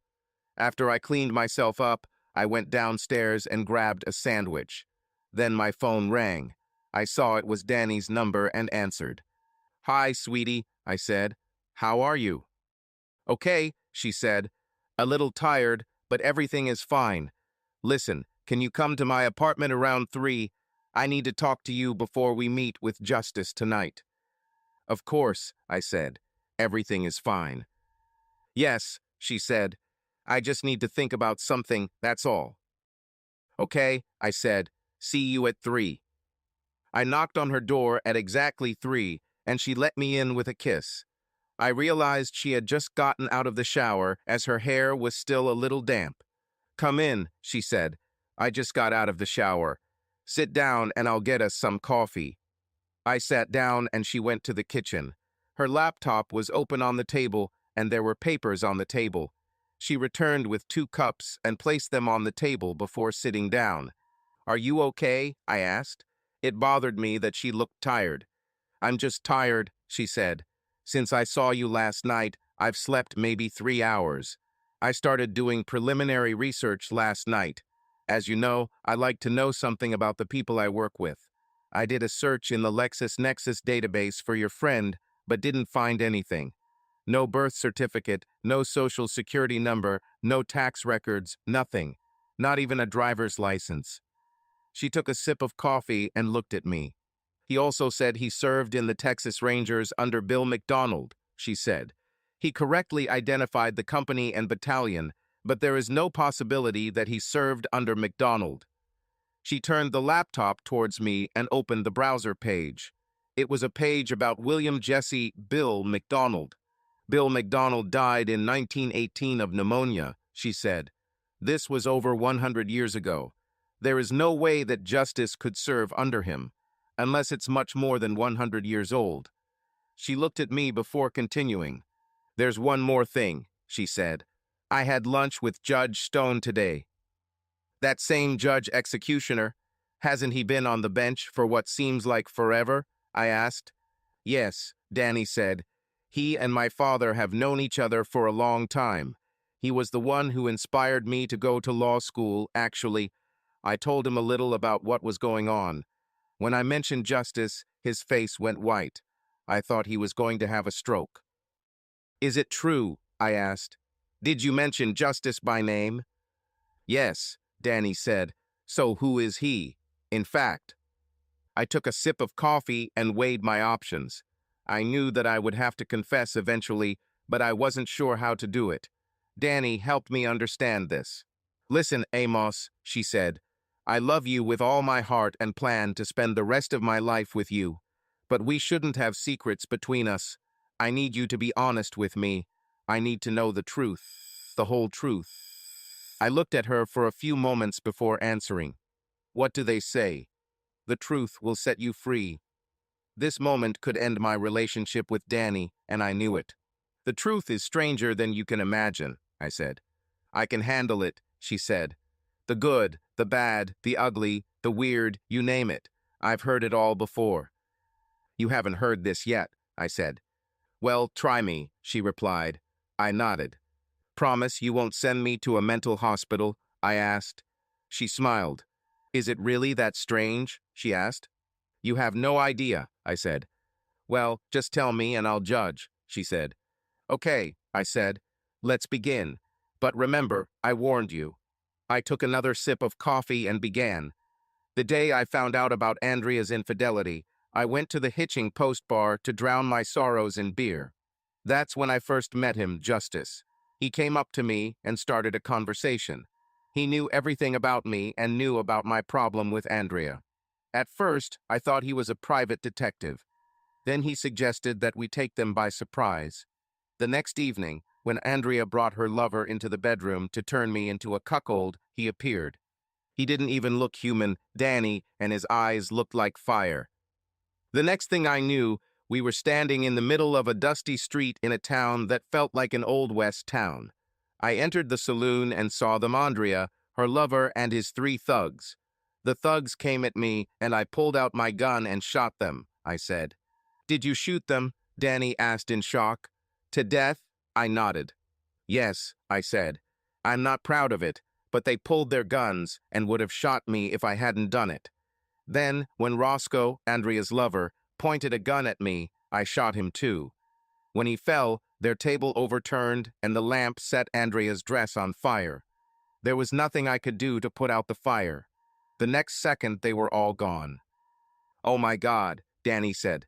After I cleaned myself up, I went downstairs and grabbed a sandwich. Then my phone rang. I saw it was Danny's number and answered. "Hi, sweetie," I said. "How are you?" "Okay," she said. "A little tired, but everything is fine. Listen, can you come to my apartment around 3? I need to talk to you before we meet with Justice tonight." "Of course," I said. "Everything is fine." "Yes," she said. "I just need to think about something, that's all." "Okay," I said. "See you at 3. I knocked on her door at exactly 3, and she let me in with a kiss. I realized she had just gotten out of the shower, as her hair was still a little damp. "Come in," she said. "I just got out of the shower. Sit down and I'll get us some coffee." I sat down and she went to the kitchen. Her laptop was open on the table and there were papers on the table. She returned with 2 cups and placed them on the table before sitting down. "Are you okay?" I asked. It bothered me that she looked tired. "I'm just tired," she said. "Since I saw you last night, I've slept maybe 3 hours. I started doing preliminary research last night. As you know, I like to know something about the people I work with. I did a search in the LexisNexis database for your friend, but didn't find anything. No birth certificate, no social security number, no tax records, nothing. Not even a driver's license." She took a sip of coffee and looked at me. "He also said he served in the Texas Rangers under Bill McDonald," she said. "He correctly identified the company and battalion, but there is no possibility that he served under McDonald." She turned the laptop towards me and opened the browser page. It was a page about William Jesse Bill McDonald. "Bill McDonald died in 1918 of pneumonia," she said. "This was over 100 years ago. There is no way that Justice could serve under him, unless it's much more than 100 years old." She looked at me before continuing. "There's one more thing," she said. "I had lunch with Judge Stone today." "That same judge executioner? Hasn't he been on the bench for what seems like forever?" I asked. "Yes," Danny said. "He and my father have known each other for a long time. He was the one who inspired me to go to law school, actually." I told him a little about what was going on. When I mentioned Justice, his face went white. I thought he was going to have a stroke. "Is it true?" I asked. "Did you mention Justice by name?" "Yes," Danny said. "So who is he? In fact." I took a sip of coffee and weighed my options. I knew that I would have to confess eventually, but I wasn't sure how to do it. Danny helped me understand this. "Listen, Amos," she said. "I love you with all my heart and plan to spend the rest of my life with you. But we shouldn't have secrets between us. I need you to be honest with me. I need to know the truth, the whole truth." I looked at her for a few moments before answering. "What do they say? The truth will set you free." This moment could end my relationship with Danny, and I knew it. "The truth is stranger than you can imagine," I said. "I can handle it," she said. "The good, the bad, the ugly, the weird, you name it. I've heard it all before." "You haven't heard this yet," I said. "Well, try me," she replied. I nodded. Promise you won't send me to a mental hospital? I asked. She smiled. Is it really that strange? She asked. You have no idea, I said. Well, just tell me and I'll judge, she said. Okay, I said. Let's begin. But remember, I warned you. I took another sip of coffee and began. The day I found out about Andrea's infidelity, I went to the hitching post bar to drown my sorrows in beer. That's when I first met him, Justice. He came up to me and started a conversation. He knew everything about me and knew about my problem with Andrea. At first, I thought he was a private detective. Then he suggested that we take them by surprise. The next evening, when Andrea brought her lover into the bedroom to turn me into a cuckold, he appeared. He didn't even look human, Danny, and his eyes looked like fire. The next thing I knew, we were standing in the middle of a dusty street in a town that felt like an Old West town. I entered the saloon and saw them Andrea, her lover, and his 3 thugs. The thugs came at me, and I pulled out my gun and shot them, I said. Did you shoot them? Danny asked in shock. To death? I nodded. Yes, I said. I'm not proud of it, but they pulled their guns and would have shot me if I hadn't done it. Then, when Roscoe, Andrea's lover, pointed a gun at me, I shot him too. When he fell, their table overturned and the lamp set Andrea's dress on fire. There was nothing I could do to put out the fire. The next second, they were all gone. Oh my God, Danny said.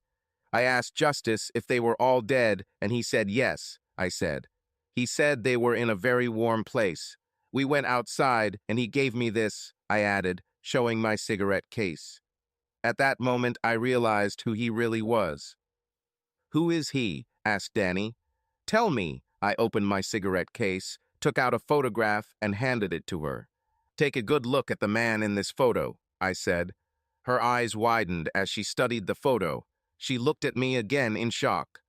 I asked Justice if they were all dead, and he said yes, I said. He said they were in a very warm place. We went outside, and he gave me this, I added, showing my cigarette case. At that moment, I realized who he really was. Who is he? Asked Danny. Tell me. I opened my cigarette case, took out a photograph, and handed it to her. Take a good look at the man in this photo, I said. Her eyes widened as she studied the photo. She looked at me again in shock.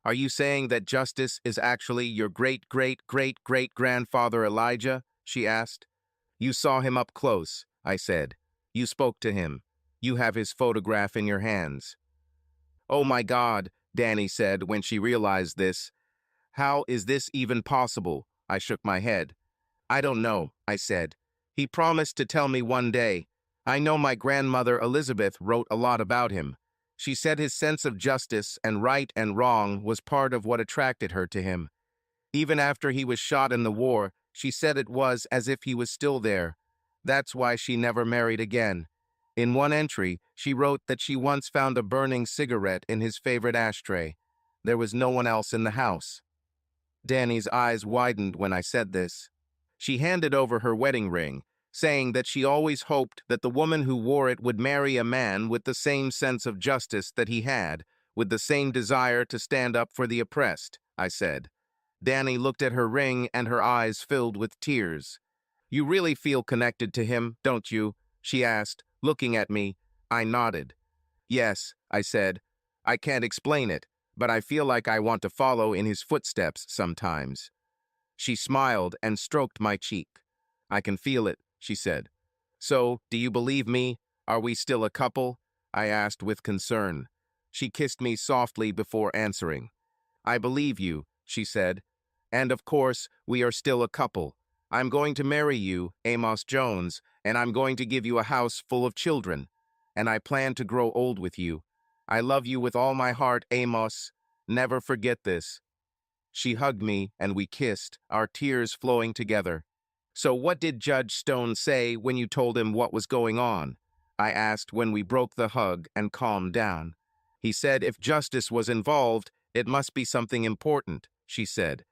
Are you saying that Justice is actually your great-great-great-great-grandfather Elijah? She asked. You saw him up close, I said. You spoke to him. You have his photograph in your hands. Oh my God, Danny said when she realized this. How is this even possible? I shook my head. I don't know, I said. He promised to tell me one day. I know my grandmother Elizabeth wrote a lot about him. She said his sense of justice and right and wrong was part of what attracted her to him. Even after he was shot in the war, she said it was as if he was still there. That's why she never married again. In one entry, she wrote that she once found a burning cigarette in his favorite ashtray. There was no one else in the house. Danny's eyes widened when I said this. She handed over her wedding ring, saying that she always hoped that the woman who wore it would marry a man with the same sense of justice that he had, with the same desire to stand up for the oppressed, I said. Danny looked at her ring and her eyes filled with tears. You really feel connected to him, don't you? She asked, looking at me. I nodded. Yes, I said. I can't explain it, but I feel like I want to follow in his footsteps sometimes. She smiled and stroked my cheek. I can feel it, she said. So, do you believe me? Are we still a couple? I asked with concern. She kissed me softly before answering. I believe you, she said. And of course, we are still a couple. I'm going to marry you, Amos Jones, and I'm going to give you a house full of children. And I plan to grow old with you. I love you with all my heart, Amos. Never forget this. She hugged me, and we kissed, our tears flowing together. So what did Judge Stone say when you told him what was going on? I asked when we broke the hug and calmed down. He said if justice was involved, it must be something important, she said.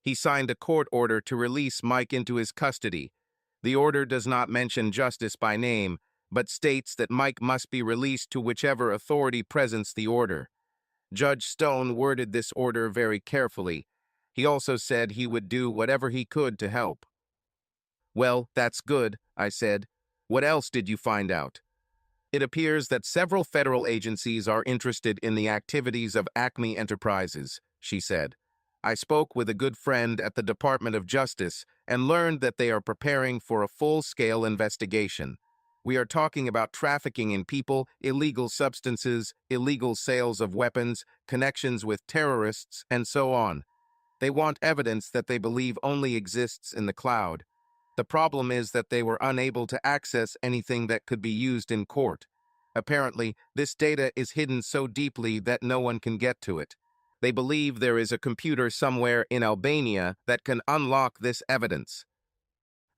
He signed a court order to release Mike into his custody. The order does not mention justice by name, but states that Mike must be released to whichever authority presents the order. Judge Stone worded this order very carefully. He also said he would do whatever he could to help. Well, that's good, I said. What else did you find out? It appears that several federal agencies are interested in the activities of Acme Enterprises, she said. I spoke with a good friend at the Department of Justice and learned that they are preparing for a full-scale investigation. We are talking about trafficking in people, illegal substances, illegal sales of weapons, connections with terrorists, and so on. They want evidence that they believe only exists in the cloud. The problem is that they were unable to access anything that could be used in court. Apparently, this data is hidden so deeply that no one can get to it. They believe there is a computer somewhere in Albania that can unlock this evidence.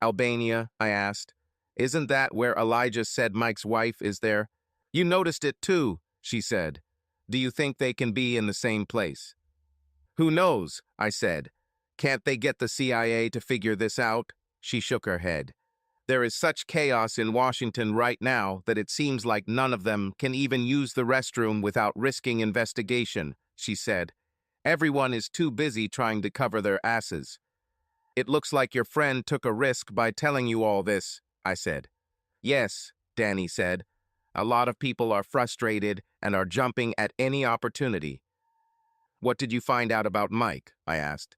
Albania, I asked. Isn't that where Elijah said Mike's wife is there? You noticed it too, she said. Do you think they can be in the same place? Who knows, I said. Can't they get the CIA to figure this out? She shook her head. There is such chaos in Washington right now that it seems like none of them can even use the restroom without risking investigation, she said. Everyone is too busy trying to cover their asses. It looks like your friend took a risk by telling you all this, I said. Yes, Danny said. A lot of people are frustrated and are jumping at any opportunity. What did you find out about Mike? I asked.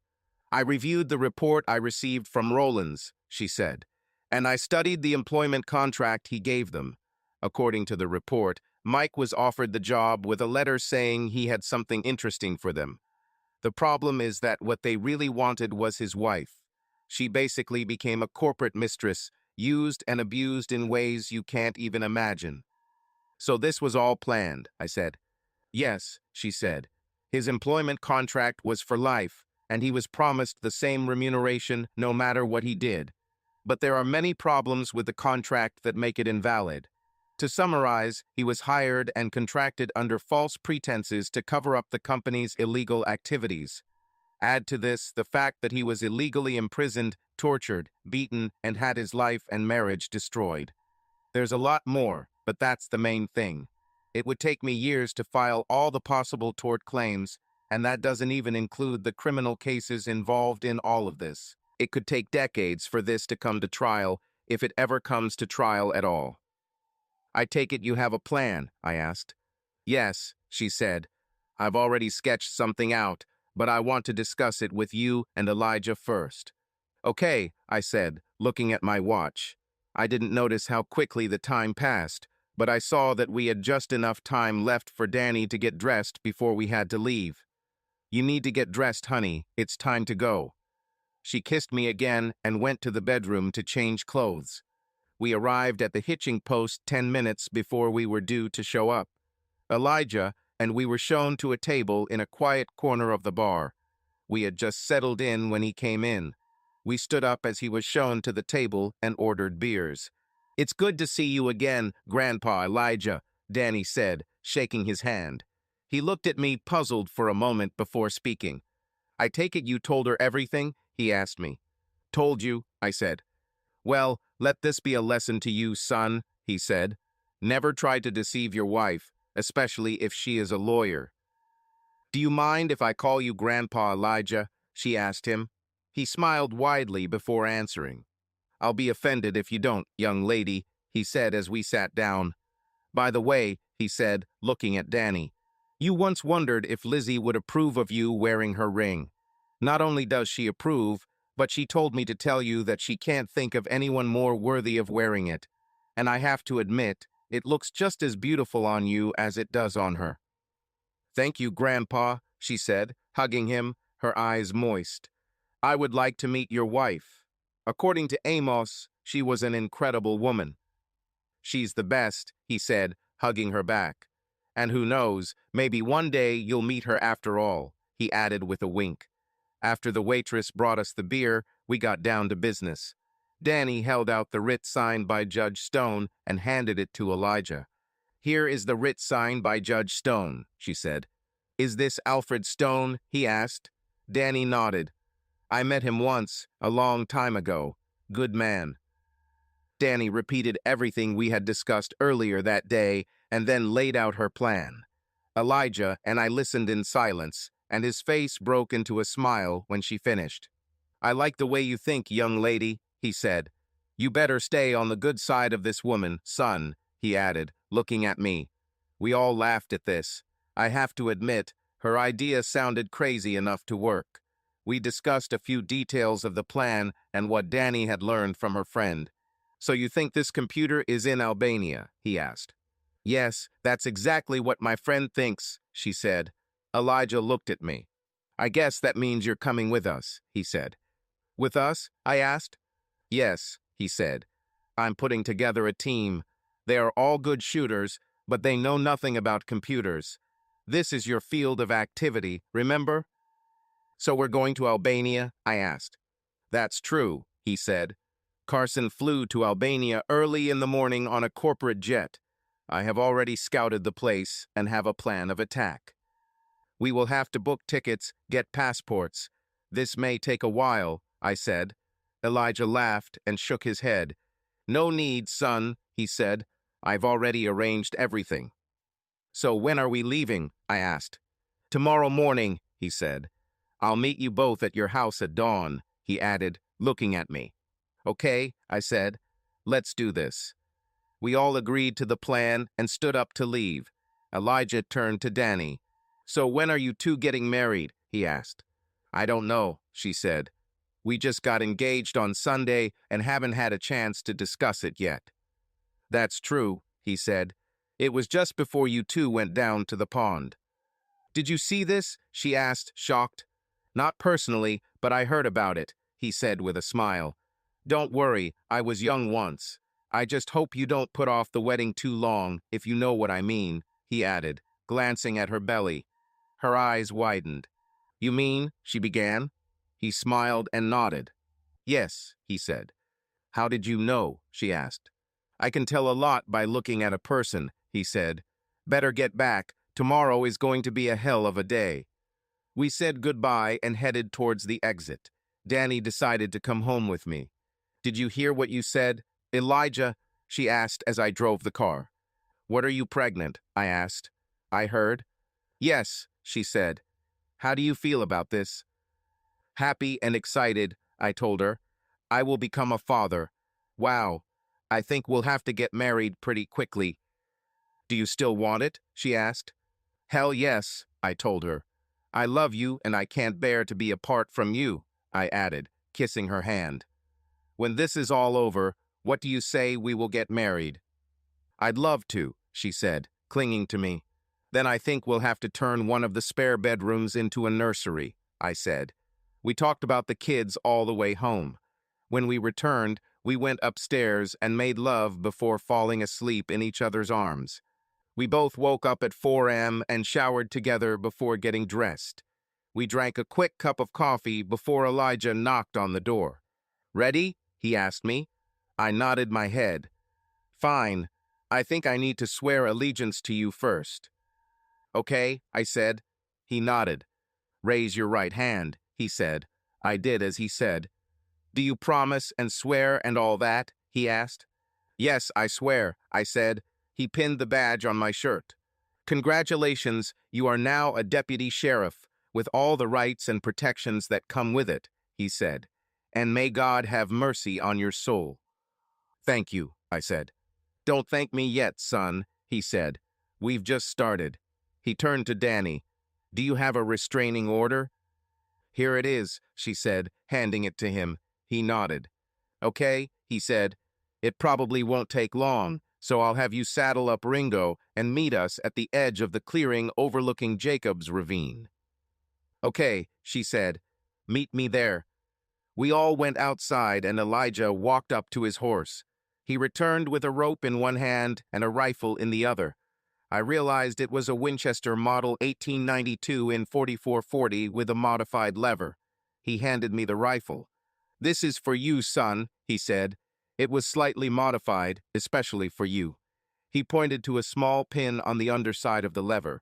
I reviewed the report I received from Rollins, she said, and I studied the employment contract he gave them. According to the report, Mike was offered the job with a letter saying he had something interesting for them. The problem is that what they really wanted was his wife. She basically became a corporate mistress, used and abused in ways you can't even imagine. So this was all planned, I said. Yes, she said. His employment contract was for life, and he was promised the same remuneration no matter what he did. But there are many problems with the contract that make it invalid. To summarize, he was hired and contracted under false pretenses to cover up the company's illegal activities. Add to this the fact that he was illegally imprisoned, tortured, beaten, and had his life and marriage destroyed. There's a lot more, but that's the main thing. It would take me years to file all the possible tort claims, and that doesn't even include the criminal cases involved in all of this. It could take decades for this to come to trial, if it ever comes to trial at all. I take it you have a plan, I asked. Yes, she said. I've already sketched something out, but I want to discuss it with you and Elijah first. Okay, I said, looking at my watch. I didn't notice how quickly the time passed, but I saw that we had just enough time left for Danny to get dressed before we had to leave. You need to get dressed, honey. It's time to go. She kissed me again and went to the bedroom to change clothes. We arrived at the hitching post 10 minutes before we were due to show up. Elijah and we were shown to a table in a quiet corner of the bar. We had just settled in when he came in. We stood up as he was shown to the table and ordered beers. It's good to see you again, Grandpa Elijah, Danny said, shaking his hand. He looked at me puzzled for a moment before speaking. I take it you told her everything? He asked me. Told you, I said. Well, let this be a lesson to you, son, he said. Never try to deceive your wife, especially if she is a lawyer. Do you mind if I call you Grandpa Elijah? She asked him. He smiled widely before answering. I'll be offended if you don't, young lady, he said as we sat down. By the way, he said, looking at Danny, you once wondered if Lizzie would approve of you wearing her ring. Not only does she approve, but she told me to tell you that she can't think of anyone more worthy of wearing it. And I have to admit, it looks just as beautiful on you as it does on her. Thank you, Grandpa, she said, hugging him, her eyes moist. I would like to meet your wife. According to Amos, she was an incredible woman. She's the best, he said, hugging her back. And who knows, maybe one day you'll meet her after all, he added with a wink. After the waitress brought us the beer, we got down to business. Danny held out the writ signed by Judge Stone and handed it to Elijah. Here is the writ signed by Judge Stone, she said. Is this Alfred Stone? He asked. Danny nodded. I met him once, a long time ago. Good man. Danny repeated everything we had discussed earlier that day and then laid out her plan. Elijah and I listened in silence, and his face broke into a smile when she finished. I like the way you think, young lady, he said. You better stay on the good side of this woman, son, he added, looking at me. We all laughed at this. I have to admit, her idea sounded crazy enough to work. We discussed a few details of the plan and what Danny had learned from her friend. So you think this computer is in Albania? He asked. Yes, that's exactly what my friend thinks, she said. Elijah looked at me. I guess that means you're coming with us, he said. With us? I asked. Yes, he said. I'm putting together a team. They are all good shooters, but they know nothing about computers. This is your field of activity, remember? So we're going to Albania? I asked. That's true, he said. Carson flew to Albania early in the morning on a corporate jet. I have already scouted the place and have a plan of attack. We will have to book tickets, get passports. This may take a while, I said. Elijah laughed and shook his head. No need, son, he said. I've already arranged everything. So when are we leaving? I asked. Tomorrow morning, he said. I'll meet you both at your house at dawn, he added, looking at me. Okay, I said. Let's do this. We all agreed to the plan and stood up to leave. Elijah turned to Danny. So when are you two getting married? He asked. I don't know, she said. We just got engaged on Sunday and haven't had a chance to discuss it yet. That's true, he said. It was just before you two went down to the pond. Did you see this? She asked, shocked. Not personally, but I heard about it, he said with a smile. Don't worry, I was young once. I just hope you don't put off the wedding too long, if you know what I mean, he added, glancing at her belly. Her eyes widened. You mean, she began. He smiled and nodded. Yes, he said. How did you know? She asked. I can tell a lot by looking at a person, he said. Better get back. Tomorrow is going to be a hell of a day. We said goodbye and headed towards the exit. Danny decided to come home with me. Did you hear what you said? Elijah, she asked as I drove the car. What are you pregnant? I asked. I heard. Yes, she said. How do you feel about this? Happy and excited, I told her. I will become a father. Wow, I think we'll have to get married pretty quickly. Do you still want it? She asked. Hell yes, I told her. I love you and I can't bear to be apart from you, I added, kissing her hand. When this is all over, what do you say we will get married? I'd love to, she said, clinging to me. Then I think we'll have to turn one of the spare bedrooms into a nursery, I said. We talked about the kids all the way home. When we returned, we went upstairs and made love before falling asleep in each other's arms. We both woke up at 4 a.m. and showered together before getting dressed. We drank a quick cup of coffee before Elijah knocked on the door. Ready? He asked me. I nodded my head. Fine. I think I need to swear allegiance to you first. Okay, I said. He nodded. Raise your right hand, he said. I did as he said. Do you promise and swear and all that? He asked. Yes, I swear, I said. He pinned the badge on my shirt. Congratulations, you are now a deputy sheriff, with all the rights and protections that come with it, he said. And may God have mercy on your soul. Thank you, I said. Don't thank me yet, son, he said. We've just started. He turned to Danny. Do you have a restraining order? Here it is, she said, handing it to him. He nodded. Okay, he said. It probably won't take long, so I'll have you saddle up Ringo and meet us at the edge of the clearing overlooking Jacob's ravine. Okay, she said. Meet me there. We all went outside and Elijah walked up to his horse. He returned with a rope in one hand and a rifle in the other. I realized it was a Winchester Model 1892 in 4440 with a modified lever. He handed me the rifle. This is for you, son, he said. It was slightly modified, especially for you. He pointed to a small pin on the underside of the lever.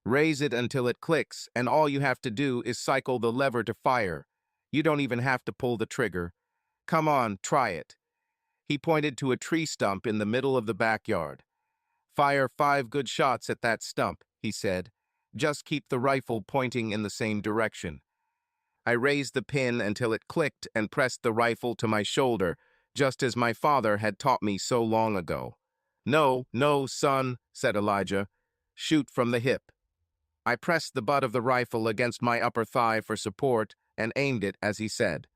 Raise it until it clicks, and all you have to do is cycle the lever to fire. You don't even have to pull the trigger. Come on, try it. He pointed to a tree stump in the middle of the backyard. Fire 5 good shots at that stump, he said. Just keep the rifle pointing in the same direction. I raised the pin until it clicked and pressed the rifle to my shoulder, just as my father had taught me so long ago. No, no, son, said Elijah. Shoot from the hip. I pressed the butt of the rifle against my upper thigh for support and aimed it as he said.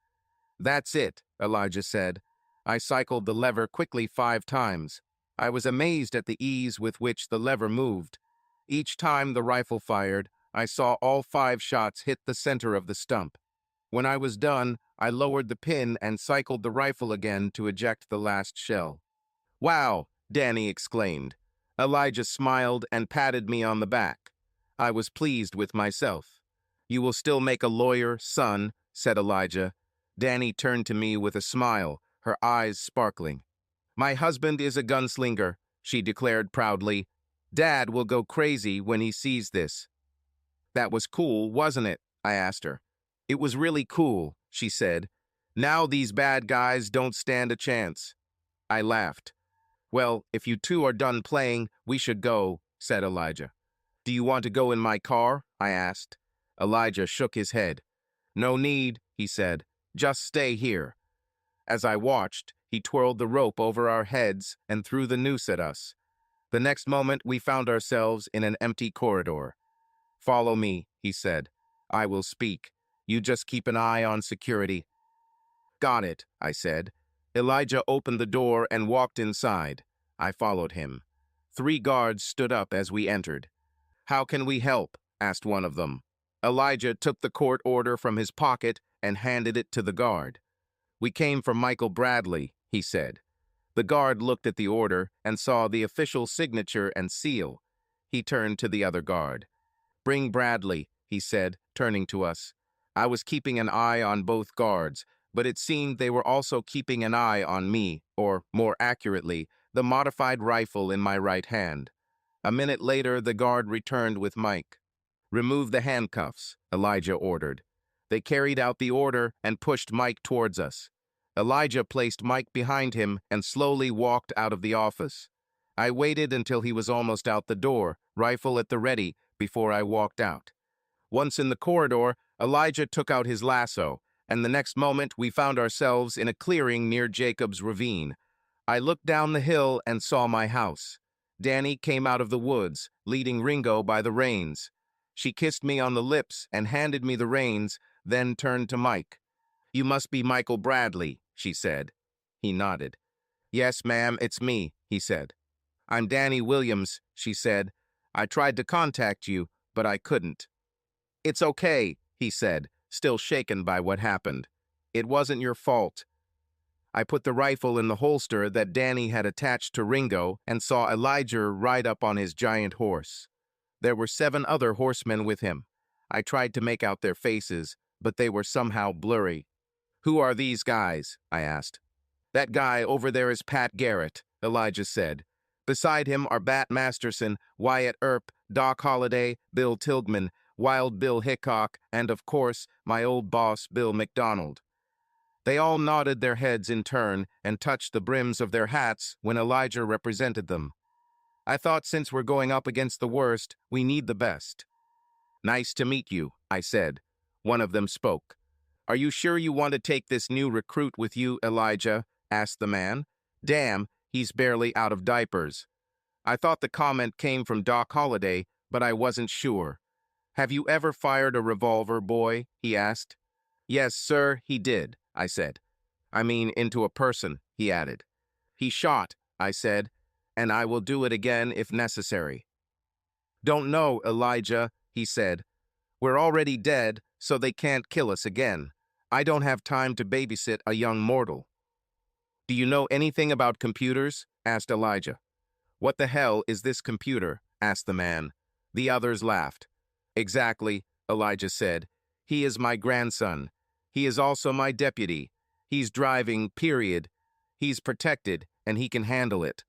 That's it, Elijah said. I cycled the lever quickly 5 times. I was amazed at the ease with which the lever moved. Each time the rifle fired, I saw all 5 shots hit the center of the stump. When I was done, I lowered the pin and cycled the rifle again to eject the last shell. "Wow," Danny exclaimed. Elijah smiled and patted me on the back. I was pleased with myself. "You will still make a lawyer, son," said Elijah. Danny turned to me with a smile, her eyes sparkling. "My husband is a gunslinger," she declared proudly. "Dad will go crazy when he sees this." "That was cool, wasn't it?" I asked her. "It was really cool," she said. "Now these bad guys don't stand a chance." I laughed. "Well, if you two are done playing, we should go," said Elijah. "Do you want to go in my car?" I asked. Elijah shook his head. "No need," he said. "Just stay here." As I watched, he twirled the rope over our heads and threw the noose at us. The next moment, we found ourselves in an empty corridor. "Follow me," he said. "I will speak. You just keep an eye on security." "Got it," I said. Elijah opened the door and walked inside. I followed him. 3 guards stood up as we entered. "How can we help?" asked one of them. Elijah took the court order from his pocket and handed it to the guard. "We came from Michael Bradley," he said. The guard looked at the order and saw the official signature and seal. He turned to the other guard. "Bring Bradley," he said, turning to us. I was keeping an eye on both guards, but it seemed they were also keeping an eye on me, or, more accurately, the modified rifle in my right hand. A minute later, the guard returned with Mike. "Remove the handcuffs," Elijah ordered. They carried out the order and pushed Mike towards us. Elijah placed Mike behind him and slowly walked out of the office. I waited until he was almost out the door, rifle at the ready, before I walked out. Once in the corridor, Elijah took out his lasso, and the next moment we found ourselves in a clearing near Jacob's ravine. I looked down the hill and saw my house. Danny came out of the woods, leading Ringo by the reins. She kissed me on the lips and handed me the reins, then turned to Mike. "You must be Michael Bradley," she said. He nodded. "Yes, ma'am, it's me," he said. "I'm Danny Williams," she said. "I tried to contact you, but I couldn't." "It's okay," he said, still shaken by what happened. "It wasn't your fault." I put the rifle in the holster that Danny had attached to Ringo and saw Elijah ride up on his giant horse. There were 7 other horsemen with him. I tried to make out their faces, but they were somehow blurry. "Who are these guys?" I asked. "That guy over there is Pat Garrett," Elijah said. "Beside him are Bat Masterson, Wyatt Earp, Doc Holliday, Bill Tilghman, Wild Bill Hickok, and, of course, my old boss, Bill McDonald." They all nodded their heads in turn and touched the brims of their hats when Elijah represented them. "I thought since we're going up against the worst, we need the best." "Nice to meet you," I said. One of them spoke. "Are you sure you want to take this new recruit with you, Elijah?" asked the man. "Damn, he's barely out of diapers." I thought the comment came from Doc Holliday, but I wasn't sure. "Have you ever fired a revolver, boy?" he asked. "Yes, sir, he did," I said. "I mean, into a person," he added. "He shot," I said, "and I will do it again if necessary." "Don't know, Elijah," he said. "We're already dead, so they can't kill us again. I don't have time to babysit a young mortal." "Do you know anything about computers?" asked Elijah. "What the hell is this computer?" asked the man. The others laughed. "Exactly," Elijah said. "He is my grandson. He is also my deputy. He's driving, period. He's protected, and he can handle it."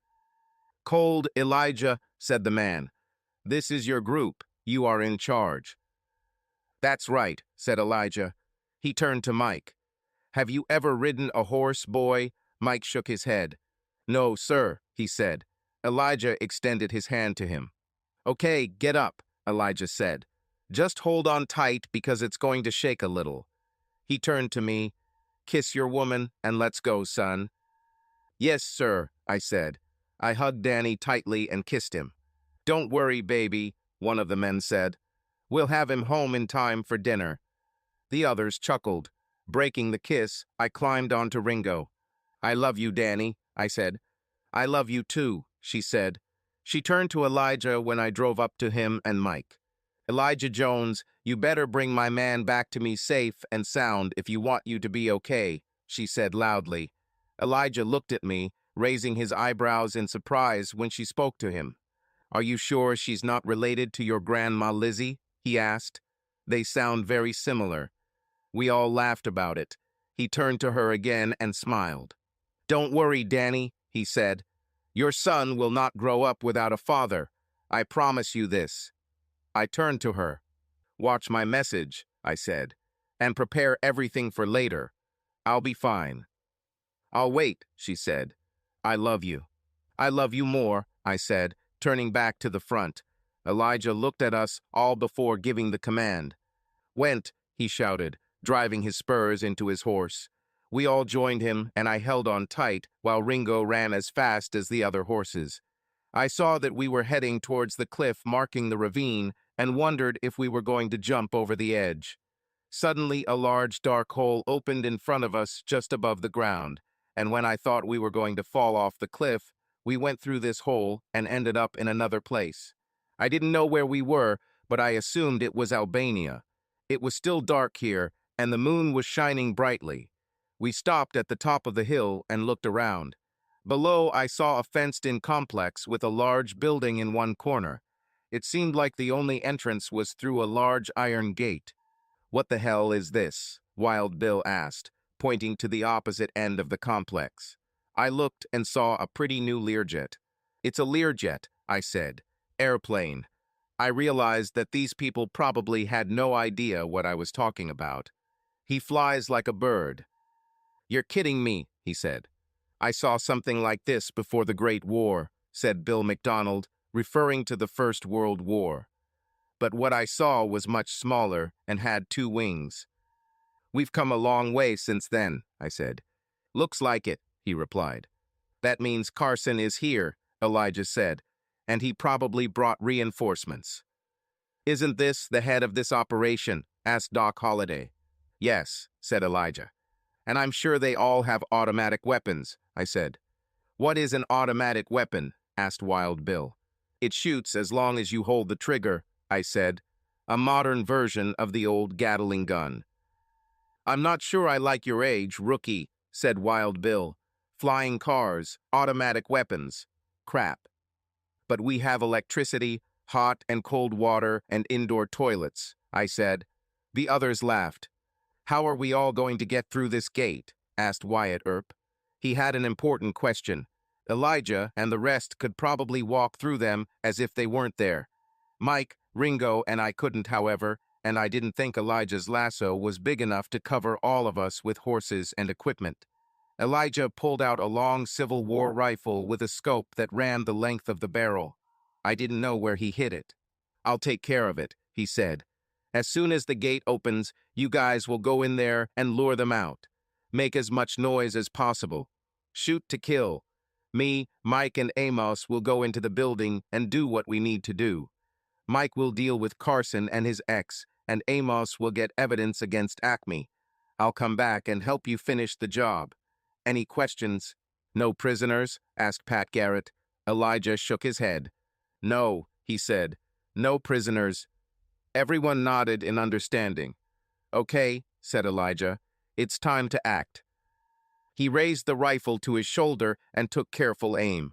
"Cold, Elijah," said the man. "This is your group. You are in charge." "That's right," said Elijah. He turned to Mike. "Have you ever ridden a horse, boy?" Mike shook his head. "No, sir," he said. Elijah extended his hand to him. "Okay, get up," Elijah said. "Just hold on tight because it's going to shake a little." He turned to me. "Kiss your woman and let's go, son." "Yes, sir," I said. I hugged Danny tightly and kissed him. "Don't worry, baby," one of the men said. "We'll have him home in time for dinner." The others chuckled. Breaking the kiss, I climbed onto Ringo. "I love you, Danny," I said. "I love you too," she said. She turned to Elijah when I drove up to him and Mike. Elijah Jones, you better bring my man back to me safe and sound if you want you to be okay, she said loudly. Elijah looked at me, raising his eyebrows in surprise when she spoke to him. Are you sure she's not related to your grandma Lizzie? He asked. They sound very similar. We all laughed about it. He turned to her again and smiled. Don't worry, Danny, he said. Your son will not grow up without a father. I promise you this. I turned to her. Watch my message, I said, and prepare everything for later. I'll be fine. I'll wait, she said. I love you. I love you more, I said, turning back to the front. Elijah looked at us all before giving the command. Went, he shouted, driving his spurs into his horse. We all joined him, and I held on tight while Ringo ran as fast as the other horses. I saw that we were heading towards the cliff marking the ravine and wondered if we were going to jump over the edge. Suddenly, a large dark hole opened in front of us just above the ground, and when I thought we were going to fall off the cliff, we went through this hole and ended up in another place. I didn't know where we were, but I assumed it was Albania. It was still dark here, and the moon was shining brightly. We stopped at the top of the hill and looked around. Below, I saw a fenced-in complex with a large building in one corner. It seemed like the only entrance was through a large iron gate. What the hell is this? Wild Bill asked, pointing to the opposite end of the complex. I looked and saw a pretty new Learjet. It's a Learjet, I said. Airplane. I realized that these people probably had no idea what I was talking about. He flies like a bird. You're kidding me, he said. I saw something like this before the Great War, said Bill McDonald, referring to the First World War. But what I saw was much smaller and had 2 wings. We've come a long way since then, I said. Looks like it, he replied. That means Carson is here, Elijah said, and he probably brought reinforcements. Isn't this the head of this operation? Asked Doc Holliday. Yes, said Elijah. And I'm sure they all have automatic weapons, I said. What is an automatic weapon? Asked Wild Bill. It shoots as long as you hold the trigger, I said. A modern version of the old Gatling gun. I'm not sure I like your age, rookie, said Wild Bill. Flying cars, automatic weapons. Crap. But we have electricity, hot and cold water, and indoor toilets, I said. The others laughed. How are we all going to get through this gate? Asked Wyatt Earp. He had an important question. Elijah and the rest could probably walk through them as if they weren't there. Mike, Ringo, and I couldn't, however, and I didn't think Elijah's lasso was big enough to cover all of us with horses and equipment. Elijah pulled out a long Civil War rifle with a scope that ran the length of the barrel. I didn't know where he hid it. I'll take care of it, he said. As soon as the gate opens, you guys will go in there and lure them out. Make as much noise as possible. Shoot to kill. Me, Mike, and Amos will go into the building and do what we need to do. Mike will deal with Carson and his ex, and Amos will get evidence against Acme. I'll come back and help you finish the job. Any questions? No prisoners? Asked Pat Garrett. Elijah shook his head. No, he said. No prisoners. Everyone nodded in understanding. Okay, said Elijah. It's time to act. He raised the rifle to his shoulder and took careful aim.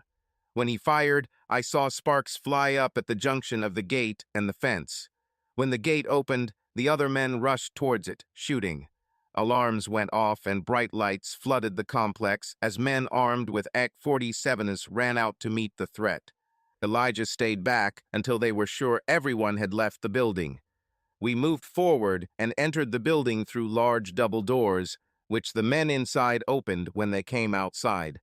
When he fired, I saw sparks fly up at the junction of the gate and the fence. When the gate opened, the other men rushed towards it, shooting. Alarms went off and bright lights flooded the complex as men armed with AK-47s ran out to meet the threat. Elijah stayed back until they were sure everyone had left the building. We moved forward and entered the building through large double doors, which the men inside opened when they came outside.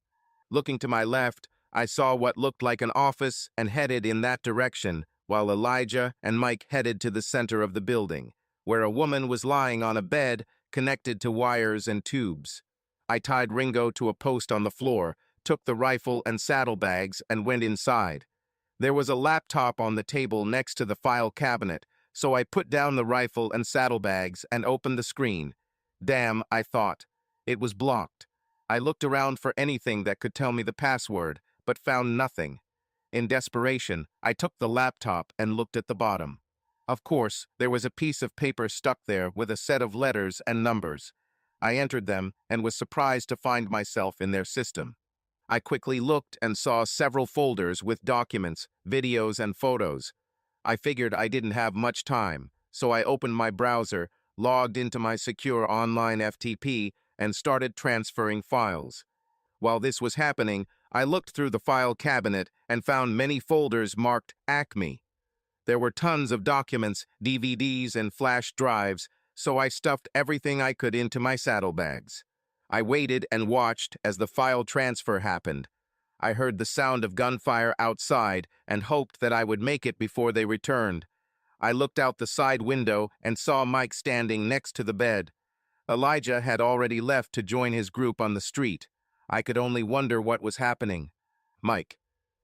Looking to my left, I saw what looked like an office and headed in that direction, while Elijah and Mike headed to the center of the building, where a woman was lying on a bed connected to wires and tubes. I tied Ringo to a post on the floor, took the rifle and saddlebags, and went inside. There was a laptop on the table next to the file cabinet, so I put down the rifle and saddlebags and opened the screen. Damn, I thought. It was blocked. I looked around for anything that could tell me the password, but found nothing. In desperation, I took the laptop and looked at the bottom. Of course, there was a piece of paper stuck there with a set of letters and numbers. I entered them and was surprised to find myself in their system. I quickly looked and saw several folders with documents, videos, and photos. I figured I didn't have much time, so I opened my browser, logged into my secure online FTP, and started transferring files. While this was happening, I looked through the file cabinet and found many folders marked Acme. There were tons of documents, DVDs, and flash drives, so I stuffed everything I could into my saddlebags. I waited and watched as the file transfer happened. I heard the sound of gunfire outside and hoped that I would make it before they returned. I looked out the side window and saw Mike standing next to the bed. Elijah had already left to join his group on the street. I could only wonder what was happening. Mike.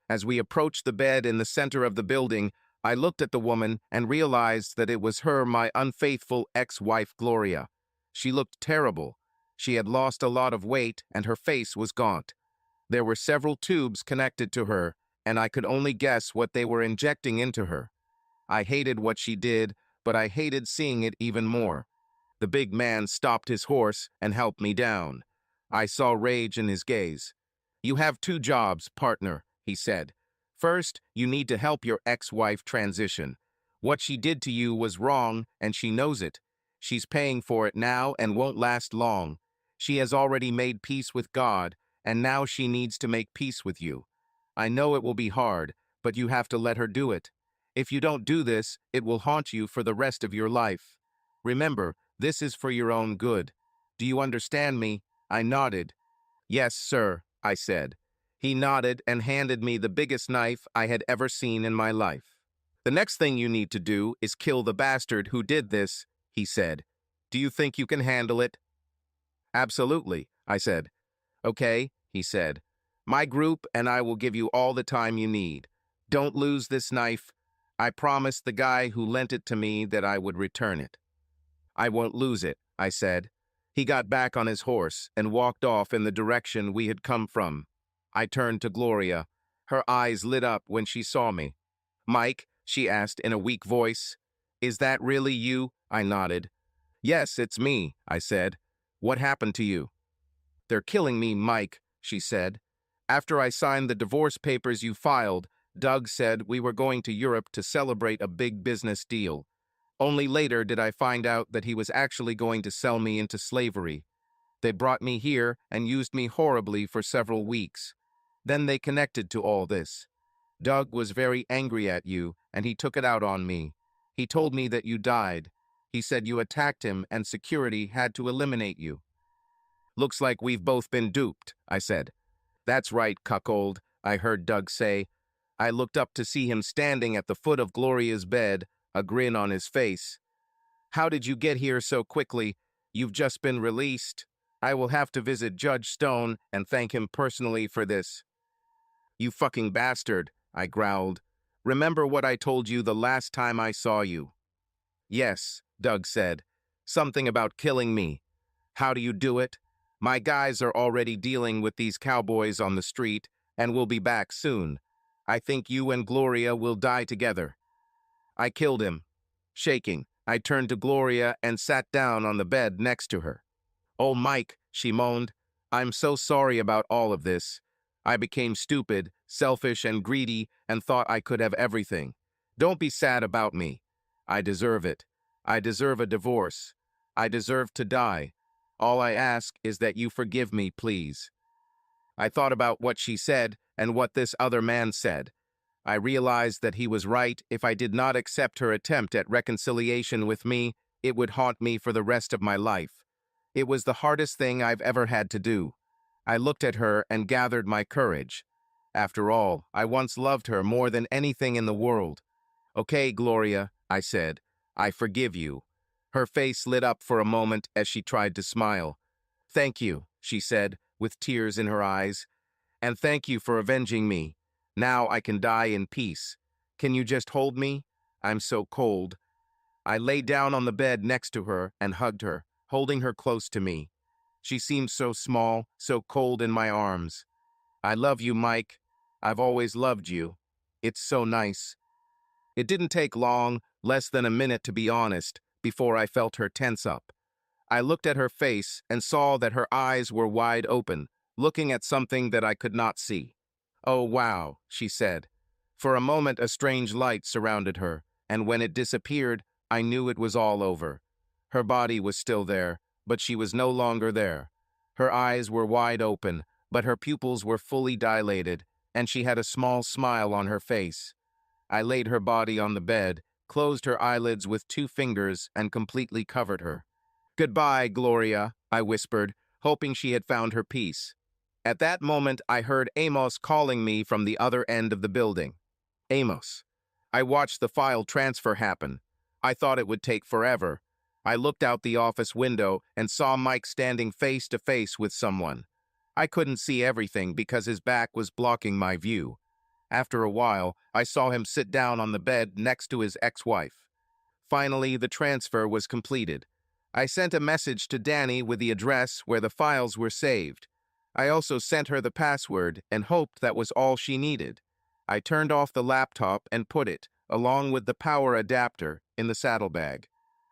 As we approached the bed in the center of the building, I looked at the woman and realized that it was her, my unfaithful ex-wife Gloria. She looked terrible. She had lost a lot of weight and her face was gaunt. There were several tubes connected to her, and I could only guess what they were injecting into her. I hated what she did, but I hated seeing it even more. The big man stopped his horse and helped me down. I saw rage in his gaze. "You have two jobs, partner," he said. "First, you need to help your ex-wife transition. What she did to you was wrong, and she knows it. She's paying for it now and won't last long. She has already made peace with God, and now she needs to make peace with you. I know it will be hard, but you have to let her do it. If you don't do this, it will haunt you for the rest of your life. Remember, this is for your own good. Do you understand me?" I nodded. "Yes, sir," I said. He nodded and handed me the biggest knife I had ever seen in my life. "The next thing you need to do is kill the bastard who did this," he said. "Do you think you can handle it?" "Absolutely," I said. "Okay," he said. "My group and I will give you all the time you need. Don't lose this knife. I promised the guy who lent it to me that I would return it." "I won't lose it," I said. He got back on his horse and walked off in the direction we had come from. I turned to Gloria. Her eyes lit up when she saw me. "Mike," she asked in a weak voice. "Is that really you?" I nodded. "Yes, it's me," I said. "What happened to you?" "They're killing me, Mike," she said. "After I signed the divorce papers you filed, Doug said we were going to Europe to celebrate a big business deal. Only later did I find out that he was actually going to sell me into slavery. They brought me here and used me horribly for several weeks. Then they connected to all this. Doug was very angry at you, and he took it out on me. He told me that you died. He said you attacked him and security had to eliminate you." "Looks like we've both been duped," I said. "That's right, cuckold," I heard Doug say. I looked up to see him standing at the foot of Gloria's bed, a grin on his face. "How did you get here so quickly? You've just been released. I will have to visit Judge Stone and thank him personally for this." "You fucking bastard," I growled. "Remember what I told you the last time I saw you?" "Yes," Doug said. "Something about killing me. How do you do it? My guys are already dealing with these cowboys on the street and will be back soon. I think you and Gloria will die together." I killed him. Shaking, I turned to Gloria and sat down on the bed next to her. "Oh, Mike," she moaned. "I'm so sorry about all of this. I became stupid, selfish, and greedy and thought I could have everything. Don't be sad about me. I deserve it. I deserve a divorce. I deserve to die. All I ask is that you forgive me, please." I thought about what she said and what this other man said. I realized that he was right. If I did not accept her attempt at reconciliation with me, it would haunt me for the rest of my life. It was the hardest thing I've ever had to do. I looked at her and gathered my courage. After all, I once loved her more than anything in the world. "Okay, Gloria," I said. "I forgive you." Her face lit up for a moment as she tried to smile. "Thank you," she said, with tears in her eyes. "And thank you for avenging me. Now I can die in peace. Can you just hold me? I'm so cold." I lay down on the bed next to her and hugged her, holding her close to me. She seemed so small, so cold in my arms. "I love you, Mike. I've always loved you. It's so nice." It didn't take long. less than a minute to be honest, before I felt her tense up. I looked at her face and saw that her eyes were wide open, looking at something that I could not see. "Oh, wow," she said. For a moment, a strange light surrounded her, and when it disappeared, I knew it was all over. Her body was still there, but she was no longer there. Her eyes were wide open, but her pupils were fully dilated, and she had a small smile on her face. I laid her body on the bed, closed her eyelids with 2 fingers, and completely covered her. "Goodbye, Gloria," I whispered, hoping she had found her peace. At that moment, I heard Amos calling me from the other end of the building. Amos. I watched the file transfer happen. I thought it would take forever. I looked out the office window and saw Mike standing face to face with someone. I couldn't see everything because his back was blocking my view. After a while, I saw him sit down on the bed next to his ex-wife. Finally, the transfer was completed. I sent a message to Danny with the address where the files were saved. I also sent her the password and hoped that was all she needed. I turned off the laptop and put it, along with the power adapter, in the saddlebag.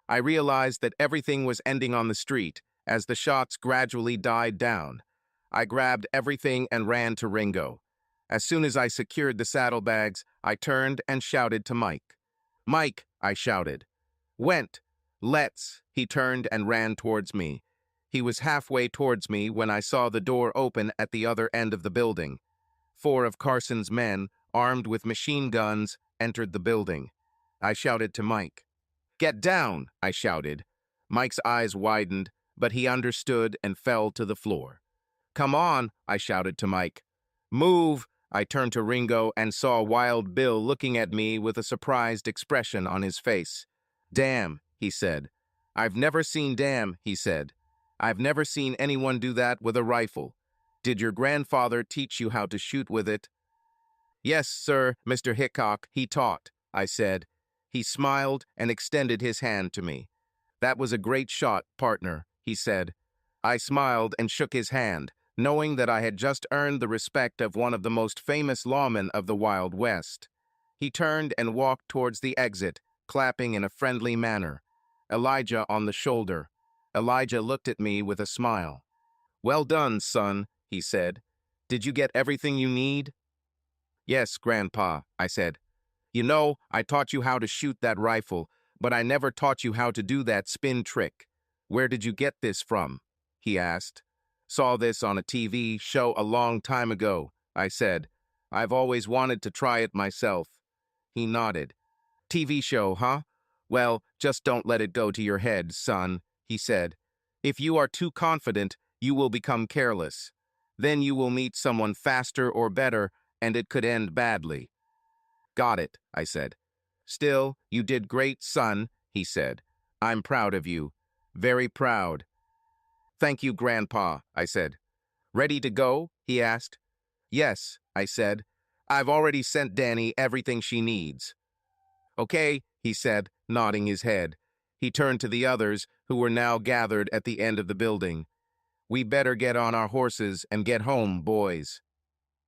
I realized that everything was ending on the street as the shots gradually died down. I grabbed everything and ran to Ringo. As soon as I secured the saddlebags, I turned and shouted to Mike. "Mike," I shouted. "Went. Let's." He turned and ran towards me. He was halfway towards me when I saw the door open at the other end of the building. 4 of Carson's men, armed with machine guns, entered the building. I shouted to Mike. "Get down," I shouted. Mike's eyes widened, but he understood and fell to the floor. "Come on," I shouted to Mike. "Move." I turned to Ringo and saw Wild Bill looking at me with a surprised expression on his face. "Damn," he said. "I've never seen damn," he said. "I've never seen anyone do that with a rifle. Did your grandfather teach you how to shoot with it?" "Yes, sir, Mr. Hickok, he taught," I said. He smiled and extended his hand to me. "That was a great shot, partner," he said. I smiled and shook his hand, knowing that I had just earned the respect of one of the most famous lawmen of the Wild West. He turned and walked towards the exit, clapping in a friendly manner. Elijah on the shoulder. Elijah looked at me with a smile. "Well done, son," he said. "Did you get everything you need?" "Yes, Grandpa," I said. "You know, I taught you how to shoot that rifle, but I never taught you how to do that spin trick. Where did you get this from?" he asked. "Saw this on a TV show a long time ago," I said. "I've always wanted to try it myself." He nodded. "TV show, huh? Well, just don't let it go to your head, son," he said. "If you are too confident, you will become careless. Then you will meet someone faster or better, and it could end badly." "Got it," I said. "Still, you did great, son," he said. "I'm proud of you. Very proud." "Thank you, Grandpa," I said. "Ready to go?" he asked. "Yes," I said. "I've already sent Danny everything she needs." "Okay," he said, nodding his head. He turned to the others, who were now gathered at the end of the building. "We better get on our horses and get home, boys."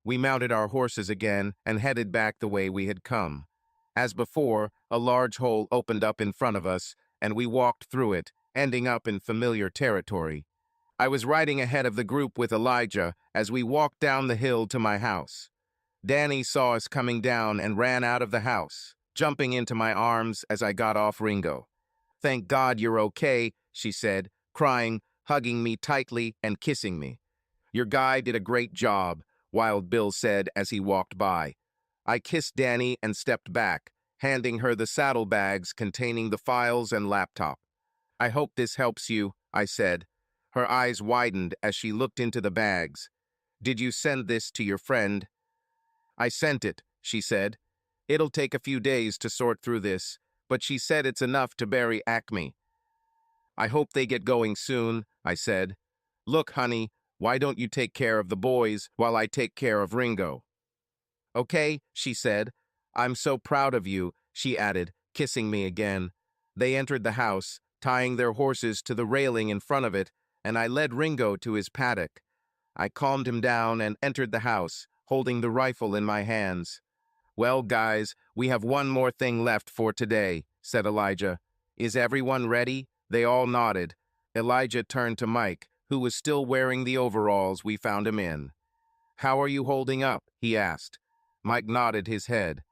We mounted our horses again and headed back the way we had come. As before, a large hole opened up in front of us, and we walked through it, ending up in familiar territory. I was riding ahead of the group with Elijah as we walked down the hill to my house. Danny saw us coming down and ran out of the house, jumping into my arms as I got off Ringo. "Thank God you're okay," she said, crying, hugging me tightly and kissing me. "Your guy did a great job," Wild Bill said as he walked by. I kissed Danny and stepped back, handing her the saddlebags containing the files and laptop. "I hope this helps you," I said. Her eyes widened as she looked into the bags. "Did you send this to your friend?" "I sent it," she said. "It'll take a few days to sort through this, but she said it's enough to bury Acme." "I hope they get going soon," I said. "Look, honey, why don't you take care of the boys while I take care of Ringo?" "Okay," she said. "I'm so proud of you," she added, kissing me again. They entered the house, tying their horses to the railing in front of it, and I led Ringo to his paddock. I calmed him down and entered the house, holding the rifle in my hands. "Well, guys, we have one more thing left for today," said Elijah. Is everyone ready? They all nodded. Elijah turned to Mike, who was still wearing the overalls we found him in. How are you holding up? He asked. Mike nodded his head.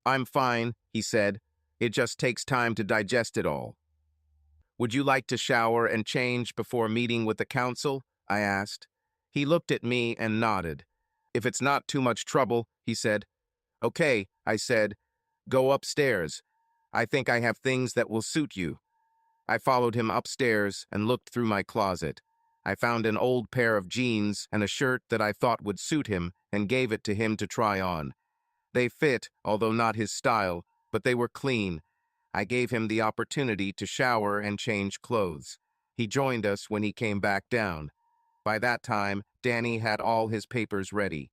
I'm fine, he said. It just takes time to digest it all. Would you like to shower and change before meeting with the council? I asked. He looked at me and nodded. If it's not too much trouble, he said. Okay, I said. Go upstairs. I think I have things that will suit you. I followed him upstairs and looked through my closet. I found an old pair of jeans and a shirt that I thought would suit him and gave it to him to try on. They fit, although not his style, but they were clean. I gave him the opportunity to shower and change clothes. He joined us when he came back down. By that time, Danny had all his papers ready.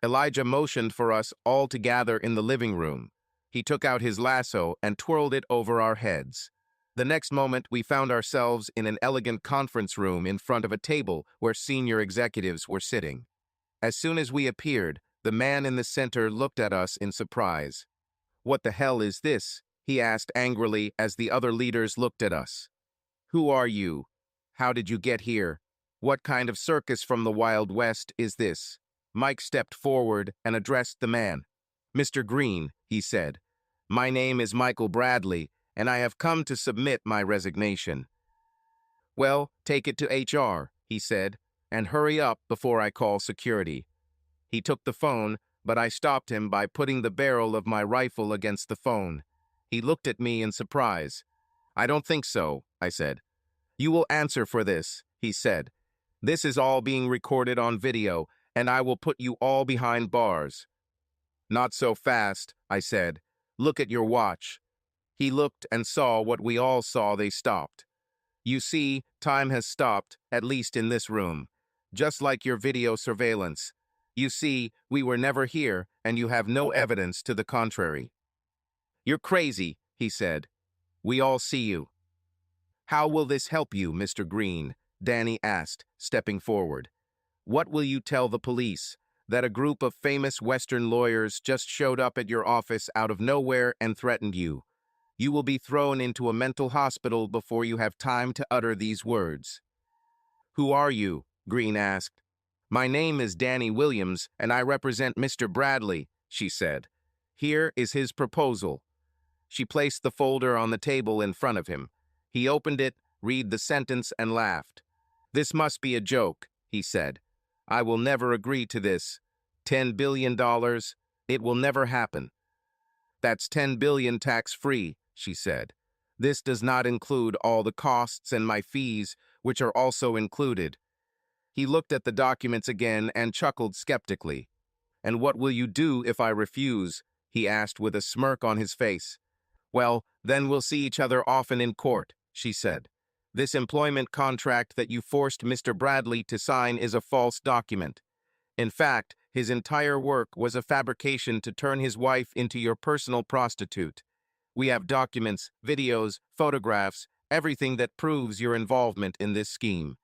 Elijah motioned for us all to gather in the living room. He took out his lasso and twirled it over our heads. The next moment, we found ourselves in an elegant conference room in front of a table where senior executives were sitting. As soon as we appeared, the man in the center looked at us in surprise. What the hell is this? He asked angrily as the other leaders looked at us. Who are you? How did you get here? What kind of circus from the Wild West is this? Mike stepped forward and addressed the man. Mr. Green, he said, my name is Michael Bradley, and I have come to submit my resignation. Well, take it to HR, he said, and hurry up before I call security. He took the phone, but I stopped him by putting the barrel of my rifle against the phone. He looked at me in surprise. I don't think so, I said. You will answer for this, he said. This is all being recorded on video, and I will put you all behind bars. Not so fast, I said. Look at your watch. He looked and saw what we all saw. They stopped. You see, time has stopped, at least in this room. Just like your video surveillance. You see, we were never here, and you have no evidence to the contrary. You're crazy, he said. We all see you. How will this help you, Mr. Green? Danny asked, stepping forward. What will you tell the police? That a group of famous Western lawyers just showed up at your office out of nowhere and threatened you. You will be thrown into a mental hospital before you have time to utter these words. Who are you? Green asked. My name is Danny Williams, and I represent Mr. Bradley, she said. Here is his proposal. She placed the folder on the table in front of him. He opened it, read the sentence, and laughed. This must be a joke, he said. I will never agree to this. $10 billion? It will never happen. That's $10 billion tax-free, she said. This does not include all the costs and my fees, which are also included. He looked at the documents again and chuckled skeptically. And what will you do if I refuse? He asked with a smirk on his face. Well, then we'll see each other often in court, she said. This employment contract that you forced Mr. Bradley to sign is a false document. In fact, his entire work was a fabrication to turn his wife into your personal prostitute. We have documents, videos, photographs, everything that proves your involvement in this scheme.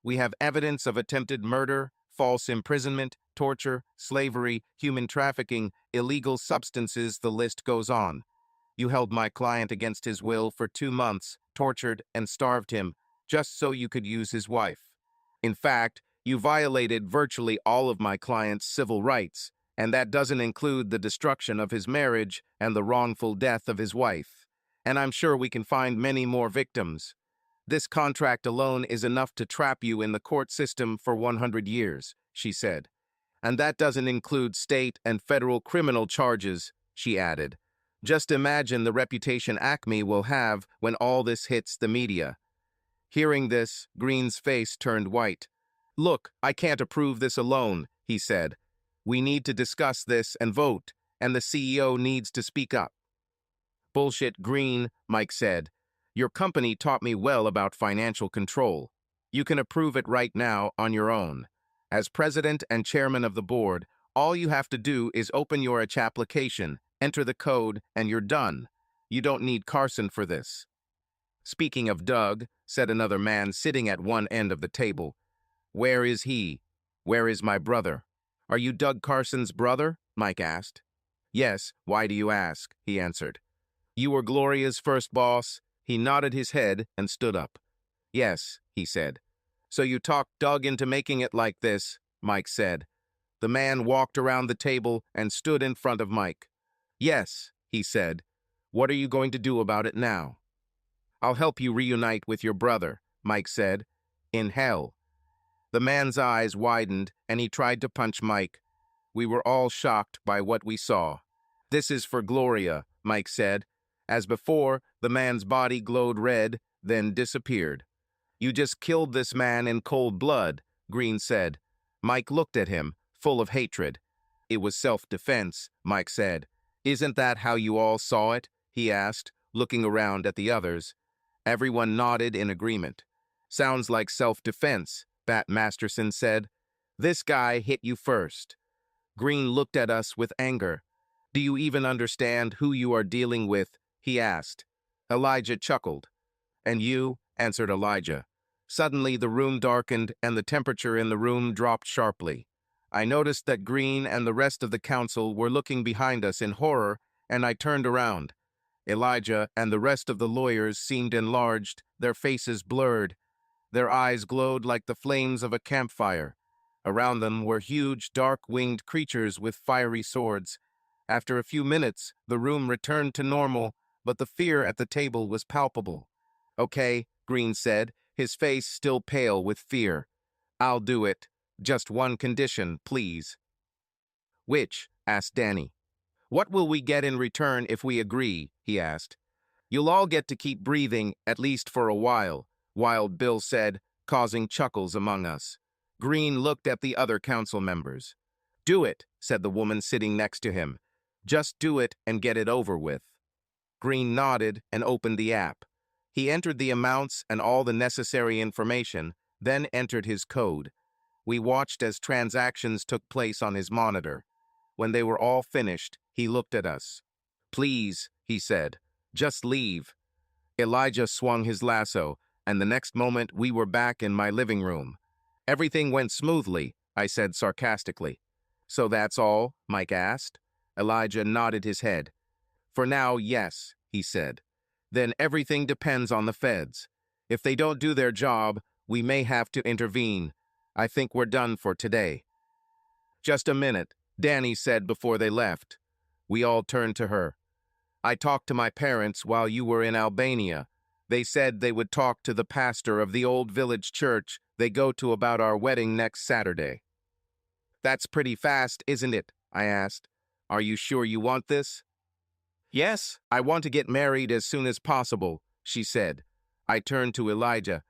We have evidence of attempted murder, false imprisonment, torture, slavery, human trafficking, illegal substances, the list goes on. You held my client against his will for 2 months, tortured and starved him, just so you could use his wife. In fact, you violated virtually all of my client's civil rights, and that doesn't include the destruction of his marriage and the wrongful death of his wife. And I'm sure we can find many more victims. This contract alone is enough to trap you in the court system for 100 years, she said. And that doesn't include state and federal criminal charges, she added. Just imagine the reputation Acme will have when all this hits the media. Hearing this, Green's face turned white. Look, I can't approve this alone, he said. We need to discuss this and vote, and the CEO needs to speak up. Bullshit, Green, Mike said. Your company taught me well about financial control. You can approve it right now on your own. As president and chairman of the board, all you have to do is open your application, enter the code, and you're done. You don't need Carson for this. Speaking of Doug, said another man sitting at one end of the table. Where is he? Where is my brother? Are you Doug Carson's brother? Mike asked. Yes, why do you ask? He answered. You were Gloria's first boss? He nodded his head and stood up. Yes, he said. So you talked Doug into making it like this, Mike said. The man walked around the table and stood in front of Mike. Yes, he said. What are you going to do about it now? I'll help you reunite with your brother, Mike said. In hell. The man's eyes widened and he tried to punch Mike. We were all shocked by what we saw. This is for Gloria, Mike said. As before, the man's body glowed red, then disappeared. You just killed this man in cold blood, Green said. Mike looked at him, full of hatred. It was self-defense, Mike said. Isn't that how you all saw it? He asked, looking around at the others. Everyone nodded in agreement. Sounds like self-defense, Bat Masterson said. This guy hit you first. Green looked at us with anger. Do you even understand who you are dealing with? He asked. Elijah chuckled. And you? Answered Elijah. Suddenly the room darkened and the temperature in the room dropped sharply. I noticed that Green and the rest of the council were looking behind us in horror, and I turned around. Elijah and the rest of the lawyers seemed enlarged, their faces blurred. Their eyes glowed like the flames of a campfire. Around them were huge, dark-winged creatures with fiery swords. After a few minutes, the room returned to normal, but the fear at the table was palpable. Okay, Green said, his face still pale with fear. I'll do it. Just one condition, please. Which? Asked Danny. What will we get in return if we agree? He asked. You'll all get to keep breathing, at least for a while, Wild Bill said, causing chuckles among us. Green looked at the other council members. Do it, said the woman sitting next to him. Just do it and get it over with. Green nodded and opened the app. He entered the amounts and all the necessary information, then entered his code. We watched as transactions took place on his monitor. When they were all finished, he looked at us. Please, he said, just leave. Elijah swung his lasso, and the next moment we were back in my living room. Everything went smoothly, I said sarcastically. So that's all? Mike asked. Elijah nodded his head. For now, yes, he said. Then everything depends on the feds. If they don't do their job, we may have to intervene. I think we're done for today. Just a minute, Danny said before they left. We all turned to her. I talked to my parents while you were in Albania. They said they would talk to the pastor of the old village church they go to about our wedding next Saturday. That's pretty fast, isn't it? I asked. Are you sure you want this? Yes, I want to get married as soon as possible, she said. I turned to Elijah.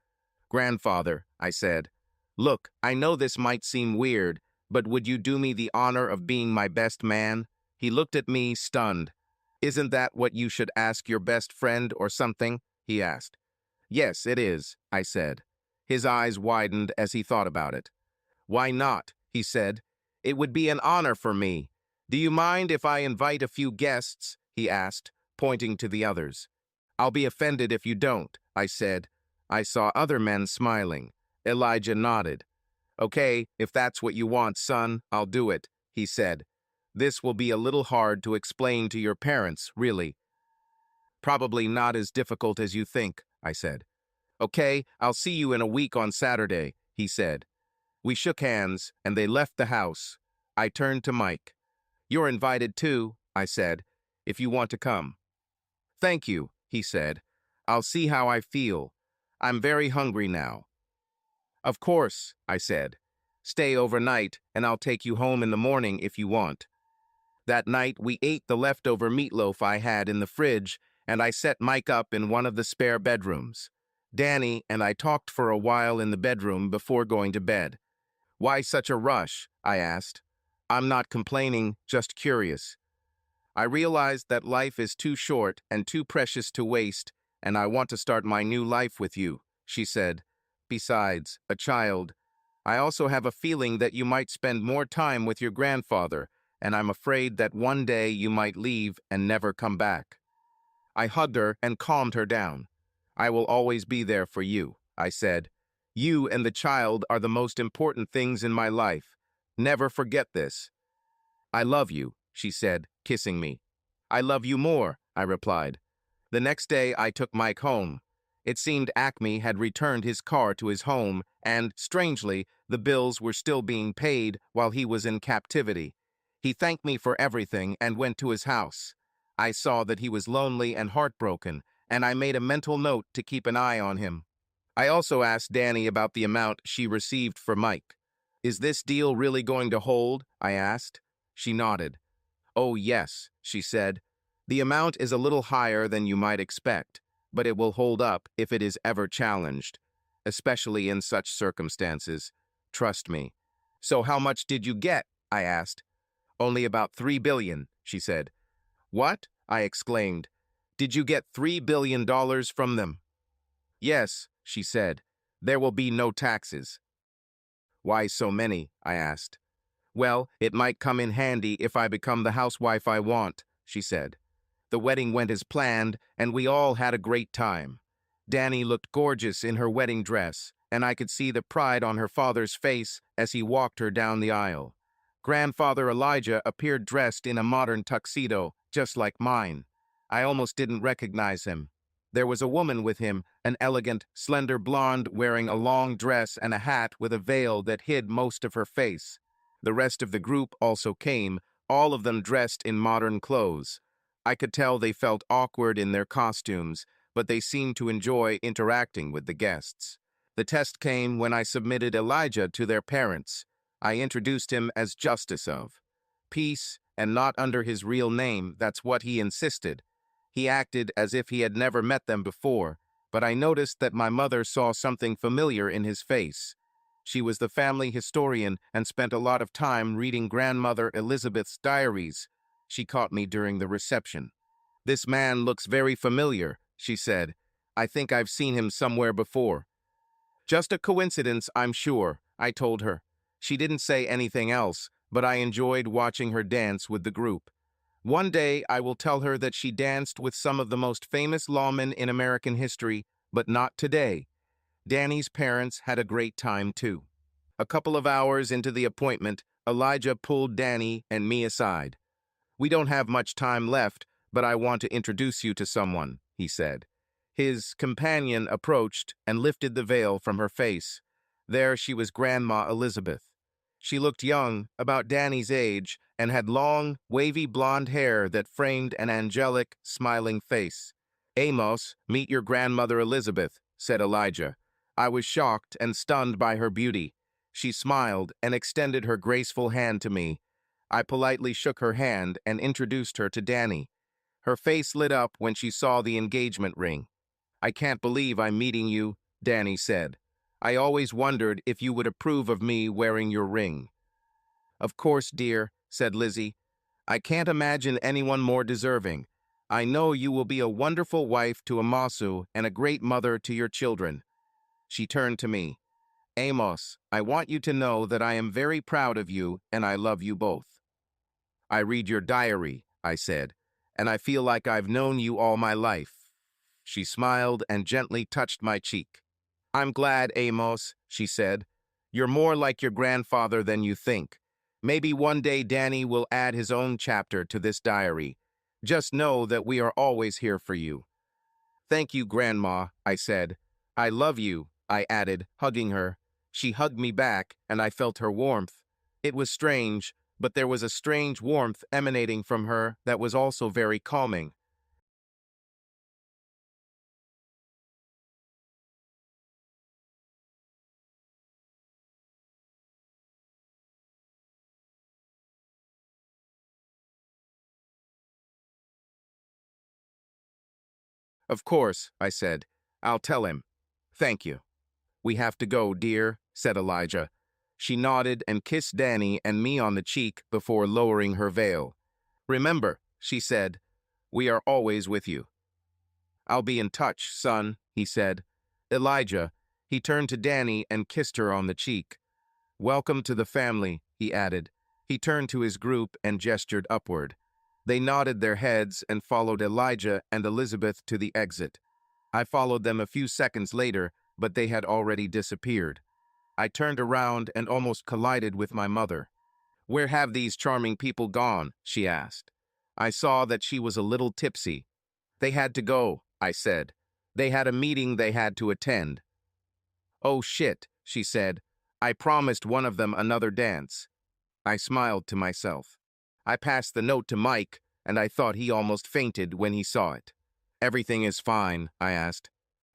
Grandfather, I said. Look, I know this might seem weird, but would you do me the honor of being my best man? He looked at me, stunned. Isn't that what you should ask your best friend or something? He asked. Yes, it is, I said. His eyes widened as he thought about it. Why not? He said. It would be an honor for me. Do you mind if I invite a few guests? He asked, pointing to the others. I'll be offended if you don't, I said. I saw other men smiling. Elijah nodded. Okay, if that's what you want, son, I'll do it, he said. This will be a little hard to explain to your parents, really. Probably not as difficult as you think, I said. Okay, I'll see you in a week on Saturday, he said. We shook hands, and they left the house. I turned to Mike. You're invited too, I said, if you want to come. Thank you, he said. I'll see how I feel. I'm very hungry now. Of course, I said. Stay overnight, and I'll take you home in the morning if you want. That night, we ate the leftover meatloaf I had in the fridge, and I set Mike up in one of the spare bedrooms. Danny and I talked for a while in the bedroom before going to bed. Why such a rush? I asked. I'm not complaining, just curious. I realized that life is too short and too precious to waste, and I want to start my new life with you, she said. Besides, a child. I also have a feeling that you might spend more time with your grandfather, and I'm afraid that one day you might leave and never come back. I hugged her and calmed her down. I will always be there for you, I said. You and the child are the most important things in my life. Never forget this. I love you, she said, kissing me. I love you more, I replied. The next day, I took Mike home. It seemed Acme had returned his car to his home, and, strangely, the bills were still being paid while he was in captivity. He thanked me for everything and went to his house. I saw that he was lonely and heartbroken, and I made a mental note to keep an eye on him. I also asked Danny about the amount she received for Mike. "Is this deal really going to hold?" I asked. She nodded. "Oh, yes," she said. "The amount is a little higher than you might expect, but it will hold up if it is ever challenged, especially in such circumstances. Trust me." "So how much did you get?" I asked. "Only about 3 billion," she said. "What?" I exclaimed. "Did you get $3 billion from them?" "Yes," she said. "There will be no taxes." "Why so many?" I asked. "Well, it might come in handy if I become the housewife I want," she said. The wedding went as planned, and we all had a great time. Danny looked gorgeous in her wedding dress, and I could see the pride on her father's face as he walked her down the aisle. Grandfather Elijah appeared dressed in a modern tuxedo, just like mine. I almost didn't recognize him. There was a woman with him, an elegant, slender blonde wearing a long dress and a hat with a veil that hid most of her face. The rest of the group also came, all of them dressed in modern clothes. I could tell they felt awkward in their costumes, but they seemed to enjoy interacting with the guests. The test came when I submitted Elijah to their parents. I introduced him as Justice of Peace, and not under his real name. That's what he insisted. He acted as if he had never met them before, but I noticed that my mother saw something familiar in his face. She was the family historian and spent a lot of time reading Grandmother Elizabeth's diaries. She caught me during the reception. "This man looks very familiar," she said. "I think I've seen him somewhere before." "Just a coincidence, I'm sure," I told her. She didn't say anything else, but I enjoyed watching her dance with the group. One day I will tell her that she danced with some of the most famous lawmen in American history, but not today. Danny's parents had a great time too. A couple of hours into the appointment, Elijah pulled Danny and me aside. "We don't have much time left, but I want to introduce you to someone," he said. His companion approached and lifted the veil from her face. There she was, Grandma Elizabeth. She looked young, about Danny's age, and had long, wavy blonde hair that framed an angelic, smiling face. "Amos, meet your grandmother Elizabeth," said Elijah. I was shocked and stunned by her beauty. She smiled and extended her graceful hand to me. I politely shook her hand and introduced her to Danny. Her face lit up when she saw the engagement ring. "I can't believe I'm meeting you," Danny said. "I always wondered if you would approve of me wearing your ring." "Of course, dear," said Lizzie. "I can't imagine anyone more deserving. I know you will be a wonderful wife to Amasu and a great mother to your children." She turned to me. "Amos, I want you to know that I am very proud of you and I love you both." "I read your diary," I said, "and I feel like I've known you all my life." She smiled and gently touched my cheek. "I'm glad, Amos," she said. "You're more like your grandfather than you think. Maybe one day Danny will add his own chapter to this diary. Just know that we are always here for you." "Thank you, Grandma," I said. "I love you," I added, hugging her. She hugged me back, and I felt her warmth. It was strange, but there was a strange warmth emanating from her that was also very calming. "Of course," I said. "I'll tell him. Thank you." "We have to go, dear," said Elijah. She nodded and kissed Danny and me on the cheek before lowering her veil. "Remember," she said, "we are always with you." "I'll be in touch, son," he said. "Elijah," he turned to Danny and kissed her on the cheek. "Welcome to the family," he added. He turned to his group and gestured upward. They nodded their heads and followed Elijah and Elizabeth to the exit. I followed them a few seconds later, but they had already disappeared. I turned around and almost collided with my mother. "Where have these charming people gone?" she asked. I saw that she was a little tipsy. They had to go, I said. They had a meeting they had to attend. Oh shit, she said. I promised one of them another dance. I smiled to myself. I passed the note to Mike, and I thought he almost fainted when he saw it. Everything is fine, I asked.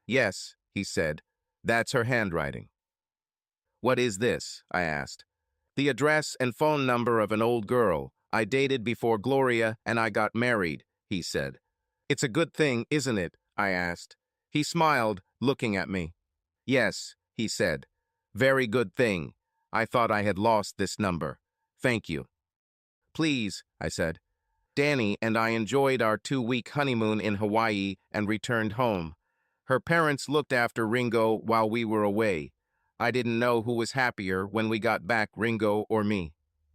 Yes, he said. That's her handwriting. What is this? I asked. The address and phone number of an old girl I dated before Gloria and I got married, he said. It's a good thing, isn't it? I asked. He smiled, looking at me. Yes, he said. Very good thing. I thought I had lost this number. Thank you. Please, I said. Danny and I enjoyed our 2-week honeymoon in Hawaii and returned home. Her parents looked after Ringo while we were away. I didn't know who was happier when we got back, Ringo or me.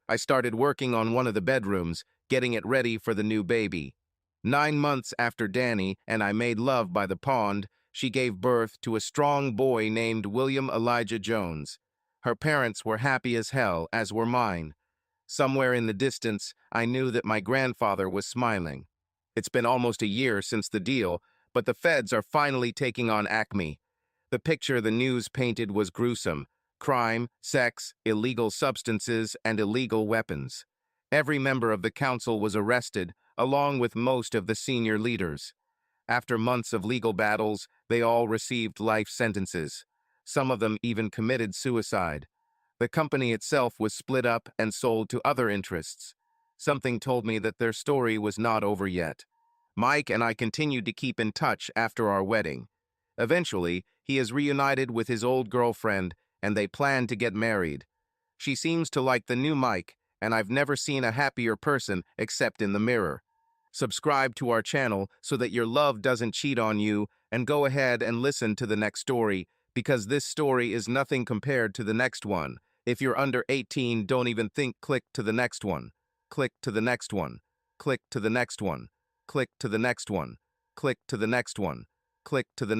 I started working on one of the bedrooms, getting it ready for the new baby. 9 months after Danny and I made love by the pond, she gave birth to a strong boy named William Elijah Jones. Her parents were happy as hell, as were mine. Somewhere in the distance, I knew that my grandfather was smiling. It's been almost a year since the deal, but the feds are finally taking on Acme. The picture the news painted was gruesome. Crime, sex, illegal substances, and illegal weapons. Every member of the council was arrested, along with most of the senior leaders. After months of legal battles, they all received life sentences. Some of them even committed suicide. The company itself was split up and sold to other interests. Something told me that their story was not over yet. Mike and I continued to keep in touch after our wedding. Eventually, he is reunited with his old girlfriend, and they plan to get married. She seems to like the new Mike, and I've never seen a happier person except in the mirror. Subscribe to our channel so that your love doesn't cheat on you, and go ahead and listen to the next story, because this story is nothing compared to the next one. If you're under 18, don't even think. Click to the next one. Click to the next one. Click to the next one. Click to the next one. Click to the next one. Click to the